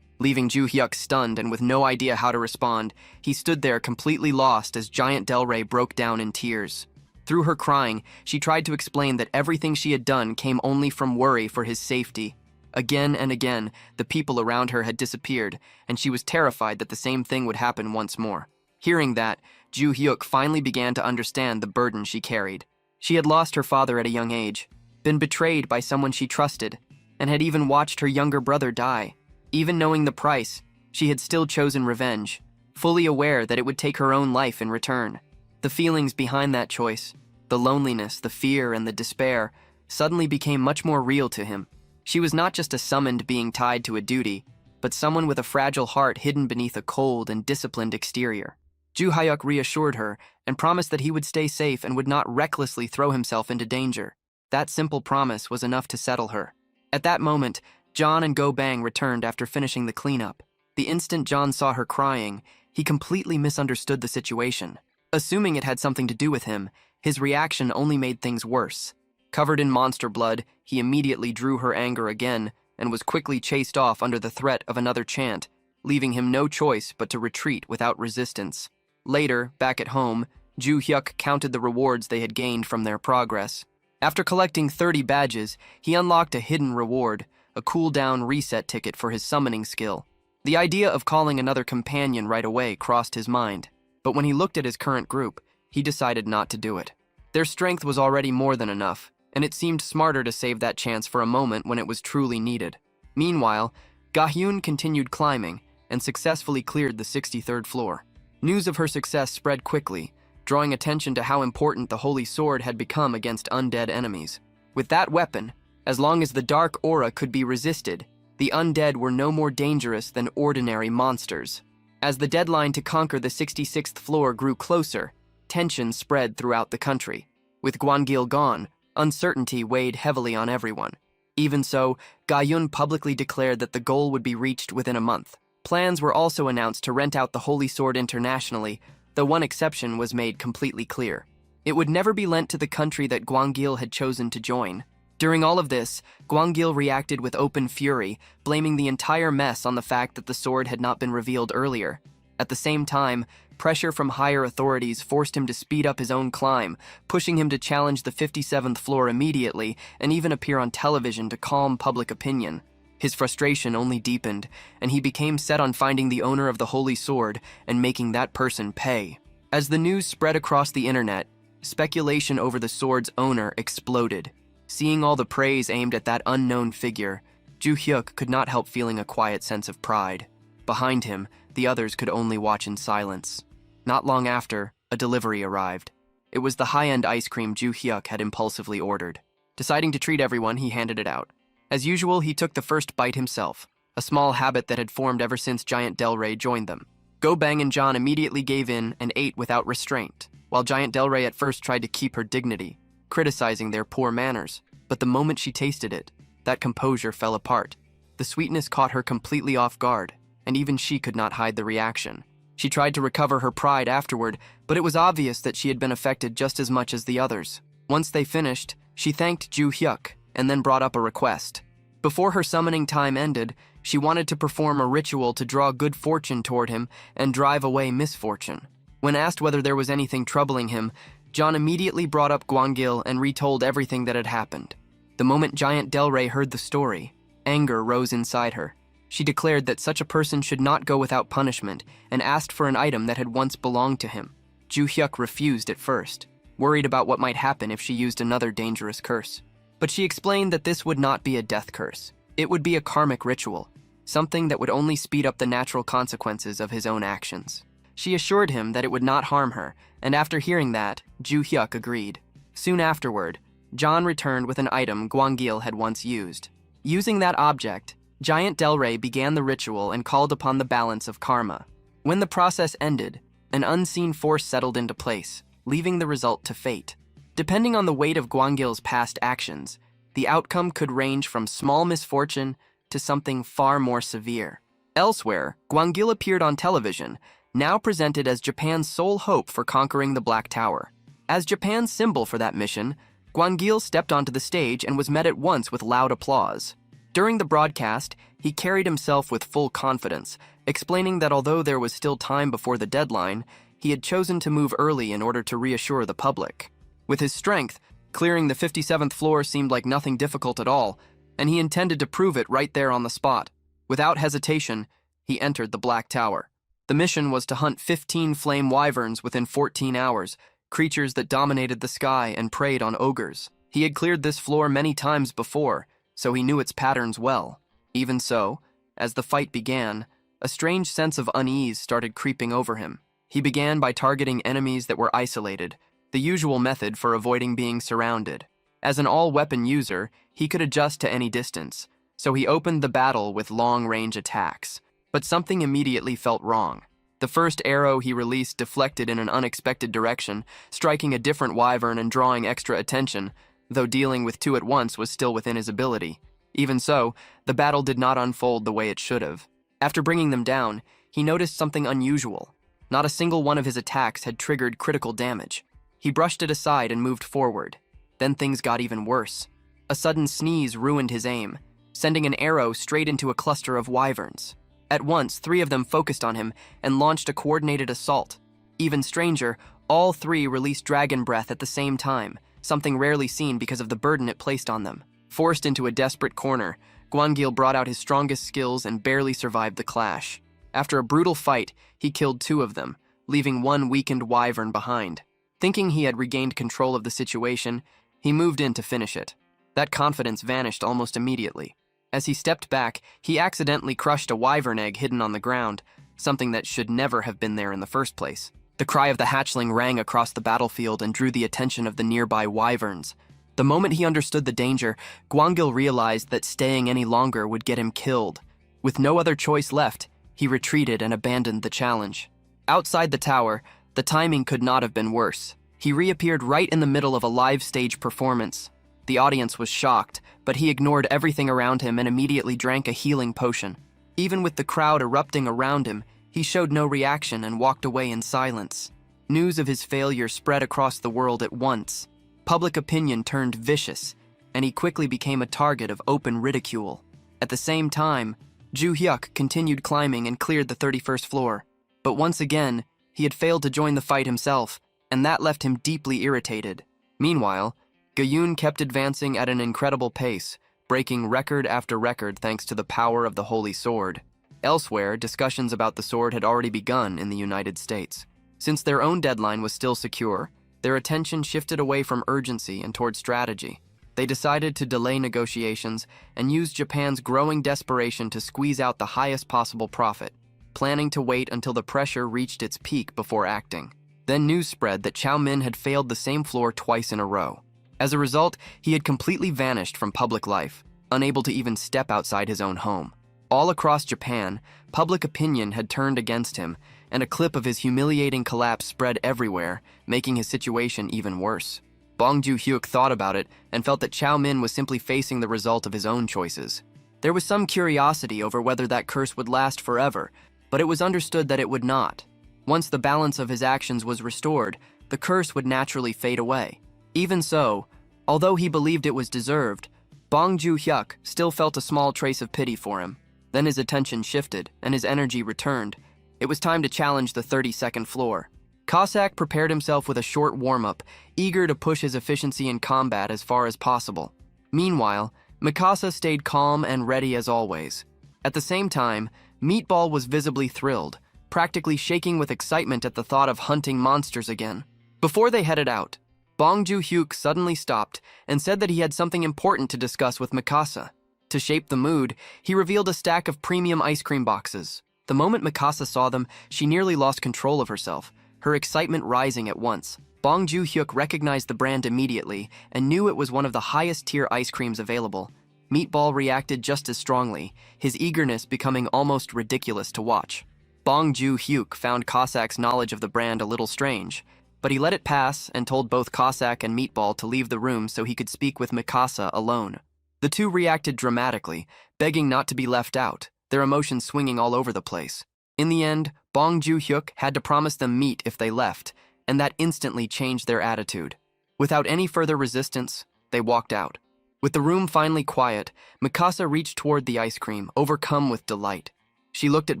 Leaving Ju-hyuk stunned and with no idea how to respond, he stood there completely lost as Giant Delray broke down in tears. Through her crying, she tried to explain that everything she had done came only from worry for his safety. Again and again, the people around her had disappeared, and she was terrified that the same thing would happen once more. Hearing that, Ju-hyuk finally began to understand the burden she carried. She had lost her father at a young age, been betrayed by someone she trusted, and had even watched her younger brother die. Even knowing the price, she had still chosen revenge, fully aware that it would take her own life in return. The feelings behind that choice, The loneliness, the fear, and the despair suddenly became much more real to him. She was not just a summoned being tied to a duty, but someone with a fragile heart hidden beneath a cold and disciplined exterior. Ju Hyuk reassured her and promised that he would stay safe and would not recklessly throw himself into danger. That simple promise was enough to settle her. At that moment, John and Go Bang returned after finishing the cleanup. The instant John saw her crying, he completely misunderstood the situation. Assuming it had something to do with him, his reaction only made things worse. Covered in monster blood, he immediately drew her anger again and was quickly chased off under the threat of another chant, leaving him no choice but to retreat without resistance. Later, back at home, Ju Hyuk counted the rewards they had gained from their progress. After collecting 30 badges, he unlocked a hidden reward, a cooldown reset ticket for his summoning skill. The idea of calling another companion right away crossed his mind, but when he looked at his current group, he decided not to do it. Their strength was already more than enough, and it seemed smarter to save that chance for a moment when it was truly needed. Meanwhile, Ga-hyun continued climbing and successfully cleared the 63rd floor. News of her success spread quickly, drawing attention to how important the Holy Sword had become against undead enemies. With that weapon, as long as the dark aura could be resisted, the undead were no more dangerous than ordinary monsters. As the deadline to conquer the 66th floor grew closer, tension spread throughout the country. With Gwangil gone, uncertainty weighed heavily on everyone. Even so, Ga-hyun publicly declared that the goal would be reached within a month. Plans were also announced to rent out the Holy Sword internationally, though one exception was made completely clear. It would never be lent to the country that Gwangil had chosen to join. During all of this, Gwangil reacted with open fury, blaming the entire mess on the fact that the sword had not been revealed earlier. At the same time, pressure from higher authorities forced him to speed up his own climb, pushing him to challenge the 57th floor immediately and even appear on television to calm public opinion. His frustration only deepened, and he became set on finding the owner of the Holy Sword and making that person pay. As the news spread across the internet, speculation over the sword's owner exploded. Seeing all the praise aimed at that unknown figure, Ju Hyuk could not help feeling a quiet sense of pride. Behind him, the others could only watch in silence. Not long after, a delivery arrived. It was the high-end ice cream Ju Hyuk had impulsively ordered. Deciding to treat everyone, he handed it out. As usual, he took the first bite himself, a small habit that had formed ever since Giant Delray joined them. Go Bang and John immediately gave in and ate without restraint, while Giant Delray at first tried to keep her dignity, criticizing their poor manners. But the moment she tasted it, that composure fell apart. The sweetness caught her completely off guard, and even she could not hide the reaction. She tried to recover her pride afterward, but it was obvious that she had been affected just as much as the others. Once they finished, she thanked Ju Hyuk and then brought up a request. Before her summoning time ended, she wanted to perform a ritual to draw good fortune toward him and drive away misfortune. When asked whether there was anything troubling him, John immediately brought up Gwangil and retold everything that had happened. The moment Giant Delray heard the story, anger rose inside her. She declared that such a person should not go without punishment and asked for an item that had once belonged to him. Ju Hyuk refused at first, worried about what might happen if she used another dangerous curse. But she explained that this would not be a death curse. It would be a karmic ritual, something that would only speed up the natural consequences of his own actions. She assured him that it would not harm her, and after hearing that, Ju Hyuk agreed. Soon afterward, John returned with an item Gwangil had once used. Using that object, Giant Delray began the ritual and called upon the balance of karma. When the process ended, an unseen force settled into place, leaving the result to fate. Depending on the weight of Gwangil's past actions, the outcome could range from small misfortune to something far more severe. Elsewhere, Gwangil appeared on television, now presented as Japan's sole hope for conquering the Black Tower. As Japan's symbol for that mission, Gwangil stepped onto the stage and was met at once with loud applause. During the broadcast, he carried himself with full confidence, explaining that although there was still time before the deadline, he had chosen to move early in order to reassure the public. With his strength, clearing the 57th floor seemed like nothing difficult at all, and he intended to prove it right there on the spot. Without hesitation, he entered the Black Tower. The mission was to hunt 15 flame wyverns within 14 hours, creatures that dominated the sky and preyed on ogres. He had cleared this floor many times before, so he knew its patterns well. Even so, as the fight began, a strange sense of unease started creeping over him. He began by targeting enemies that were isolated, the usual method for avoiding being surrounded. As an all-weapon user, he could adjust to any distance, so he opened the battle with long-range attacks. But something immediately felt wrong. The first arrow he released deflected in an unexpected direction, striking a different wyvern and drawing extra attention, though dealing with two at once was still within his ability. Even so, the battle did not unfold the way it should have. After bringing them down, he noticed something unusual. Not a single one of his attacks had triggered critical damage. He brushed it aside and moved forward. Then things got even worse. A sudden sneeze ruined his aim, sending an arrow straight into a cluster of wyverns. At once, 3 of them focused on him and launched a coordinated assault. Even stranger, all 3 released dragon breath at the same time, something rarely seen because of the burden it placed on them. Forced into a desperate corner, Gwangil brought out his strongest skills and barely survived the clash. After a brutal fight, he killed 2 of them, leaving 1 weakened wyvern behind. Thinking he had regained control of the situation, he moved in to finish it. That confidence vanished almost immediately. As he stepped back, he accidentally crushed a wyvern egg hidden on the ground, something that should never have been there in the first place. The cry of the hatchling rang across the battlefield and drew the attention of the nearby wyverns. The moment he understood the danger, Gwangil realized that staying any longer would get him killed. With no other choice left, he retreated and abandoned the challenge. Outside the tower, the timing could not have been worse. He reappeared right in the middle of a live stage performance. The audience was shocked, but he ignored everything around him and immediately drank a healing potion. Even with the crowd erupting around him, he showed no reaction and walked away in silence. News of his failure spread across the world at once. Public opinion turned vicious, and he quickly became a target of open ridicule. At the same time, Ju Hyuk continued climbing and cleared the 31st floor. But once again, he had failed to join the fight himself, and that left him deeply irritated. Meanwhile, Gayun kept advancing at an incredible pace, breaking record after record thanks to the power of the Holy Sword. Elsewhere, discussions about the sword had already begun in the United States. Since their own deadline was still secure, their attention shifted away from urgency and toward strategy. They decided to delay negotiations and use Japan's growing desperation to squeeze out the highest possible profit, planning to wait until the pressure reached its peak before acting. Then news spread that Chow Min had failed the same floor twice in a row. As a result, he had completely vanished from public life, unable to even step outside his own home. All across Japan, public opinion had turned against him, and a clip of his humiliating collapse spread everywhere, making his situation even worse. Bong Joo-hyuk thought about it and felt that Chow Min was simply facing the result of his own choices. There was some curiosity over whether that curse would last forever, but it was understood that it would not. Once the balance of his actions was restored, the curse would naturally fade away. Even so, although he believed it was deserved, Bong Joo-hyuk still felt a small trace of pity for him. Then his attention shifted, and his energy returned. It was time to challenge the 32nd floor. Cossack prepared himself with a short warm-up, eager to push his efficiency in combat as far as possible. Meanwhile, Mikasa stayed calm and ready as always. At the same time, Meatball was visibly thrilled, practically shaking with excitement at the thought of hunting monsters again. Before they headed out, Bong Joo-hyuk suddenly stopped and said that he had something important to discuss with Mikasa. To shape the mood, he revealed a stack of premium ice cream boxes. The moment Mikasa saw them, she nearly lost control of herself, her excitement rising at once. Bong Joo-hyuk recognized the brand immediately and knew it was one of the highest-tier ice creams available. Meatball reacted just as strongly, his eagerness becoming almost ridiculous to watch. Bong Joo-hyuk found Cossack's knowledge of the brand a little strange, but he let it pass and told both Cossack and Meatball to leave the room so he could speak with Mikasa alone. The two reacted dramatically, begging not to be left out, their emotions swinging all over the place. In the end, Bong Joo-hyuk had to promise them meat if they left, and that instantly changed their attitude. Without any further resistance, they walked out. With the room finally quiet, Mikasa reached toward the ice cream, overcome with delight. She looked at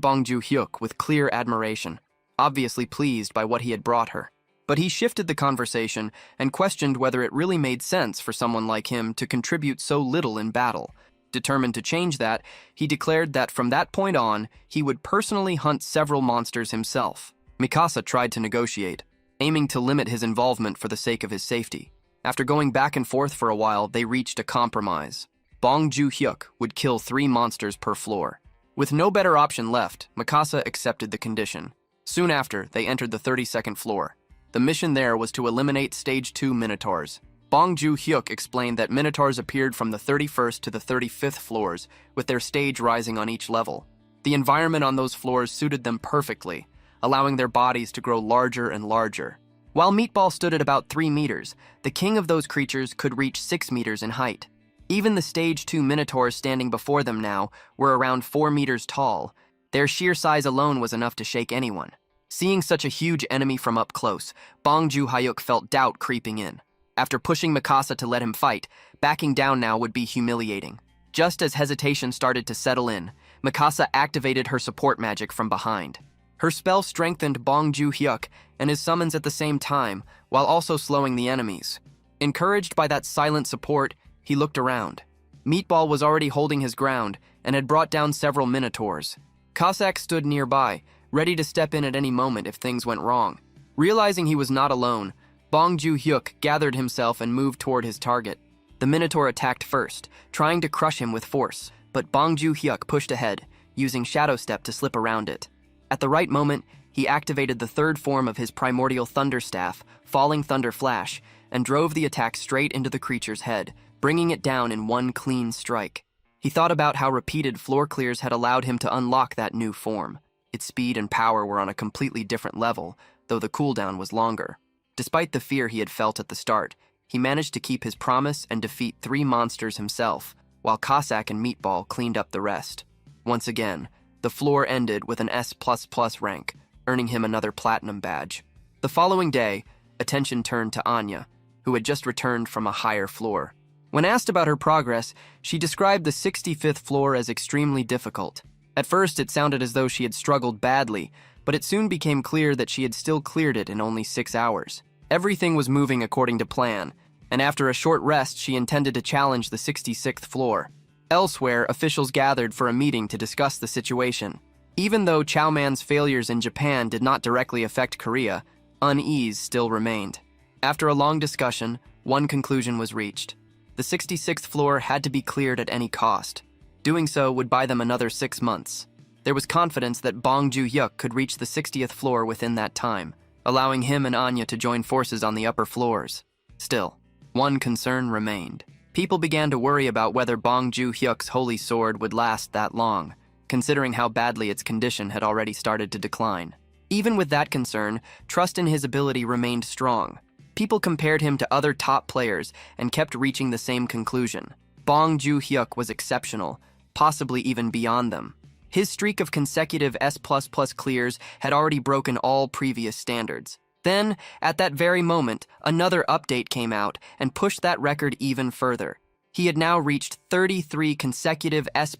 Bong Joo-hyuk with clear admiration, obviously pleased by what he had brought her. But he shifted the conversation and questioned whether it really made sense for someone like him to contribute so little in battle. Determined to change that, he declared that from that point on, he would personally hunt several monsters himself. Mikasa tried to negotiate, aiming to limit his involvement for the sake of his safety. After going back and forth for a while, they reached a compromise. Bong Joo-hyuk would kill 3 monsters per floor. With no better option left, Mikasa accepted the condition. Soon after, they entered the 32nd floor. The mission there was to eliminate Stage 2 Minotaurs. Bong Joon-hyuk explained that Minotaurs appeared from the 31st to the 35th floors, with their stage rising on each level. The environment on those floors suited them perfectly, allowing their bodies to grow larger and larger. While Meatball stood at about 3 meters, the king of those creatures could reach 6 meters in height. Even the Stage 2 Minotaurs standing before them now were around 4 meters tall. Their sheer size alone was enough to shake anyone. Seeing such a huge enemy from up close, Bong Joon-hyuk felt doubt creeping in. After pushing Mikasa to let him fight, backing down now would be humiliating. Just as hesitation started to settle in, Mikasa activated her support magic from behind. Her spell strengthened Bong Joon-hyuk and his summons at the same time, while also slowing the enemies. Encouraged by that silent support, he looked around. Meatball was already holding his ground and had brought down several Minotaurs. Cossack stood nearby, ready to step in at any moment if things went wrong. Realizing he was not alone, Bong Joon-hyuk gathered himself and moved toward his target. The Minotaur attacked first, trying to crush him with force, but Bong Joon-hyuk pushed ahead, using Shadow Step to slip around it. At the right moment, he activated the third form of his primordial Thunder Staff, Falling Thunder Flash, and drove the attack straight into the creature's head, bringing it down in one clean strike. He thought about how repeated floor clears had allowed him to unlock that new form. Its speed and power were on a completely different level, though the cooldown was longer. Despite the fear he had felt at the start, he managed to keep his promise and defeat 3 monsters himself, while Cossack and Meatball cleaned up the rest. Once again, the floor ended with an S++ rank, earning him another platinum badge. The following day, attention turned to Anya, who had just returned from a higher floor. When asked about her progress, she described the 65th floor as extremely difficult. At first, it sounded as though she had struggled badly, but it soon became clear that she had still cleared it in only 6 hours. Everything was moving according to plan, and after a short rest, she intended to challenge the 66th floor. Elsewhere, officials gathered for a meeting to discuss the situation. Even though Chow Man's failures in Japan did not directly affect Korea, unease still remained. After a long discussion, one conclusion was reached. The 66th floor had to be cleared at any cost. Doing so would buy them another 6 months. There was confidence that Bong Joon-hyuk could reach the 60th floor within that time, allowing him and Anya to join forces on the upper floors. Still, one concern remained. People began to worry about whether Bong Joon-hyuk's holy sword would last that long, considering how badly its condition had already started to decline. Even with that concern, trust in his ability remained strong. People compared him to other top players and kept reaching the same conclusion. Bong Joon-hyuk was exceptional, possibly even beyond them. His streak of consecutive S++ clears had already broken all previous standards. Then, at that very moment, another update came out and pushed that record even further. He had now reached 33 consecutive S++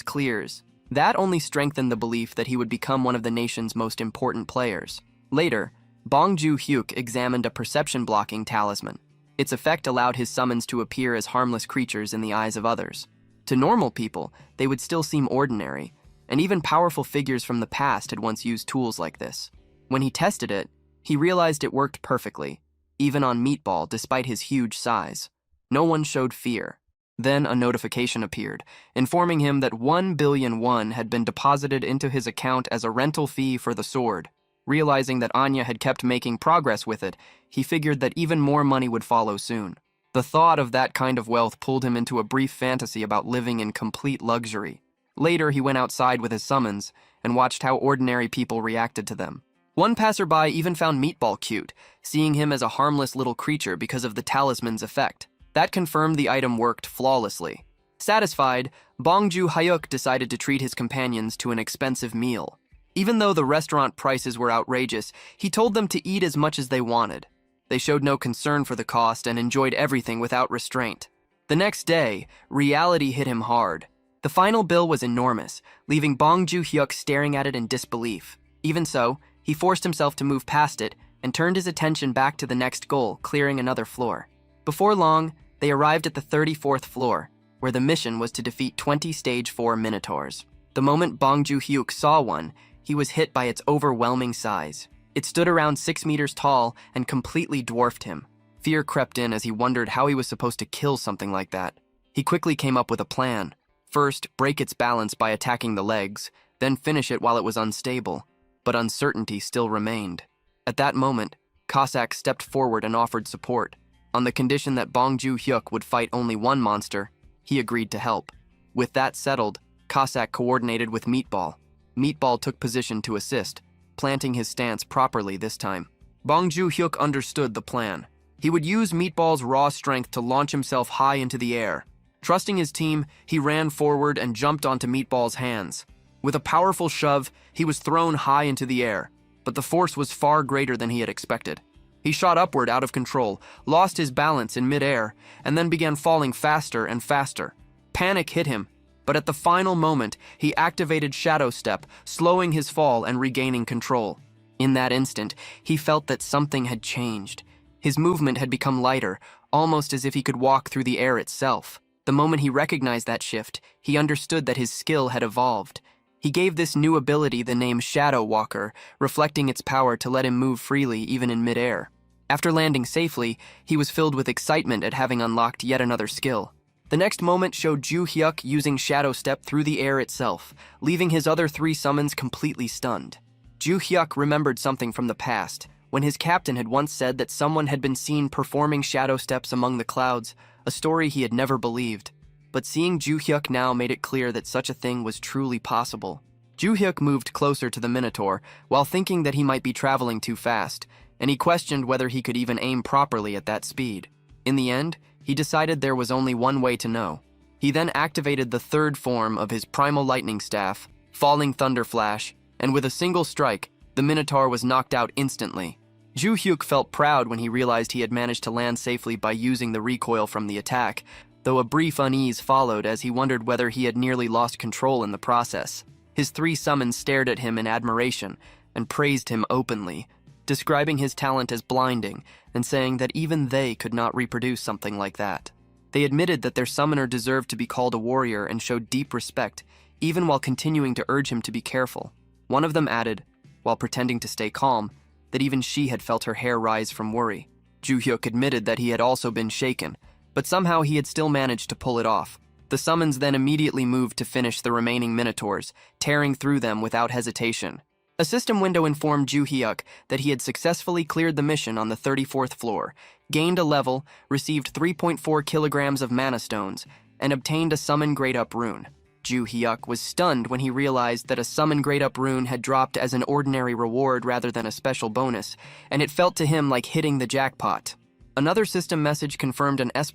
clears. That only strengthened the belief that he would become one of the nation's most important players. Later, Bong Joon-hyuk examined a perception-blocking talisman. Its effect allowed his summons to appear as harmless creatures in the eyes of others. To normal people, they would still seem ordinary, and even powerful figures from the past had once used tools like this. When he tested it, he realized it worked perfectly, even on Meatball despite his huge size. No one showed fear. Then a notification appeared, informing him that 1 billion won had been deposited into his account as a rental fee for the sword. Realizing that Anya had kept making progress with it, he figured that even more money would follow soon. The thought of that kind of wealth pulled him into a brief fantasy about living in complete luxury. Later, he went outside with his summons and watched how ordinary people reacted to them. One passerby even found Meatball cute, seeing him as a harmless little creature because of the talisman's effect. That confirmed the item worked flawlessly. Satisfied, Bong Joon-hyuk decided to treat his companions to an expensive meal. Even though the restaurant prices were outrageous, he told them to eat as much as they wanted. They showed no concern for the cost and enjoyed everything without restraint. The next day, reality hit him hard. The final bill was enormous, leaving Bong Joon-hyuk staring at it in disbelief. Even so, he forced himself to move past it and turned his attention back to the next goal, clearing another floor. Before long, they arrived at the 34th floor, where the mission was to defeat 20 Stage 4 Minotaurs. The moment Bong Joon-hyuk saw one, he was hit by its overwhelming size. It stood around 6 meters tall and completely dwarfed him. Fear crept in as he wondered how he was supposed to kill something like that. He quickly came up with a plan. First, break its balance by attacking the legs, then finish it while it was unstable. But uncertainty still remained. At that moment, Cossack stepped forward and offered support. On the condition that Bong Joo-hyuk would fight only one monster, he agreed to help. With that settled, Cossack coordinated with Meatball. Meatball took position to assist, planting his stance properly this time. Bong Joo-hyuk understood the plan. He would use Meatball's raw strength to launch himself high into the air. Trusting his team, he ran forward and jumped onto Meatball's hands. With a powerful shove, he was thrown high into the air, but the force was far greater than he had expected. He shot upward out of control, lost his balance in midair, and then began falling faster and faster. Panic hit him, but at the final moment, he activated Shadow Step, slowing his fall and regaining control. In that instant, he felt that something had changed. His movement had become lighter, almost as if he could walk through the air itself. The moment he recognized that shift, he understood that his skill had evolved. He gave this new ability the name Shadow Walker, reflecting its power to let him move freely even in midair. After landing safely, he was filled with excitement at having unlocked yet another skill. The next moment showed Joo-hyuk using Shadow Step through the air itself, leaving his other 3 summons completely stunned. Joo-hyuk remembered something from the past, when his captain had once said that someone had been seen performing shadow steps among the clouds, a story he had never believed. But seeing Joo-hyuk now made it clear that such a thing was truly possible. Joo-hyuk moved closer to the Minotaur, while thinking that he might be traveling too fast, and he questioned whether he could even aim properly at that speed. In the end, he decided there was only one way to know. He then activated the 3rd form of his Primal Lightning Staff, Falling Thunder Flash, and with a single strike, the Minotaur was knocked out instantly. Joo-hyuk felt proud when he realized he had managed to land safely by using the recoil from the attack, though a brief unease followed as he wondered whether he had nearly lost control in the process. His 3 summons stared at him in admiration and praised him openly, describing his talent as blinding and saying that even they could not reproduce something like that. They admitted that their summoner deserved to be called a warrior and showed deep respect, even while continuing to urge him to be careful. One of them added, while pretending to stay calm, that even she had felt her hair rise from worry. Joo-hyuk admitted that he had also been shaken, but somehow he had still managed to pull it off. The summons then immediately moved to finish the remaining Minotaurs, tearing through them without hesitation. A system window informed Joo-hyuk that he had successfully cleared the mission on the 34th floor, gained a level, received 3.4 kilograms of mana stones, and obtained a Summon Great Up rune. Joo-hyuk was stunned when he realized that a Summon Great Up rune had dropped as an ordinary reward rather than a special bonus, and it felt to him like hitting the jackpot. Another system message confirmed an S++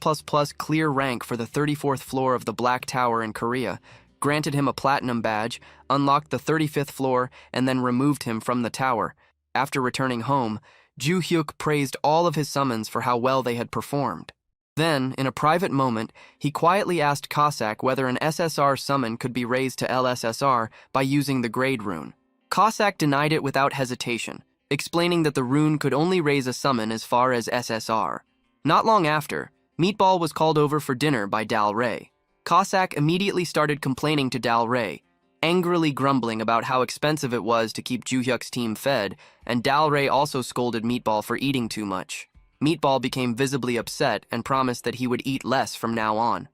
clear rank for the 34th floor of the Black Tower in Korea, granted him a platinum badge, unlocked the 35th floor, and then removed him from the tower. After returning home, Joo-hyuk praised all of his summons for how well they had performed. Then, in a private moment, he quietly asked Cossack whether an SSR summon could be raised to LSSR by using the grade rune. Cossack denied it without hesitation, explaining that the rune could only raise a summon as far as SSR. Not long after, Meatball was called over for dinner by Dal Rey. Cossack immediately started complaining to Dal Rey, angrily grumbling about how expensive it was to keep Joo-hyuk's team fed, and Dal Rey also scolded Meatball for eating too much. Meatball became visibly upset and promised that he would eat less from now on.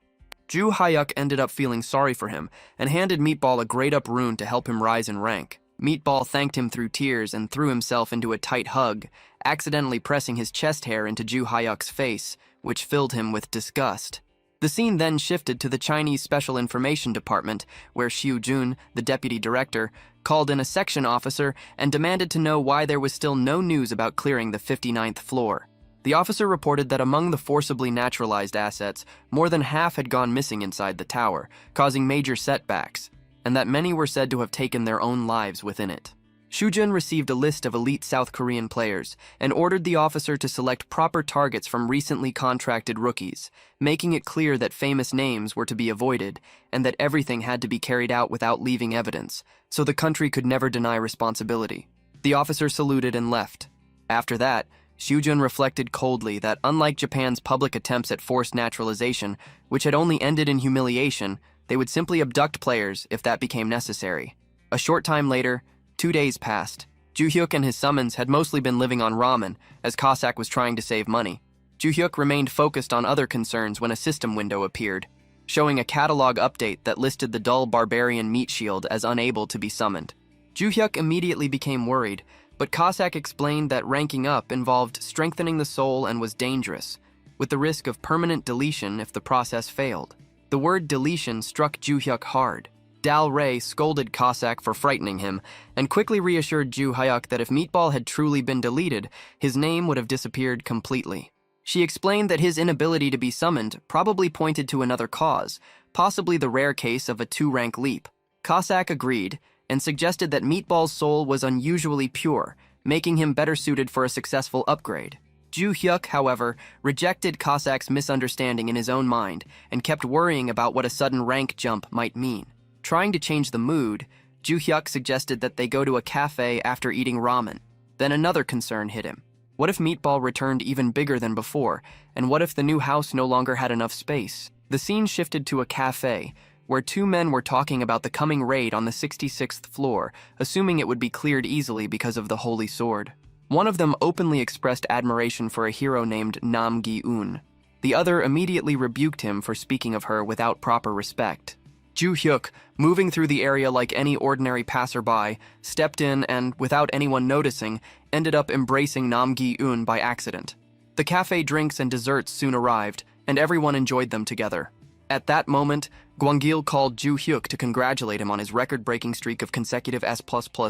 Joo-hyuk ended up feeling sorry for him and handed Meatball a Great Up rune to help him rise in rank. Meatball thanked him through tears and threw himself into a tight hug, accidentally pressing his chest hair into Joo-hyuk's face, which filled him with disgust. The scene then shifted to the Chinese Special Information Department, where Xiu Jun, the deputy director, called in a section officer and demanded to know why there was still no news about clearing the 59th floor. The officer reported that among the forcibly naturalized assets, more than half had gone missing inside the tower, causing major setbacks, and that many were said to have taken their own lives within it. Shujun received a list of elite South Korean players and ordered the officer to select proper targets from recently contracted rookies, making it clear that famous names were to be avoided and that everything had to be carried out without leaving evidence, so the country could never deny responsibility. The officer saluted and left. After that, Shujun reflected coldly that unlike Japan's public attempts at forced naturalization, which had only ended in humiliation, they would simply abduct players if that became necessary. A short time later, 2 days passed. Joo-hyuk and his summons had mostly been living on ramen, as Cossack was trying to save money. Joo-hyuk remained focused on other concerns when a system window appeared, showing a catalog update that listed the dull barbarian Meat Shield as unable to be summoned. Joo-hyuk immediately became worried, But Cossack explained that ranking up involved strengthening the soul and was dangerous, with the risk of permanent deletion if the process failed. The word deletion struck Ju-hyuk hard. Dal Rey scolded Cossack for frightening him, and quickly reassured Ju-hyuk that if Meatball had truly been deleted, his name would have disappeared completely. She explained that his inability to be summoned probably pointed to another cause, possibly the rare case of a 2-rank leap. Cossack agreed, and suggested that Meatball's soul was unusually pure, making him better suited for a successful upgrade. Ju-hyuk, however, rejected Cossack's misunderstanding in his own mind and kept worrying about what a sudden rank jump might mean. Trying to change the mood, Ju-hyuk suggested that they go to a cafe after eating ramen. Then another concern hit him. What if Meatball returned even bigger than before, and what if the new house no longer had enough space? The scene shifted to a cafe, where 2 men were talking about the coming raid on the 66th floor, assuming it would be cleared easily because of the Holy Sword. One of them openly expressed admiration for a hero named Nam Gi-eun. The other immediately rebuked him for speaking of her without proper respect. Ju-hyuk, moving through the area like any ordinary passerby, stepped in and, without anyone noticing, ended up embracing Nam Gi-eun by accident. The cafe drinks and desserts soon arrived, and everyone enjoyed them together. At that moment, Gwangil called Ju-hyuk to congratulate him on his record-breaking streak of consecutive S++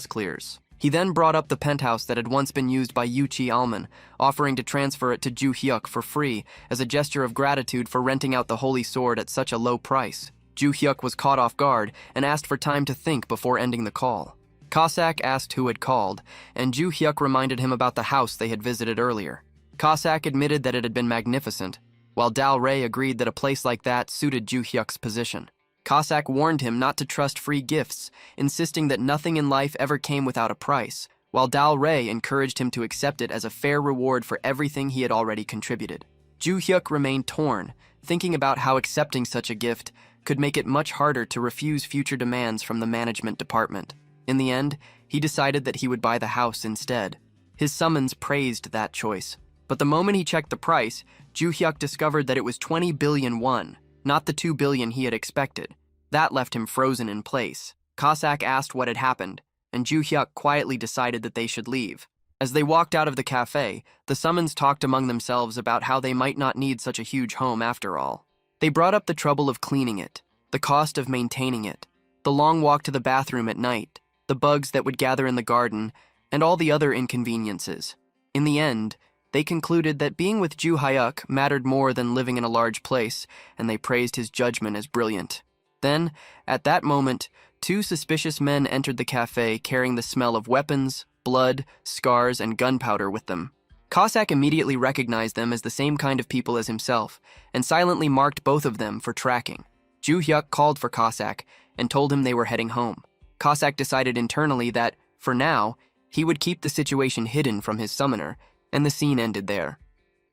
clears. He then brought up the penthouse that had once been used by Yuchi Alman, offering to transfer it to Ju-hyuk for free as a gesture of gratitude for renting out the Holy Sword at such a low price. Ju-hyuk was caught off guard and asked for time to think before ending the call. Cossack asked who had called, and Ju-hyuk reminded him about the house they had visited earlier. Cossack admitted that it had been magnificent, while Dal Rey agreed that a place like that suited Ju-hyuk's position. Cossack warned him not to trust free gifts, insisting that nothing in life ever came without a price, while Dal Rey encouraged him to accept it as a fair reward for everything he had already contributed. Ju-hyuk remained torn, thinking about how accepting such a gift could make it much harder to refuse future demands from the management department. In the end, he decided that he would buy the house instead. His summons praised that choice, but the moment he checked the price, Ju-hyuk discovered that it was 20 billion won, not the 2 billion he had expected. That left him frozen in place. Cossack asked what had happened, and Ju-hyuk quietly decided that they should leave. As they walked out of the cafe, the summons talked among themselves about how they might not need such a huge home after all. They brought up the trouble of cleaning it, the cost of maintaining it, the long walk to the bathroom at night, the bugs that would gather in the garden, and all the other inconveniences. In the end, they concluded that being with Ju-hyuk mattered more than living in a large place, and they praised his judgment as brilliant. Then, at that moment, 2 suspicious men entered the cafe carrying the smell of weapons, blood, scars, and gunpowder with them. Cossack immediately recognized them as the same kind of people as himself, and silently marked both of them for tracking. Ju-hyuk called for Cossack and told him they were heading home. Cossack decided internally that, for now, he would keep the situation hidden from his summoner, and the scene ended there.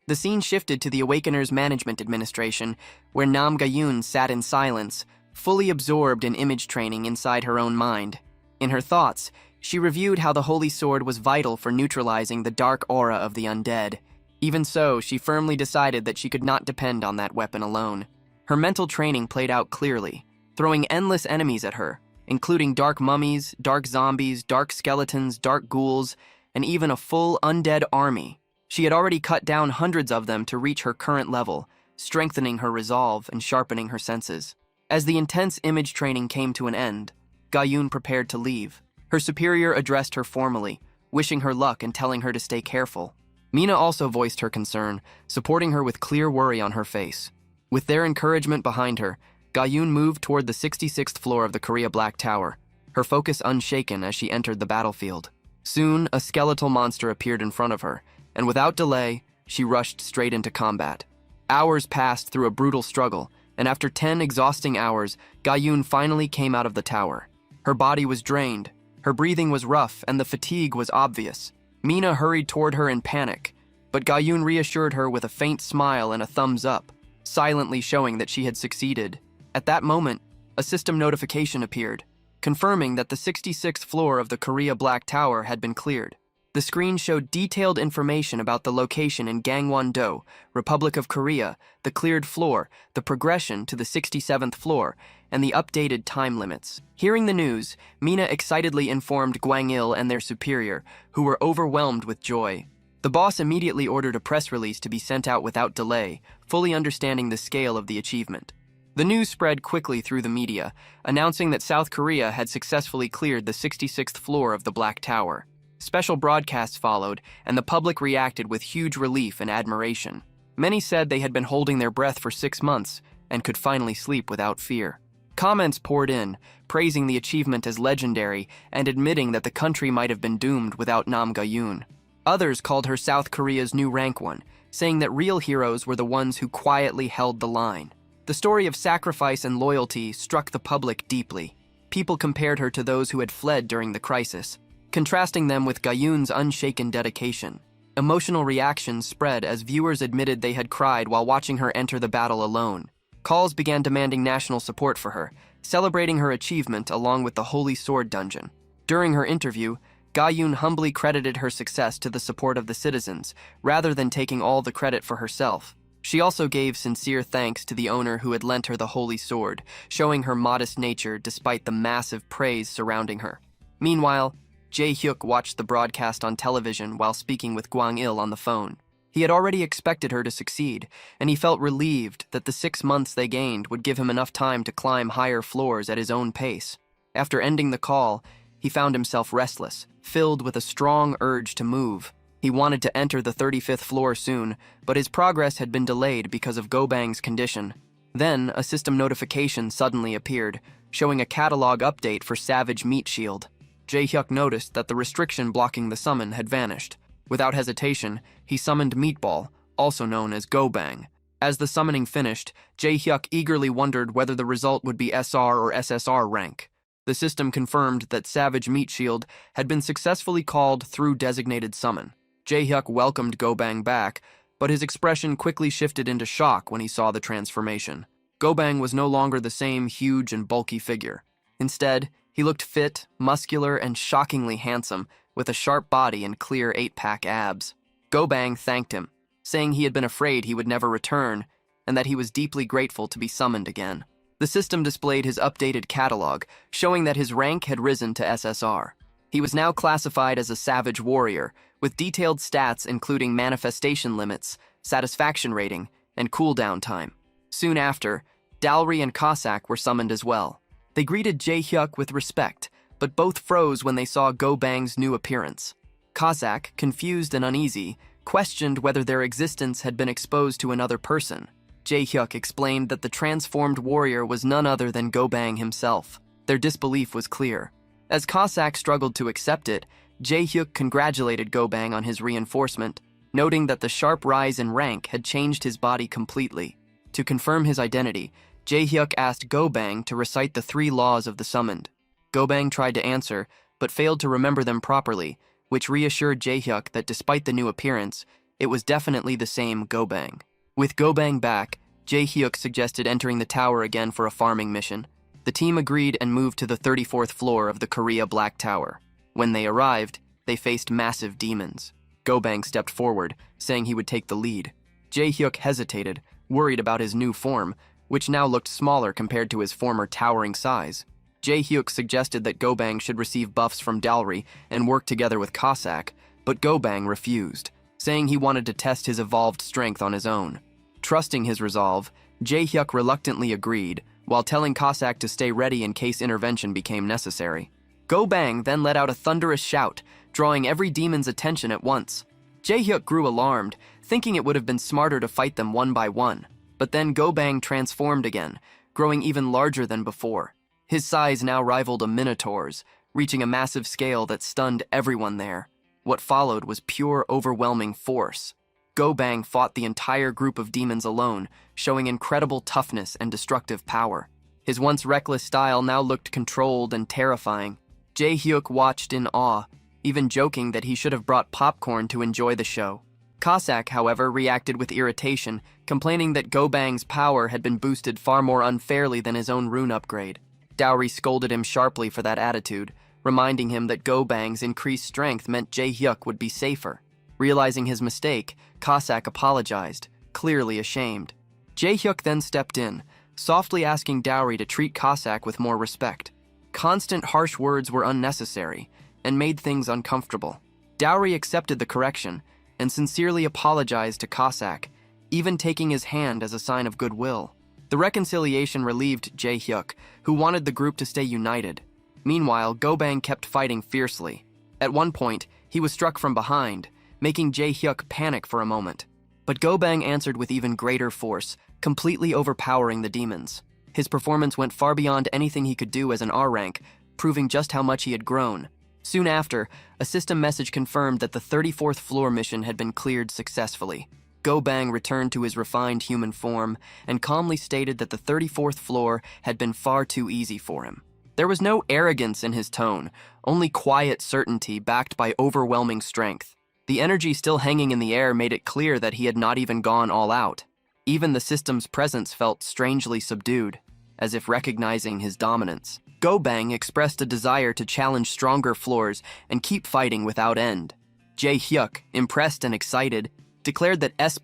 The scene shifted to the Awakener's management administration, where Nam Gi-eun sat in silence, fully absorbed in image training inside her own mind. In her thoughts, she reviewed how the Holy Sword was vital for neutralizing the dark aura of the undead. Even so, she firmly decided that she could not depend on that weapon alone. Her mental training played out clearly, throwing endless enemies at her, including dark mummies, dark zombies, dark skeletons, dark ghouls, and even a full undead army. She had already cut down hundreds of them to reach her current level, strengthening her resolve and sharpening her senses. As the intense image training came to an end, Gi-eun prepared to leave. Her superior addressed her formally, wishing her luck and telling her to stay careful. Mina also voiced her concern, supporting her with clear worry on her face. With their encouragement behind her, Gi-eun moved toward the 66th floor of the Korea Black Tower, her focus unshaken as she entered the battlefield. Soon, a skeletal monster appeared in front of her, and without delay, she rushed straight into combat. Hours passed through a brutal struggle, and after 10 exhausting hours, Gi-eun finally came out of the tower. Her body was drained, her breathing was rough, and the fatigue was obvious. Mina hurried toward her in panic, but Gi-eun reassured her with a faint smile and a thumbs up, silently showing that she had succeeded. At that moment, a system notification appeared, confirming that the 66th floor of the Korea Black Tower had been cleared. The screen showed detailed information about the location in Gangwon-do, Republic of Korea, the cleared floor, the progression to the 67th floor, and the updated time limits. Hearing the news, Mina excitedly informed Gwang-il and their superior, who were overwhelmed with joy. The boss immediately ordered a press release to be sent out without delay, fully understanding the scale of the achievement. The news spread quickly through the media, announcing that South Korea had successfully cleared the 66th floor of the Black Tower. Special broadcasts followed, and the public reacted with huge relief and admiration. Many said they had been holding their breath for 6 months and could finally sleep without fear. Comments poured in, praising the achievement as legendary and admitting that the country might have been doomed without Nam Ga-yoon. Others called her South Korea's new rank one, saying that real heroes were the ones who quietly held the line. The story of sacrifice and loyalty struck the public deeply. People compared her to those who had fled during the crisis, contrasting them with Ga-yoon's unshaken dedication. Emotional reactions spread as viewers admitted they had cried while watching her enter the battle alone. Calls began demanding national support for her, celebrating her achievement along with the Holy Sword Dungeon. During her interview, Ga-yoon humbly credited her success to the support of the citizens, rather than taking all the credit for herself. She also gave sincere thanks to the owner who had lent her the Holy Sword, showing her modest nature despite the massive praise surrounding her. Meanwhile, Jae-hyuk watched the broadcast on television while speaking with Gwang-il on the phone. He had already expected her to succeed, and he felt relieved that the 6 months they gained would give him enough time to climb higher floors at his own pace. After ending the call, he found himself restless, filled with a strong urge to move. He wanted to enter the 35th floor soon, but his progress had been delayed because of Go-bang's condition. Then, a system notification suddenly appeared, showing a catalog update for Savage Meat Shield. Jae-hyuk noticed that the restriction blocking the summon had vanished. Without hesitation, he summoned Meatball, also known as Go-bang. As the summoning finished, Jae-hyuk eagerly wondered whether the result would be SR or SSR rank. The system confirmed that Savage Meat Shield had been successfully called through designated summon. Jae-hyuk welcomed Go-bang back, but his expression quickly shifted into shock when he saw the transformation. Go-bang was no longer the same huge and bulky figure. Instead, he looked fit, muscular, and shockingly handsome, with a sharp body and clear 8-pack abs. Go-bang thanked him, saying he had been afraid he would never return, and that he was deeply grateful to be summoned again. The system displayed his updated catalog, showing that his rank had risen to SSR. He was now classified as a savage warrior, with detailed stats including manifestation limits, satisfaction rating, and cooldown time. Soon after, Dalry and Cossack were summoned as well. They greeted Jae-hyuk with respect, but both froze when they saw Go-bang's new appearance. Cossack, confused and uneasy, questioned whether their existence had been exposed to another person. Jae-hyuk explained that the transformed warrior was none other than Go-bang himself. Their disbelief was clear. As Cossack struggled to accept it, Jae-hyuk congratulated Go-bang on his reinforcement, noting that the sharp rise in rank had changed his body completely. To confirm his identity, Jae-hyuk asked Go-bang to recite the 3 laws of the summoned. Go-bang tried to answer, but failed to remember them properly, which reassured Jae-hyuk that despite the new appearance, it was definitely the same Go-bang. With Go-bang back, Jae-hyuk suggested entering the tower again for a farming mission. The team agreed and moved to the 34th floor of the Korea Black Tower. When they arrived, they faced massive demons. Go-bang stepped forward, saying he would take the lead. Jae-hyuk hesitated, worried about his new form, which now looked smaller compared to his former towering size. Jae-hyuk suggested that Go-bang should receive buffs from Dalry and work together with Cossack, but Go-bang refused, saying he wanted to test his evolved strength on his own. Trusting his resolve, Jae-hyuk reluctantly agreed, while telling Cossack to stay ready in case intervention became necessary. Go-bang then let out a thunderous shout, drawing every demon's attention at once. Jae-hyuk grew alarmed, thinking it would have been smarter to fight them one by one. But then Go-bang transformed again, growing even larger than before. His size now rivaled a minotaur's, reaching a massive scale that stunned everyone there. What followed was pure, overwhelming force. Go-bang fought the entire group of demons alone, showing incredible toughness and destructive power. His once reckless style now looked controlled and terrifying. Jae-hyuk watched in awe, even joking that he should have brought popcorn to enjoy the show. Cossack, however, reacted with irritation, complaining that Go-bang's power had been boosted far more unfairly than his own rune upgrade. Dowry scolded him sharply for that attitude, reminding him that Go-Bang's increased strength meant Jae-hyuk would be safer. Realizing his mistake, Cossack apologized, clearly ashamed. Jae-hyuk then stepped in, softly asking Dowry to treat Cossack with more respect. Constant harsh words were unnecessary and made things uncomfortable. Dowry accepted the correction and sincerely apologized to Cossack, even taking his hand as a sign of goodwill. The reconciliation relieved Jae-hyuk, who wanted the group to stay united. Meanwhile, Go-Bang kept fighting fiercely. At one point, he was struck from behind, making Jae-hyuk panic for a moment. But Go-Bang answered with even greater force, completely overpowering the demons. His performance went far beyond anything he could do as an R rank, proving just how much he had grown. Soon after, a system message confirmed that the 34th floor mission had been cleared successfully. Go-Bang returned to his refined human form and calmly stated that the 34th floor had been far too easy for him. There was no arrogance in his tone, only quiet certainty backed by overwhelming strength. The energy still hanging in the air made it clear that he had not even gone all out. Even the system's presence felt strangely subdued, as if recognizing his dominance. Go-Bang expressed a desire to challenge stronger floors and keep fighting without end. Jae-hyuk, impressed and excited, declared that S++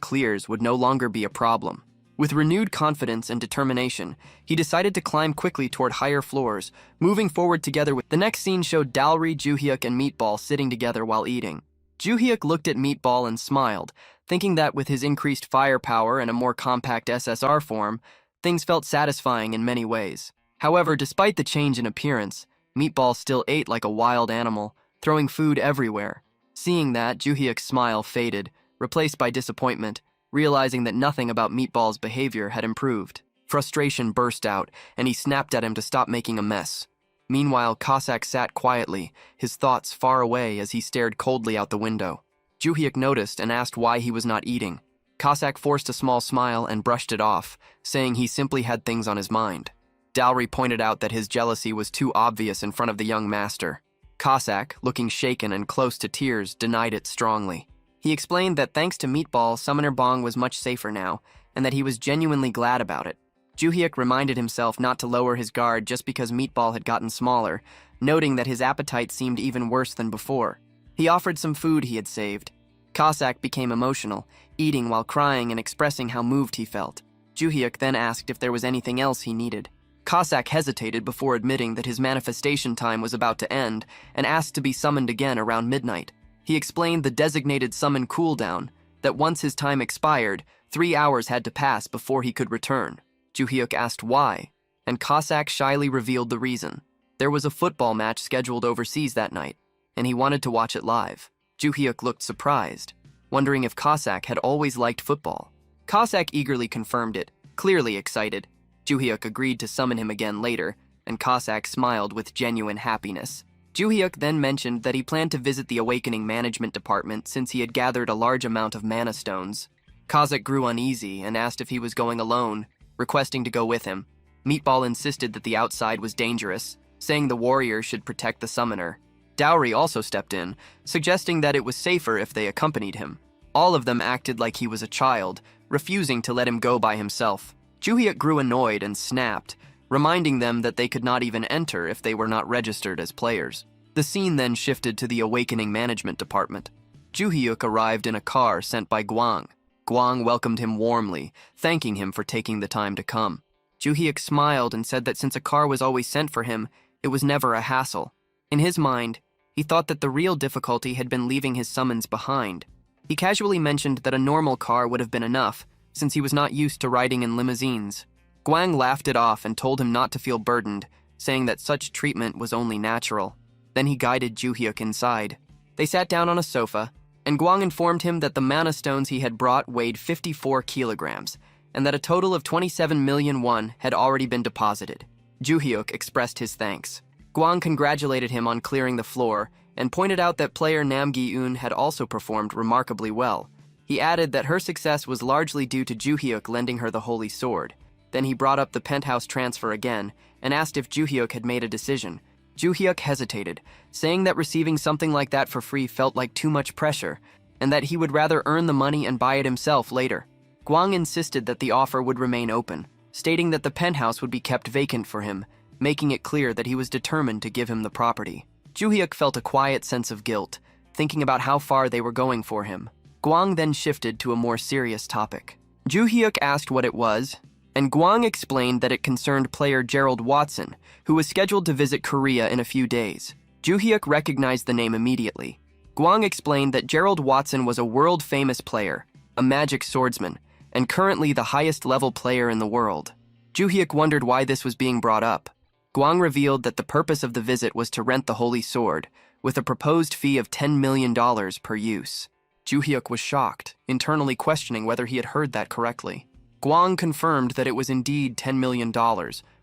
clears would no longer be a problem. With renewed confidence and determination, he decided to climb quickly toward higher floors, moving forward together with... The next scene showed Dowry, Joo-hyuk, and Meatball sitting together while eating. Joo-hyuk looked at Meatball and smiled, thinking that with his increased firepower and a more compact SSR form, things felt satisfying in many ways. However, despite the change in appearance, Meatball still ate like a wild animal, throwing food everywhere. Seeing that, Joo-hyuk's smile faded, replaced by disappointment, realizing that nothing about Meatball's behavior had improved. Frustration burst out, and he snapped at him to stop making a mess. Meanwhile, Cossack sat quietly, his thoughts far away as he stared coldly out the window. Joo-hyuk noticed and asked why he was not eating. Cossack forced a small smile and brushed it off, saying he simply had things on his mind. Dowry pointed out that his jealousy was too obvious in front of the young master. Cossack, looking shaken and close to tears, denied it strongly. He explained that thanks to Meatball, Summoner Bong was much safer now, and that he was genuinely glad about it. Joo-hyuk reminded himself not to lower his guard just because Meatball had gotten smaller, noting that his appetite seemed even worse than before. He offered some food he had saved. Cossack became emotional, eating while crying and expressing how moved he felt. Joo-hyuk then asked if there was anything else he needed. Cossack hesitated before admitting that his manifestation time was about to end and asked to be summoned again around midnight. He explained the designated summon cooldown, that once his time expired, 3 hours had to pass before he could return. Joo-hyuk asked why, and Cossack shyly revealed the reason. There was a football match scheduled overseas that night, and he wanted to watch it live. Joo-hyuk looked surprised, wondering if Cossack had always liked football. Cossack eagerly confirmed it, clearly excited. Joo-hyuk agreed to summon him again later, and Cossack smiled with genuine happiness. Joo-hyuk then mentioned that he planned to visit the Awakening Management Department since he had gathered a large amount of mana stones. Cossack grew uneasy and asked if he was going alone, requesting to go with him. Meatball insisted that the outside was dangerous, saying the warrior should protect the summoner. Dowry also stepped in, suggesting that it was safer if they accompanied him. All of them acted like he was a child, refusing to let him go by himself. Joo-hyuk grew annoyed and snapped, reminding them that they could not even enter if they were not registered as players. The scene then shifted to the Awakening Management Department. Joo-hyuk arrived in a car sent by Gwang. Gwang welcomed him warmly, thanking him for taking the time to come. Joo-hyuk smiled and said that since a car was always sent for him, it was never a hassle. In his mind, he thought that the real difficulty had been leaving his summons behind. He casually mentioned that a normal car would have been enough, since he was not used to riding in limousines. Gwang laughed it off and told him not to feel burdened, saying that such treatment was only natural. Then he guided Joo-hyuk inside. They sat down on a sofa, and Gwang informed him that the mana stones he had brought weighed 54 kilograms, and that a total of 27 million won had already been deposited. Joo-hyuk expressed his thanks. Gwang congratulated him on clearing the floor, and pointed out that player Nam Gi-eun had also performed remarkably well. He added that her success was largely due to Joo-hyuk lending her the Holy Sword. Then he brought up the penthouse transfer again, and asked if Joo-hyuk had made a decision. Joo-hyuk hesitated, saying that receiving something like that for free felt like too much pressure, and that he would rather earn the money and buy it himself later. Gwang insisted that the offer would remain open, stating that the penthouse would be kept vacant for him, making it clear that he was determined to give him the property. Juhyuk felt a quiet sense of guilt, thinking about how far they were going for him. Gwang then shifted to a more serious topic. Juhyuk asked what it was, and Gwang explained that it concerned player Gerald Watson, who was scheduled to visit Korea in a few days. Juhyuk recognized the name immediately. Gwang explained that Gerald Watson was a world-famous player, a magic swordsman, and currently the highest-level player in the world. Juhyuk wondered why this was being brought up. Gwang revealed that the purpose of the visit was to rent the holy sword, with a proposed fee of $10 million per use. Juhyuk was shocked, internally questioning whether he had heard that correctly. Gwang confirmed that it was indeed $10 million,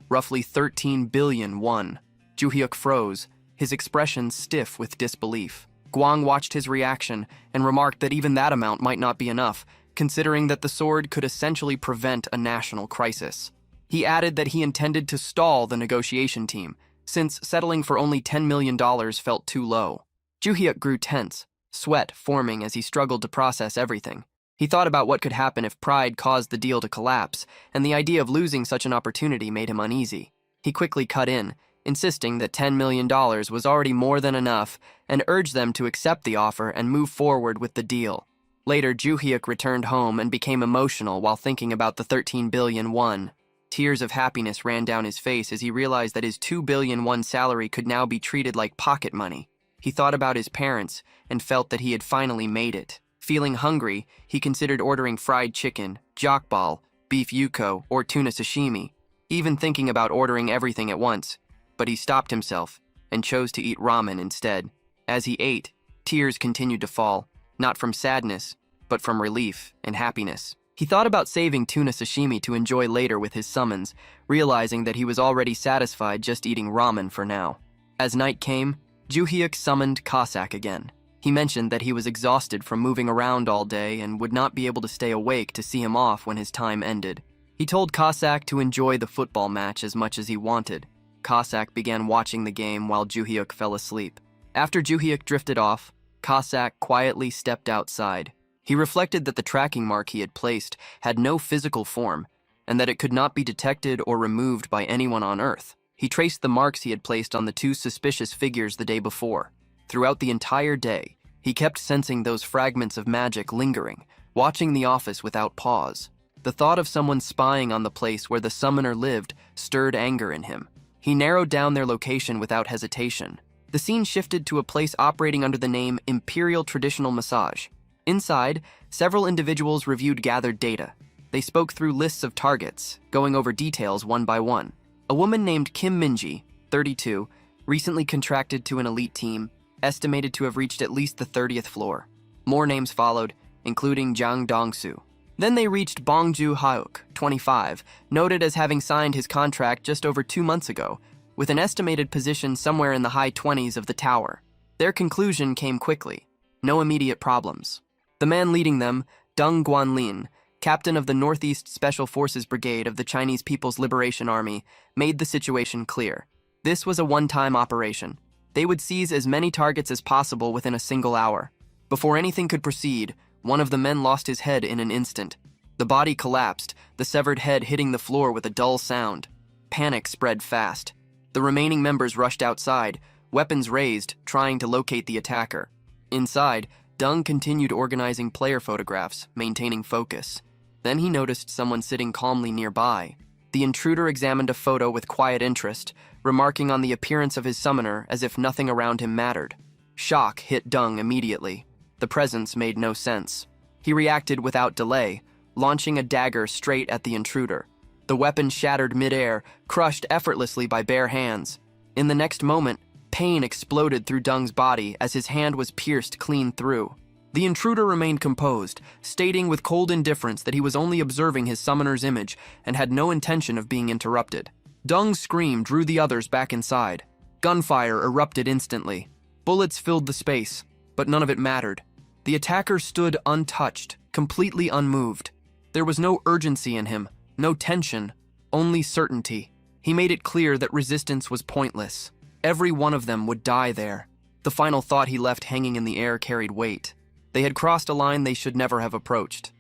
roughly 13 billion won. Juhyuk froze, his expression stiff with disbelief. Gwang watched his reaction and remarked that even that amount might not be enough, considering that the sword could essentially prevent a national crisis. He added that he intended to stall the negotiation team, since settling for only $10 million felt too low. Juhyuk grew tense, sweat forming as he struggled to process everything. He thought about what could happen if pride caused the deal to collapse, and the idea of losing such an opportunity made him uneasy. He quickly cut in, insisting that $10 million was already more than enough, and urged them to accept the offer and move forward with the deal. Later, Juhyuk returned home and became emotional while thinking about the 13 billion won. Tears of happiness ran down his face as he realized that his 2 billion won salary could now be treated like pocket money. He thought about his parents and felt that he had finally made it. Feeling hungry, he considered ordering fried chicken, jokbal, beef yuko, or tuna sashimi, even thinking about ordering everything at once. But he stopped himself and chose to eat ramen instead. As he ate, tears continued to fall, not from sadness, but from relief and happiness. He thought about saving tuna sashimi to enjoy later with his summons, realizing that he was already satisfied just eating ramen for now. As night came, Juhyuk summoned Cossack again. He mentioned that he was exhausted from moving around all day and would not be able to stay awake to see him off when his time ended. He told Cossack to enjoy the football match as much as he wanted. Cossack began watching the game while Juhyuk fell asleep. After Juhyuk drifted off, Cossack quietly stepped outside. He reflected that the tracking mark he had placed had no physical form, and that it could not be detected or removed by anyone on Earth. He traced the marks he had placed on the two suspicious figures the day before. Throughout the entire day, he kept sensing those fragments of magic lingering, watching the office without pause. The thought of someone spying on the place where the summoner lived stirred anger in him. He narrowed down their location without hesitation. The scene shifted to a place operating under the name Imperial Traditional Massage. Inside, several individuals reviewed gathered data. They spoke through lists of targets, going over details one by one. A woman named Kim Minji, 32, recently contracted to an elite team, estimated to have reached at least the 30th floor. More names followed, including Jang Dongsu. Then they reached Bongju Hauk, 25, noted as having signed his contract just over 2 months ago, with an estimated position somewhere in the high 20s of the tower. Their conclusion came quickly. No immediate problems. The man leading them, Deng Guanlin, captain of the Northeast Special Forces Brigade of the Chinese People's Liberation Army, made the situation clear. This was a one-time operation. They would seize as many targets as possible within a single hour. Before anything could proceed, one of the men lost his head in an instant. The body collapsed, the severed head hitting the floor with a dull sound. Panic spread fast. The remaining members rushed outside, weapons raised, trying to locate the attacker. Inside, Deng continued organizing player photographs, maintaining focus. Then he noticed someone sitting calmly nearby. The intruder examined a photo with quiet interest, remarking on the appearance of his summoner as if nothing around him mattered. Shock hit Deng immediately. The presence made no sense. He reacted without delay, launching a dagger straight at the intruder. The weapon shattered midair, crushed effortlessly by bare hands. In the next moment, pain exploded through Deng's body as his hand was pierced clean through. The intruder remained composed, stating with cold indifference that he was only observing his summoner's image and had no intention of being interrupted. Deng's scream drew the others back inside. Gunfire erupted instantly. Bullets filled the space, but none of it mattered. The attacker stood untouched, completely unmoved. There was no urgency in him, no tension, only certainty. He made it clear that resistance was pointless. Every one of them would die there. The final thought he left hanging in the air carried weight. They had crossed a line they should never have approached.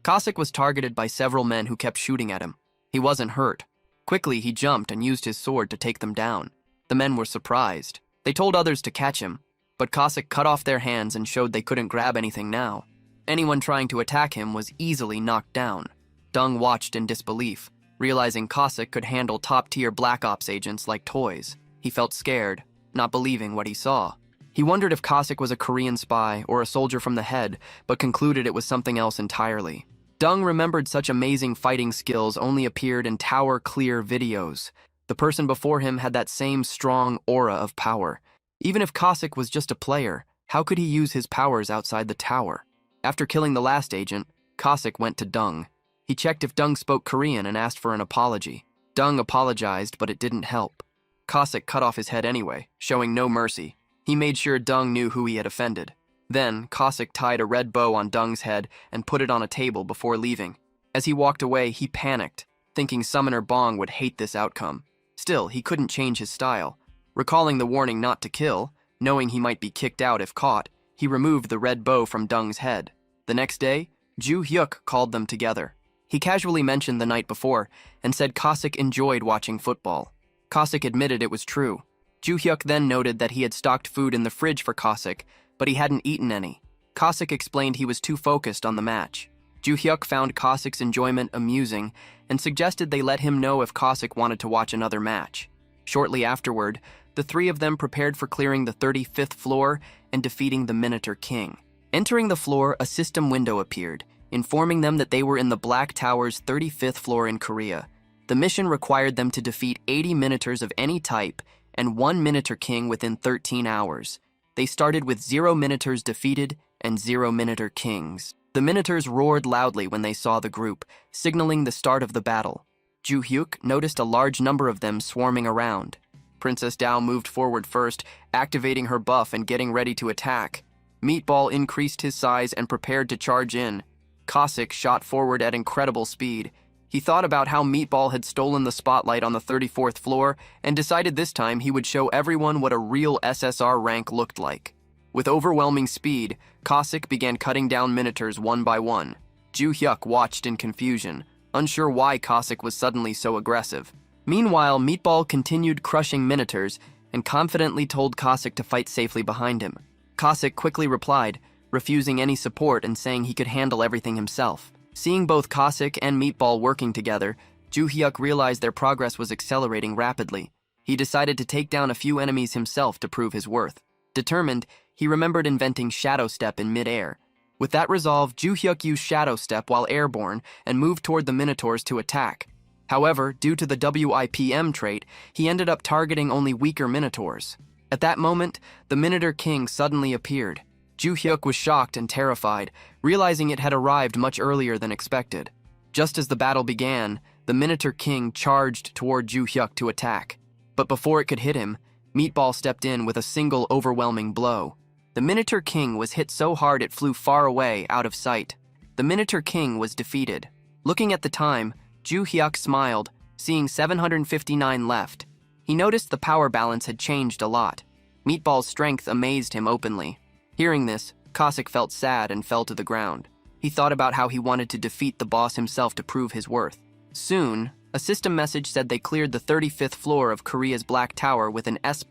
Cossack was targeted by several men who kept shooting at him. He wasn't hurt, Quickly, he jumped and used his sword to take them down. The men were surprised. They told others to catch him, but Cossack cut off their hands and showed they couldn't grab anything now. Anyone trying to attack him was easily knocked down. Dung watched in disbelief, realizing Cossack could handle top-tier Black Ops agents like toys. He felt scared, not believing what he saw. He wondered if Cossack was a Korean spy or a soldier from the head, but concluded it was something else entirely. Dung remembered such amazing fighting skills only appeared in Tower Clear videos. The person before him had that same strong aura of power. Even if Cossack was just a player, how could he use his powers outside the tower? After killing the last agent, Cossack went to Dung. He checked if Dung spoke Korean and asked for an apology. Dung apologized, but it didn't help. Cossack cut off his head anyway, showing no mercy. He made sure Dung knew who he had offended. Then, Cossack tied a red bow on Dung's head and put it on a table before leaving. As he walked away, he panicked, thinking Summoner Bong would hate this outcome. Still, he couldn't change his style. Recalling the warning not to kill, knowing he might be kicked out if caught, he removed the red bow from Dung's head. The next day, Ju Hyuk called them together. He casually mentioned the night before and said Cossack enjoyed watching football. Cossack admitted it was true. Ju Hyuk then noted that he had stocked food in the fridge for Cossack, but he hadn't eaten any. Cossack explained he was too focused on the match. Ju Hyuk found Cossack's enjoyment amusing and suggested they let him know if Cossack wanted to watch another match. Shortly afterward, the three of them prepared for clearing the 35th floor and defeating the Minotaur King. Entering the floor, a system window appeared, informing them that they were in the Black Tower's 35th floor in Korea. The mission required them to defeat 80 Minotaurs of any type and 1 Minotaur King within 13 hours. They started with 0 Minotaurs defeated and 0 Minotaur Kings. The Minotaurs roared loudly when they saw the group, signaling the start of the battle. Ju Hyuk noticed a large number of them swarming around. Princess Dao moved forward first, activating her buff and getting ready to attack. Meatball increased his size and prepared to charge in. Cossack shot forward at incredible speed. He thought about how Meatball had stolen the spotlight on the 34th floor and decided this time he would show everyone what a real SSR rank looked like. With overwhelming speed, Cossack began cutting down Minotaurs one by one. Ju Hyuk watched in confusion, unsure why Cossack was suddenly so aggressive. Meanwhile, Meatball continued crushing Minotaurs and confidently told Cossack to fight safely behind him. Cossack quickly replied, refusing any support and saying he could handle everything himself. Seeing both Cossack and Meatball working together, Ju Hyuk realized their progress was accelerating rapidly. He decided to take down a few enemies himself to prove his worth. Determined, he remembered inventing Shadow Step in mid-air. With that resolve, Ju Hyuk used Shadow Step while airborne and moved toward the Minotaurs to attack. However, due to the WIPM trait, he ended up targeting only weaker Minotaurs. At that moment, the Minotaur King suddenly appeared. Ju Hyuk was shocked and terrified, realizing it had arrived much earlier than expected. Just as the battle began, the Minotaur King charged toward Ju Hyuk to attack. But before it could hit him, Meatball stepped in with a single overwhelming blow. The Minotaur King was hit so hard it flew far away, out of sight. The Minotaur King was defeated. Looking at the time, Ju Hyuk smiled, seeing 759 left. He noticed the power balance had changed a lot. Meatball's strength amazed him openly. Hearing this, Cossack felt sad and fell to the ground. He thought about how he wanted to defeat the boss himself to prove his worth. Soon, a system message said they cleared the 35th floor of Korea's Black Tower with an S++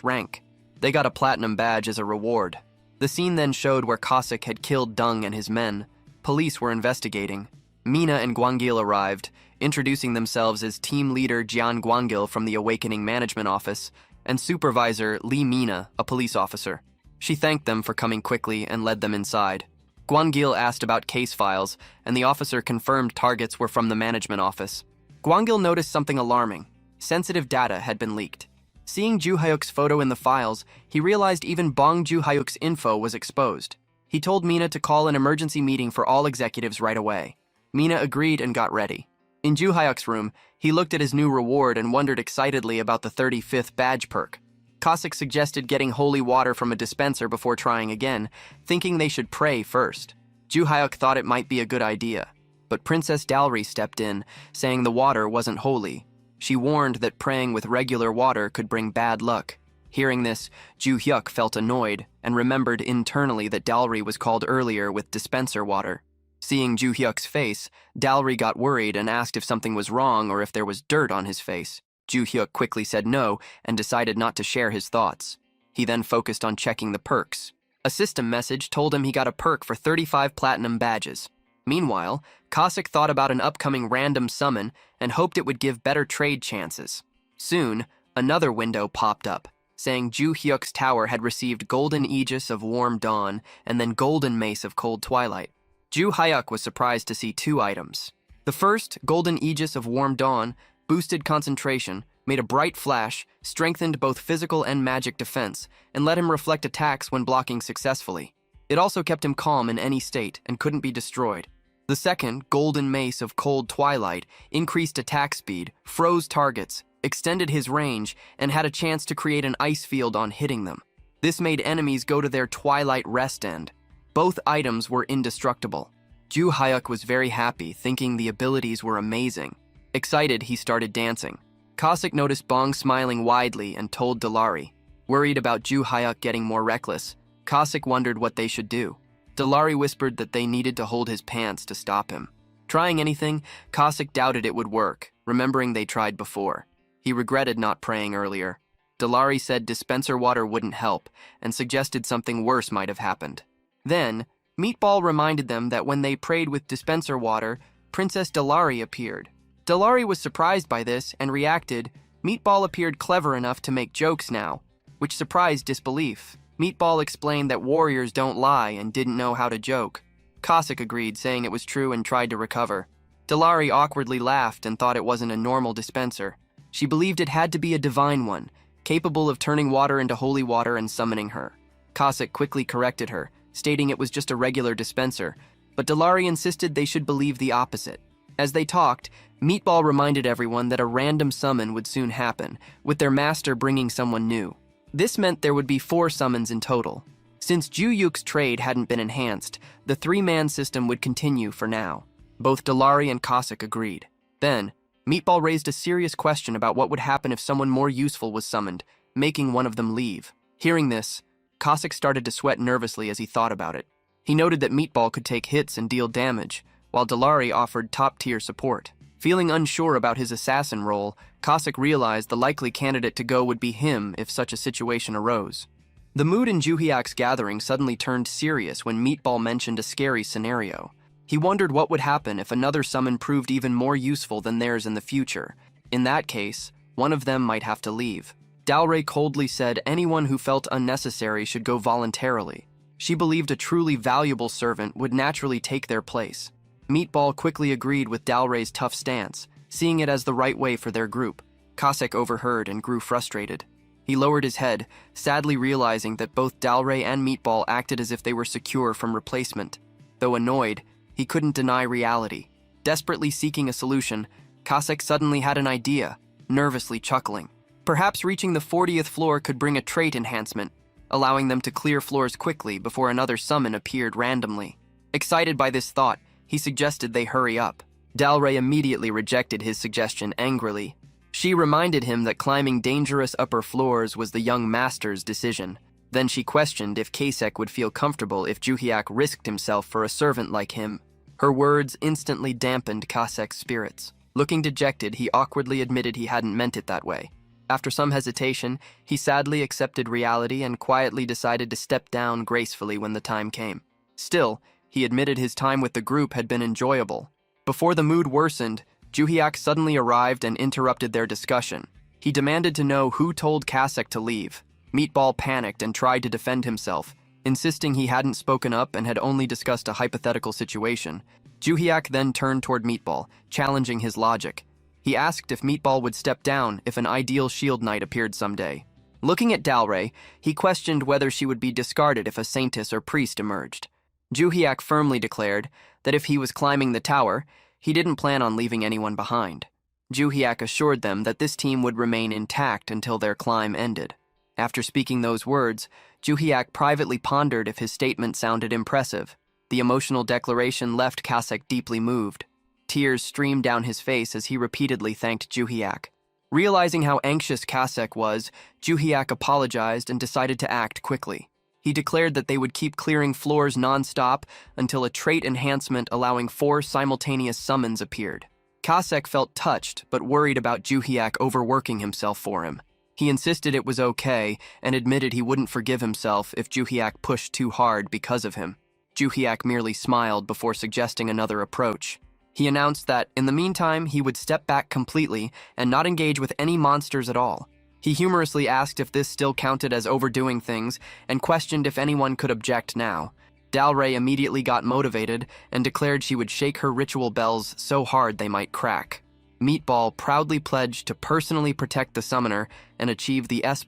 rank. They got a platinum badge as a reward. The scene then showed where Cossack had killed Dung and his men. Police were investigating. Mina and Gwangil arrived, introducing themselves as team leader Jian Gwangil from the Awakening Management Office and supervisor Lee Mina, a police officer. She thanked them for coming quickly and led them inside. Gwangil asked about case files, and the officer confirmed targets were from the management office. Gwangil noticed something alarming. Sensitive data had been leaked. Seeing Ju Hyuk's photo in the files, he realized even Bong Ju Hyuk's info was exposed. He told Mina to call an emergency meeting for all executives right away. Mina agreed and got ready. In Ju Hyuk's room, he looked at his new reward and wondered excitedly about the 35th badge perk. Cossack suggested getting holy water from a dispenser before trying again, thinking they should pray first. Ju Hyuk thought it might be a good idea, but Princess Dowry stepped in, saying the water wasn't holy. She warned that praying with regular water could bring bad luck. Hearing this, Ju Hyuk felt annoyed and remembered internally that Dowry was called earlier with dispenser water. Seeing Ju Hyuk's face, Dalry got worried and asked if something was wrong or if there was dirt on his face. Ju Hyuk quickly said no and decided not to share his thoughts. He then focused on checking the perks. A system message told him he got a perk for 35 platinum badges. Meanwhile, Cossack thought about an upcoming random summon and hoped it would give better trade chances. Soon, another window popped up, saying Ju Hyuk's tower had received Golden Aegis of Warm Dawn and then Golden Mace of Cold Twilight. Ju Hyuk was surprised to see two items. The first, Golden Aegis of Warm Dawn, boosted concentration, made a bright flash, strengthened both physical and magic defense, and let him reflect attacks when blocking successfully. It also kept him calm in any state and couldn't be destroyed. The second, Golden Mace of Cold Twilight, increased attack speed, froze targets, extended his range, and had a chance to create an ice field on hitting them. This made enemies go to their Twilight rest end. Both items were indestructible. Ju Hyuk was very happy, thinking the abilities were amazing. Excited, he started dancing. Cossack noticed Bong smiling widely and told Dalary. Worried about Ju Hyuk getting more reckless, Cossack wondered what they should do. Dalary whispered that they needed to hold his pants to stop him. Trying anything, Cossack doubted it would work, remembering they tried before. He regretted not praying earlier. Dalary said dispenser water wouldn't help, and suggested something worse might have happened. Then, Meatball reminded them that when they prayed with dispenser water, Princess Dalary appeared. Dalary was surprised by this and reacted, Meatball appeared clever enough to make jokes now, which surprised disbelief. Meatball explained that warriors don't lie and didn't know how to joke. Cossack agreed, saying it was true and tried to recover. Dalary awkwardly laughed and thought it wasn't a normal dispenser. She believed it had to be a divine one, capable of turning water into holy water and summoning her. Cossack quickly corrected her, stating it was just a regular dispenser, but Dalary insisted they should believe the opposite. As they talked, Meatball reminded everyone that a random summon would soon happen, with their master bringing someone new. This meant there would be 4 summons in total. Since Ju Hyuk's trade hadn't been enhanced, the 3-man system would continue for now. Both Dalary and Cossack agreed. Then, Meatball raised a serious question about what would happen if someone more useful was summoned, making one of them leave. Hearing this, Cossack started to sweat nervously as he thought about it. He noted that Meatball could take hits and deal damage, while Dalary offered top-tier support. Feeling unsure about his assassin role, Cossack realized the likely candidate to go would be him if such a situation arose. The mood in Ju Hyuk's gathering suddenly turned serious when Meatball mentioned a scary scenario. He wondered what would happen if another summon proved even more useful than theirs in the future. In that case, one of them might have to leave. Dalry coldly said anyone who felt unnecessary should go voluntarily. She believed a truly valuable servant would naturally take their place. Meatball quickly agreed with Dalry's tough stance, seeing it as the right way for their group. Cossack overheard and grew frustrated. He lowered his head, sadly realizing that both Dalry and Meatball acted as if they were secure from replacement. Though annoyed, he couldn't deny reality. Desperately seeking a solution, Cossack suddenly had an idea, nervously chuckling. Perhaps reaching the 40th floor could bring a trait enhancement, allowing them to clear floors quickly before another summon appeared randomly. Excited by this thought, he suggested they hurry up. Dalry immediately rejected his suggestion angrily. She reminded him that climbing dangerous upper floors was the young master's decision. Then she questioned if Cossack would feel comfortable if Ju Hyuk risked himself for a servant like him. Her words instantly dampened Cossack's spirits. Looking dejected, he awkwardly admitted he hadn't meant it that way. After some hesitation, he sadly accepted reality and quietly decided to step down gracefully when the time came. Still, he admitted his time with the group had been enjoyable. Before the mood worsened, Ju Hyuk suddenly arrived and interrupted their discussion. He demanded to know who told Cossack to leave. Meatball panicked and tried to defend himself, insisting he hadn't spoken up and had only discussed a hypothetical situation. Ju Hyuk then turned toward Meatball, challenging his logic. He asked if Meatball would step down if an ideal shield knight appeared someday. Looking at Dalry, he questioned whether she would be discarded if a saintess or priest emerged. Ju Hyuk firmly declared that if he was climbing the tower, he didn't plan on leaving anyone behind. Ju Hyuk assured them that this team would remain intact until their climb ended. After speaking those words, Ju Hyuk privately pondered if his statement sounded impressive. The emotional declaration left Cossack deeply moved. Tears streamed down his face as he repeatedly thanked Ju Hyuk. Realizing how anxious Cossack was, Ju Hyuk apologized and decided to act quickly. He declared that they would keep clearing floors non-stop until a trait enhancement allowing 4 simultaneous summons appeared. Kasek felt touched but worried about Juhyak overworking himself for him. He insisted it was okay and admitted he wouldn't forgive himself if Juhyak pushed too hard because of him. Juhyak merely smiled before suggesting another approach. He announced that, in the meantime, he would step back completely and not engage with any monsters at all. He humorously asked if this still counted as overdoing things and questioned if anyone could object now. Dalray immediately got motivated and declared she would shake her ritual bells so hard they might crack. Meatball proudly pledged to personally protect the summoner and achieve the S++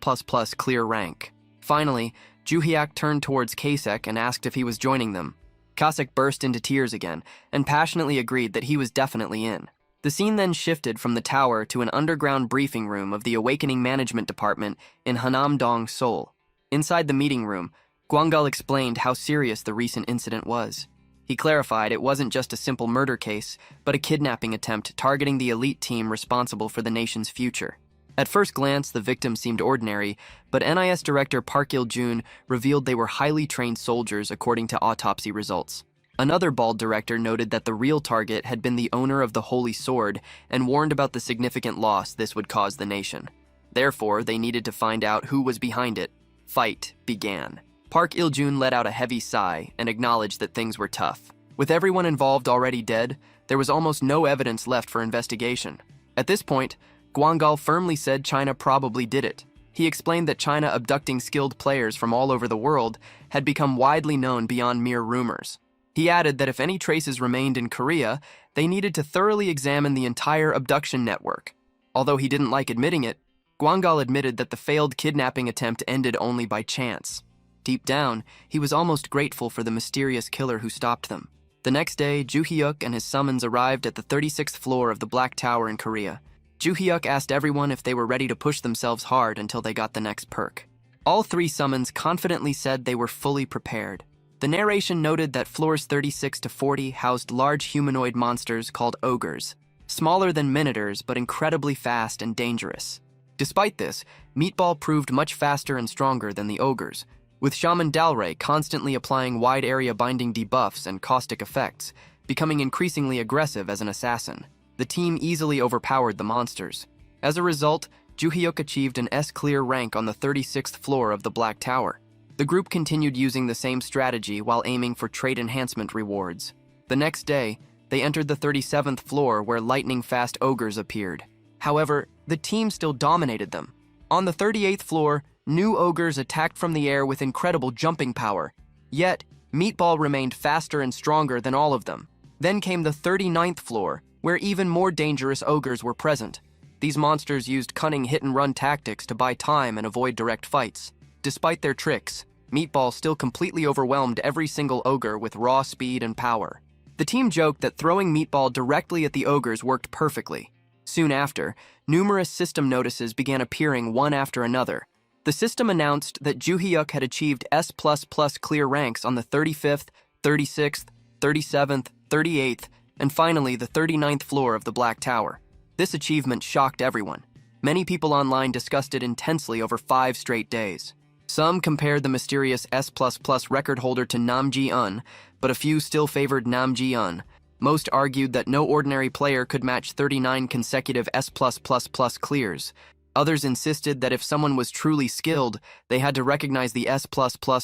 clear rank. Finally, Juhyak turned towards Kasek and asked if he was joining them. Kasek burst into tears again and passionately agreed that he was definitely in. The scene then shifted from the tower to an underground briefing room of the Awakening Management Department in Hanam-dong, Seoul. Inside the meeting room, Gwangal explained how serious the recent incident was. He clarified it wasn't just a simple murder case, but a kidnapping attempt targeting the elite team responsible for the nation's future. At first glance, the victim seemed ordinary, but NIS Director Park Il-jun revealed they were highly trained soldiers according to autopsy results. Another bald director noted that the real target had been the owner of the Holy Sword and warned about the significant loss this would cause the nation. Therefore, they needed to find out who was behind it. Fight began. Park Il-jun let out a heavy sigh and acknowledged that things were tough. With everyone involved already dead, there was almost no evidence left for investigation. At this point, Gwangal firmly said China probably did it. He explained that China abducting skilled players from all over the world had become widely known beyond mere rumors. He added that if any traces remained in Korea, they needed to thoroughly examine the entire abduction network. Although he didn't like admitting it, Gwangal admitted that the failed kidnapping attempt ended only by chance. Deep down, he was almost grateful for the mysterious killer who stopped them. The next day, Juhyuk and his summons arrived at the 36th floor of the Black Tower in Korea. Juhyuk asked everyone if they were ready to push themselves hard until they got the next perk. All 3 summons confidently said they were fully prepared. The narration noted that floors 36 to 40 housed large humanoid monsters called ogres, smaller than minotaurs but incredibly fast and dangerous. Despite this, Meatball proved much faster and stronger than the ogres, with Shaman Dalray constantly applying wide-area binding debuffs and caustic effects, becoming increasingly aggressive as an assassin. The team easily overpowered the monsters. As a result, Juhyuk achieved an S-clear rank on the 36th floor of the Black Tower. The group continued using the same strategy while aiming for trait enhancement rewards. The next day, they entered the 37th floor where lightning-fast ogres appeared. However, the team still dominated them. On the 38th floor, new ogres attacked from the air with incredible jumping power. Yet, Meatball remained faster and stronger than all of them. Then came the 39th floor, where even more dangerous ogres were present. These monsters used cunning hit-and-run tactics to buy time and avoid direct fights. Despite their tricks, Meatball still completely overwhelmed every single ogre with raw speed and power. The team joked that throwing Meatball directly at the ogres worked perfectly. Soon after, numerous system notices began appearing one after another. The system announced that Juhyuk had achieved S++ clear ranks on the 35th, 36th, 37th, 38th, and finally the 39th floor of the Black Tower. This achievement shocked everyone. Many people online discussed it intensely over 5 straight days. Some compared the mysterious S++ record holder to Nam Ji-eun, but a few still favored Nam Ji-eun. Most argued that no ordinary player could match 39 consecutive S++ clears. Others insisted that if someone was truly skilled, they had to recognize the S++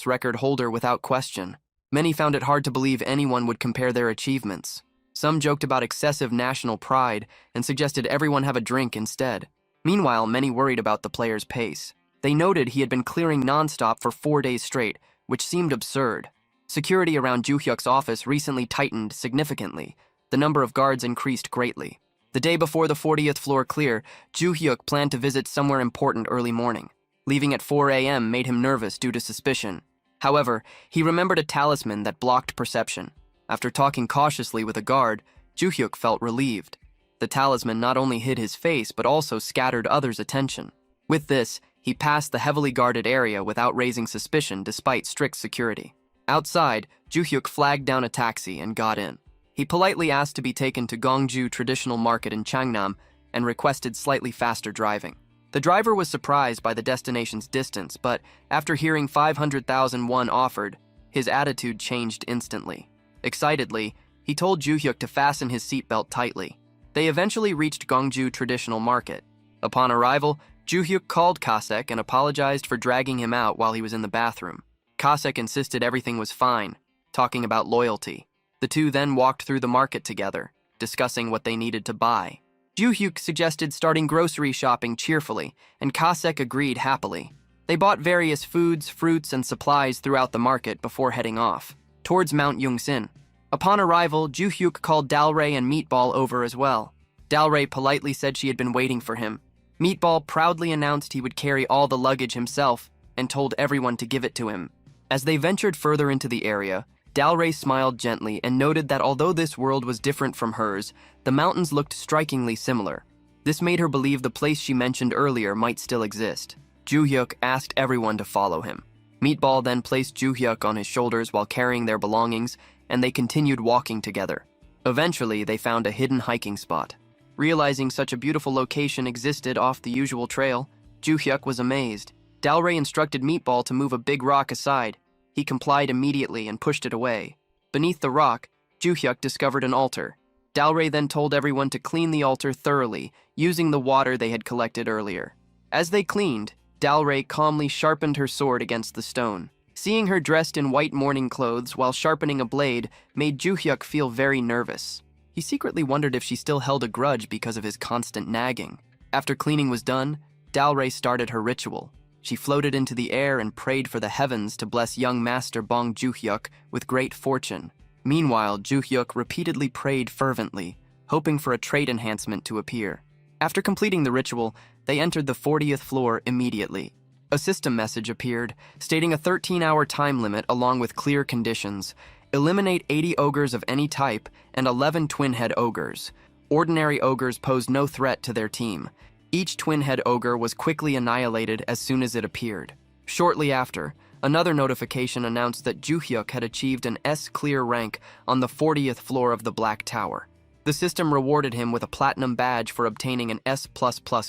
record holder without question. Many found it hard to believe anyone would compare their achievements. Some joked about excessive national pride and suggested everyone have a drink instead. Meanwhile, many worried about the player's pace. They noted he had been clearing non-stop for 4 days straight, which seemed absurd. Security around Juhyuk's office recently tightened significantly. The number of guards increased greatly. The day before the 40th floor clear, Juhyuk planned to visit somewhere important early morning. Leaving at 4 a.m. made him nervous due to suspicion. However, he remembered a talisman that blocked perception. After talking cautiously with a guard, Juhyuk felt relieved. The talisman not only hid his face but also scattered others' attention. With this, he passed the heavily guarded area without raising suspicion despite strict security. Outside, Juhyuk flagged down a taxi and got in. He politely asked to be taken to Gongju Traditional Market in Changnam and requested slightly faster driving. The driver was surprised by the destination's distance, but after hearing 500,000 won offered, his attitude changed instantly. Excitedly, he told Ju-hyuk to fasten his seatbelt tightly. They eventually reached Gongju Traditional Market. Upon arrival, Ju-hyuk called Kasek and apologized for dragging him out while he was in the bathroom. Kasek insisted everything was fine, talking about loyalty. The two then walked through the market together, discussing what they needed to buy. Ju-hyuk suggested starting grocery shopping cheerfully, and Kasek agreed happily. They bought various foods, fruits, and supplies throughout the market before heading off, towards Mount Yungsin. Upon arrival, Ju-hyuk called Dalray and Meatball over as well. Dalray politely said she had been waiting for him. Meatball proudly announced he would carry all the luggage himself and told everyone to give it to him. As they ventured further into the area, Dalray smiled gently and noted that although this world was different from hers, the mountains looked strikingly similar. This made her believe the place she mentioned earlier might still exist. Ju-hyuk asked everyone to follow him. Meatball then placed Ju-hyuk on his shoulders while carrying their belongings, and they continued walking together. Eventually, they found a hidden hiking spot. Realizing such a beautiful location existed off the usual trail, Ju-hyuk was amazed. Dalray instructed Meatball to move a big rock aside. He complied immediately and pushed it away. Beneath the rock, Ju-hyuk discovered an altar. Dalray then told everyone to clean the altar thoroughly, using the water they had collected earlier. As they cleaned, Dalray calmly sharpened her sword against the stone. Seeing her dressed in white mourning clothes while sharpening a blade made Ju-hyuk feel very nervous. He secretly wondered if she still held a grudge because of his constant nagging. After cleaning was done, Dalray started her ritual. She floated into the air and prayed for the heavens to bless young master Bong Ju-hyuk with great fortune. Meanwhile, Ju-hyuk repeatedly prayed fervently, hoping for a trait enhancement to appear. After completing the ritual, they entered the 40th floor immediately. A system message appeared, stating a 13-hour time limit along with clear conditions. Eliminate 80 ogres of any type and 11 twin-head ogres. Ordinary ogres posed no threat to their team. Each twin-head ogre was quickly annihilated as soon as it appeared. Shortly after, another notification announced that Ju-hyuk had achieved an S-clear rank on the 40th floor of the Black Tower. The system rewarded him with a platinum badge for obtaining an S++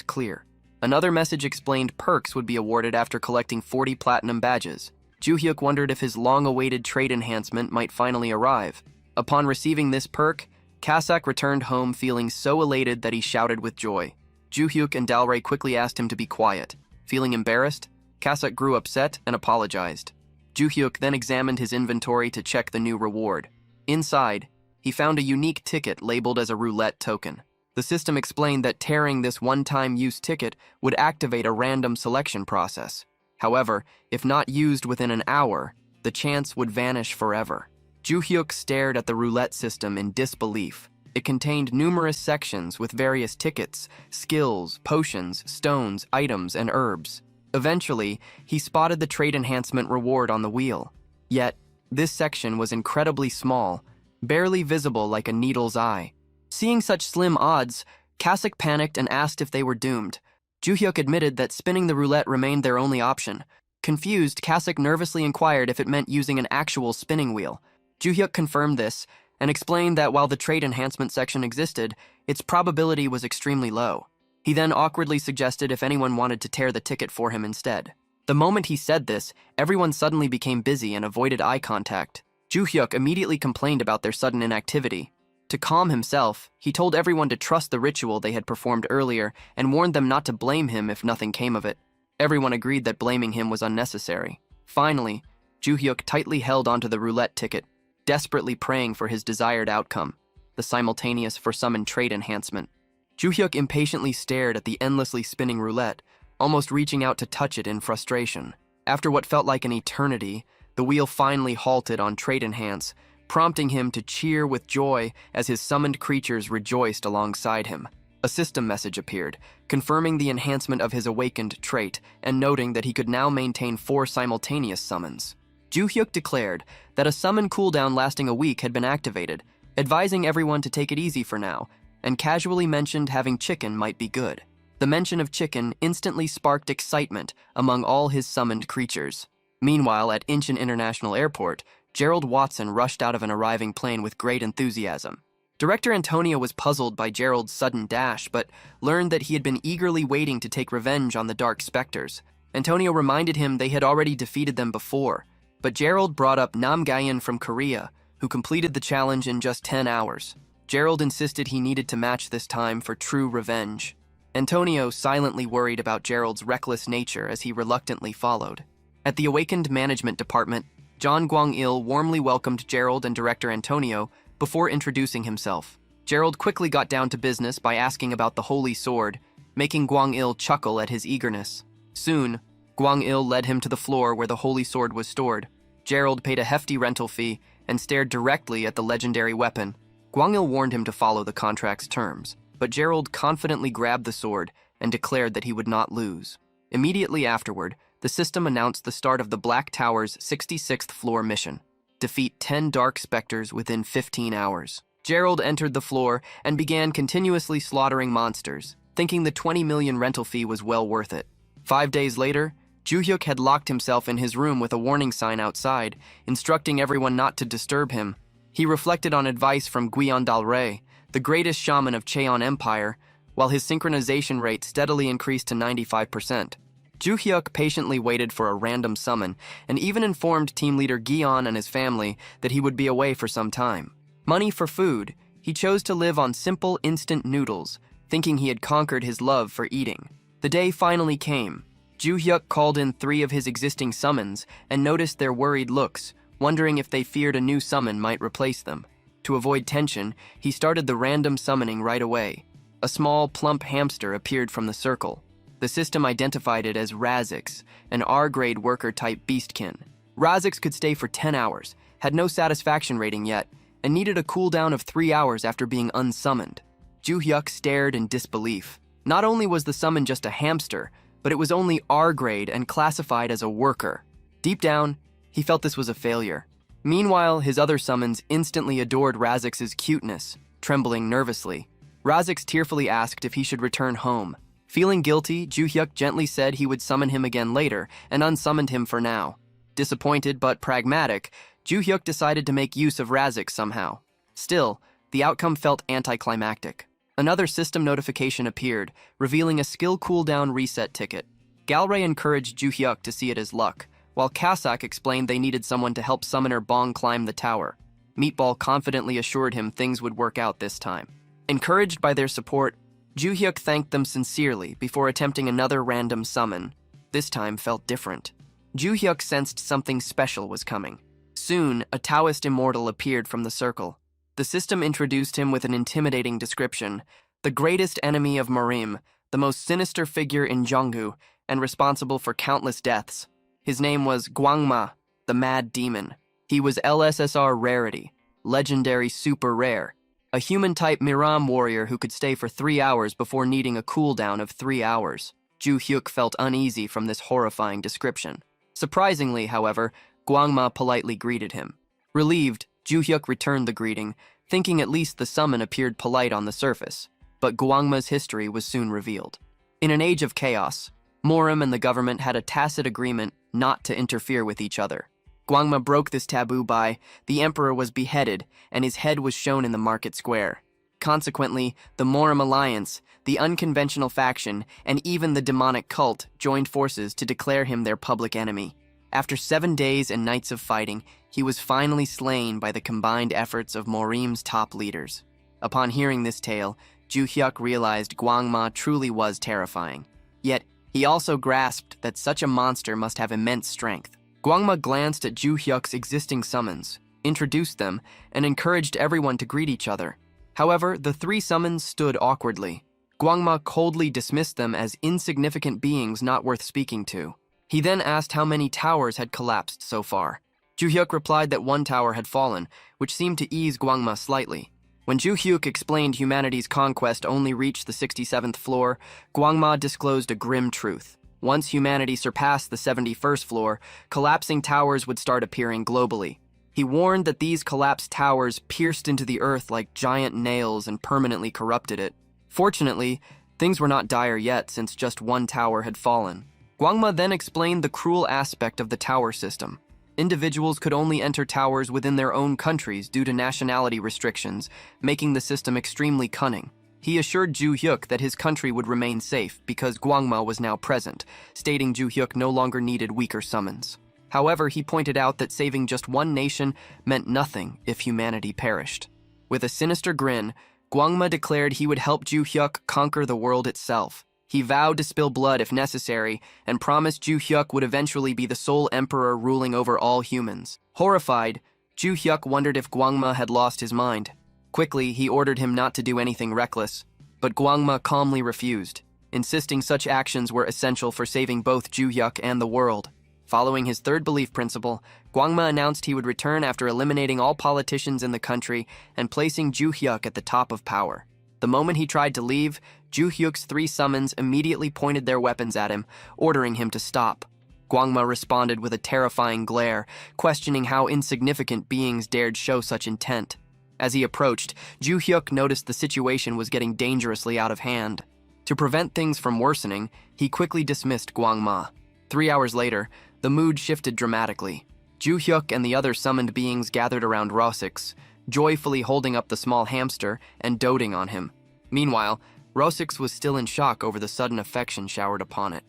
clear. Another message explained perks would be awarded after collecting 40 platinum badges. Ju-hyuk wondered if his long-awaited trait enhancement might finally arrive. Upon receiving this perk, Kasek returned home feeling so elated that he shouted with joy. Ju-hyuk and Dalray quickly asked him to be quiet. Feeling embarrassed, Kasek grew upset and apologized. Ju-hyuk then examined his inventory to check the new reward. Inside, he found a unique ticket labeled as a roulette token. The system explained that tearing this one-time use ticket would activate a random selection process. However, if not used within an hour, the chance would vanish forever. Ju-hyuk stared at the roulette system in disbelief. It contained numerous sections with various tickets, skills, potions, stones, items, and herbs. Eventually, he spotted the trait enhancement reward on the wheel. Yet, this section was incredibly small, barely visible like a needle's eye. Seeing such slim odds, Kasek panicked and asked if they were doomed. Ju-hyuk admitted that spinning the roulette remained their only option. Confused, Kasek nervously inquired if it meant using an actual spinning wheel. Ju-hyuk confirmed this and explained that while the trait enhancement section existed, its probability was extremely low. He then awkwardly suggested if anyone wanted to tear the ticket for him instead. The moment he said this, everyone suddenly became busy and avoided eye contact. Ju-hyuk immediately complained about their sudden inactivity. To calm himself, he told everyone to trust the ritual they had performed earlier and warned them not to blame him if nothing came of it. Everyone agreed that blaming him was unnecessary. Finally, Ju-hyuk tightly held onto the roulette ticket, desperately praying for his desired outcome, the simultaneous for-summoned trait enhancement. Ju-hyuk impatiently stared at the endlessly spinning roulette, almost reaching out to touch it in frustration. After what felt like an eternity, the wheel finally halted on trait enhance, prompting him to cheer with joy as his summoned creatures rejoiced alongside him. A system message appeared, confirming the enhancement of his awakened trait and noting that he could now maintain 4 simultaneous summons. Ju-hyuk declared that a summon cooldown lasting a week had been activated, advising everyone to take it easy for now, and casually mentioned having chicken might be good. The mention of chicken instantly sparked excitement among all his summoned creatures. Meanwhile, at Incheon International Airport, Gerald Watson rushed out of an arriving plane with great enthusiasm. Director Antonio was puzzled by Gerald's sudden dash, but learned that he had been eagerly waiting to take revenge on the Dark Specters. Antonio reminded him they had already defeated them before, but Gerald brought up Nam Gayan from Korea, who completed the challenge in just 10 hours. Gerald insisted he needed to match this time for true revenge. Antonio silently worried about Gerald's reckless nature as he reluctantly followed. At the awakened management department, John Gwang-il warmly welcomed Gerald and Director Antonio before introducing himself. Gerald quickly got down to business by asking about the Holy Sword, making Gwang-il chuckle at his eagerness. Soon, Gwang-il led him to the floor where the Holy Sword was stored. Gerald paid a hefty rental fee and stared directly at the legendary weapon. Gwang-il warned him to follow the contract's terms, but Gerald confidently grabbed the sword and declared that he would not lose. Immediately afterward, the system announced the start of the Black Tower's 66th floor mission: defeat 10 Dark Specters within 15 hours. Gerald entered the floor and began continuously slaughtering monsters, thinking the 20 million rental fee was well worth it. 5 days later, Ju-hyuk had locked himself in his room with a warning sign outside, instructing everyone not to disturb him. He reflected on advice from Gwion Dalre, the greatest shaman of Cheon Empire, while his synchronization rate steadily increased to 95%. Ju-hyuk patiently waited for a random summon and even informed team leader Gion and his family that he would be away for some time. Money for food, he chose to live on simple instant noodles, thinking he had conquered his love for eating. The day finally came. Ju-hyuk called in 3 of his existing summons and noticed their worried looks, wondering if they feared a new summon might replace them. To avoid tension, he started the random summoning right away. A small, plump hamster appeared from the circle. The system identified it as Razix, an R-grade worker-type beastkin. Razix could stay for 10 hours, had no satisfaction rating yet, and needed a cooldown of 3 hours after being unsummoned. Ju-hyuk stared in disbelief. Not only was the summon just a hamster, but it was only R-grade and classified as a worker. Deep down, he felt this was a failure. Meanwhile, his other summons instantly adored Razix's cuteness, trembling nervously. Razix tearfully asked if he should return home. Feeling guilty, Ju-hyuk gently said he would summon him again later and unsummoned him for now. Disappointed but pragmatic, Ju-hyuk decided to make use of Razix somehow. Still, the outcome felt anticlimactic. Another system notification appeared, revealing a skill cooldown reset ticket. Galray encouraged Ju-hyuk to see it as luck, while Kasak explained they needed someone to help summoner Bong climb the tower. Meatball confidently assured him things would work out this time. Encouraged by their support, Ju-hyuk thanked them sincerely before attempting another random summon. This time felt different. Ju-hyuk sensed something special was coming. Soon, a Taoist immortal appeared from the circle. The system introduced him with an intimidating description: the greatest enemy of Morim, the most sinister figure in Jonggu, and responsible for countless deaths. His name was Gwangma, the Mad Demon. He was LSSR rarity, legendary super rare, a human-type Miram warrior who could stay for 3 hours before needing a cooldown of 3 hours. Ju-hyuk felt uneasy from this horrifying description. Surprisingly, however, Gwangma politely greeted him. Relieved, Ju-hyuk returned the greeting, thinking at least the summon appeared polite on the surface. But Gwangma's history was soon revealed. In an age of chaos, Morim and the government had a tacit agreement not to interfere with each other. Gwangma broke this taboo by the emperor was beheaded and his head was shown in the market square. Consequently, the Morim alliance, the unconventional faction, and even the demonic cult joined forces to declare him their public enemy. After 7 days and nights of fighting, he was finally slain by the combined efforts of Morim's top leaders. Upon hearing this tale, Ju-hyuk realized Gwangma truly was terrifying. Yet, he also grasped that such a monster must have immense strength. Gwangma glanced at Ju-hyuk's existing summons, introduced them, and encouraged everyone to greet each other. However, the 3 summons stood awkwardly. Gwangma coldly dismissed them as insignificant beings not worth speaking to. He then asked how many towers had collapsed so far. Ju-hyuk replied that 1 tower had fallen, which seemed to ease Gwangma slightly. When Ju-hyuk explained humanity's conquest only reached the 67th floor, Gwangma disclosed a grim truth. Once humanity surpassed the 71st floor, collapsing towers would start appearing globally. He warned that these collapsed towers pierced into the earth like giant nails and permanently corrupted it. Fortunately, things were not dire yet since just 1 tower had fallen. Gwangma then explained the cruel aspect of the tower system. Individuals could only enter towers within their own countries due to nationality restrictions, making the system extremely cunning. He assured Ju Hyuk that his country would remain safe because Gwangma was now present, stating Ju Hyuk no longer needed weaker summons. However, he pointed out that saving just one nation meant nothing if humanity perished. With a sinister grin, Gwangma declared he would help Ju Hyuk conquer the world itself. He vowed to spill blood if necessary and promised Ju Hyuk would eventually be the sole emperor ruling over all humans. Horrified, Ju Hyuk wondered if Gwangma had lost his mind. Quickly, he ordered him not to do anything reckless, but Gwangma calmly refused, insisting such actions were essential for saving both Ju Hyuk and the world. Following his third belief principle, Gwangma announced he would return after eliminating all politicians in the country and placing Ju Hyuk at the top of power. The moment he tried to leave, Ju Hyuk's 3 summons immediately pointed their weapons at him, ordering him to stop. Gwangma responded with a terrifying glare, questioning how insignificant beings dared show such intent. As he approached, Ju Hyuk noticed the situation was getting dangerously out of hand. To prevent things from worsening, he quickly dismissed Gwangma. 3 hours later, the mood shifted dramatically. Ju Hyuk and the other summoned beings gathered around Rosix, joyfully holding up the small hamster and doting on him. Meanwhile, Rosix was still in shock over the sudden affection showered upon it.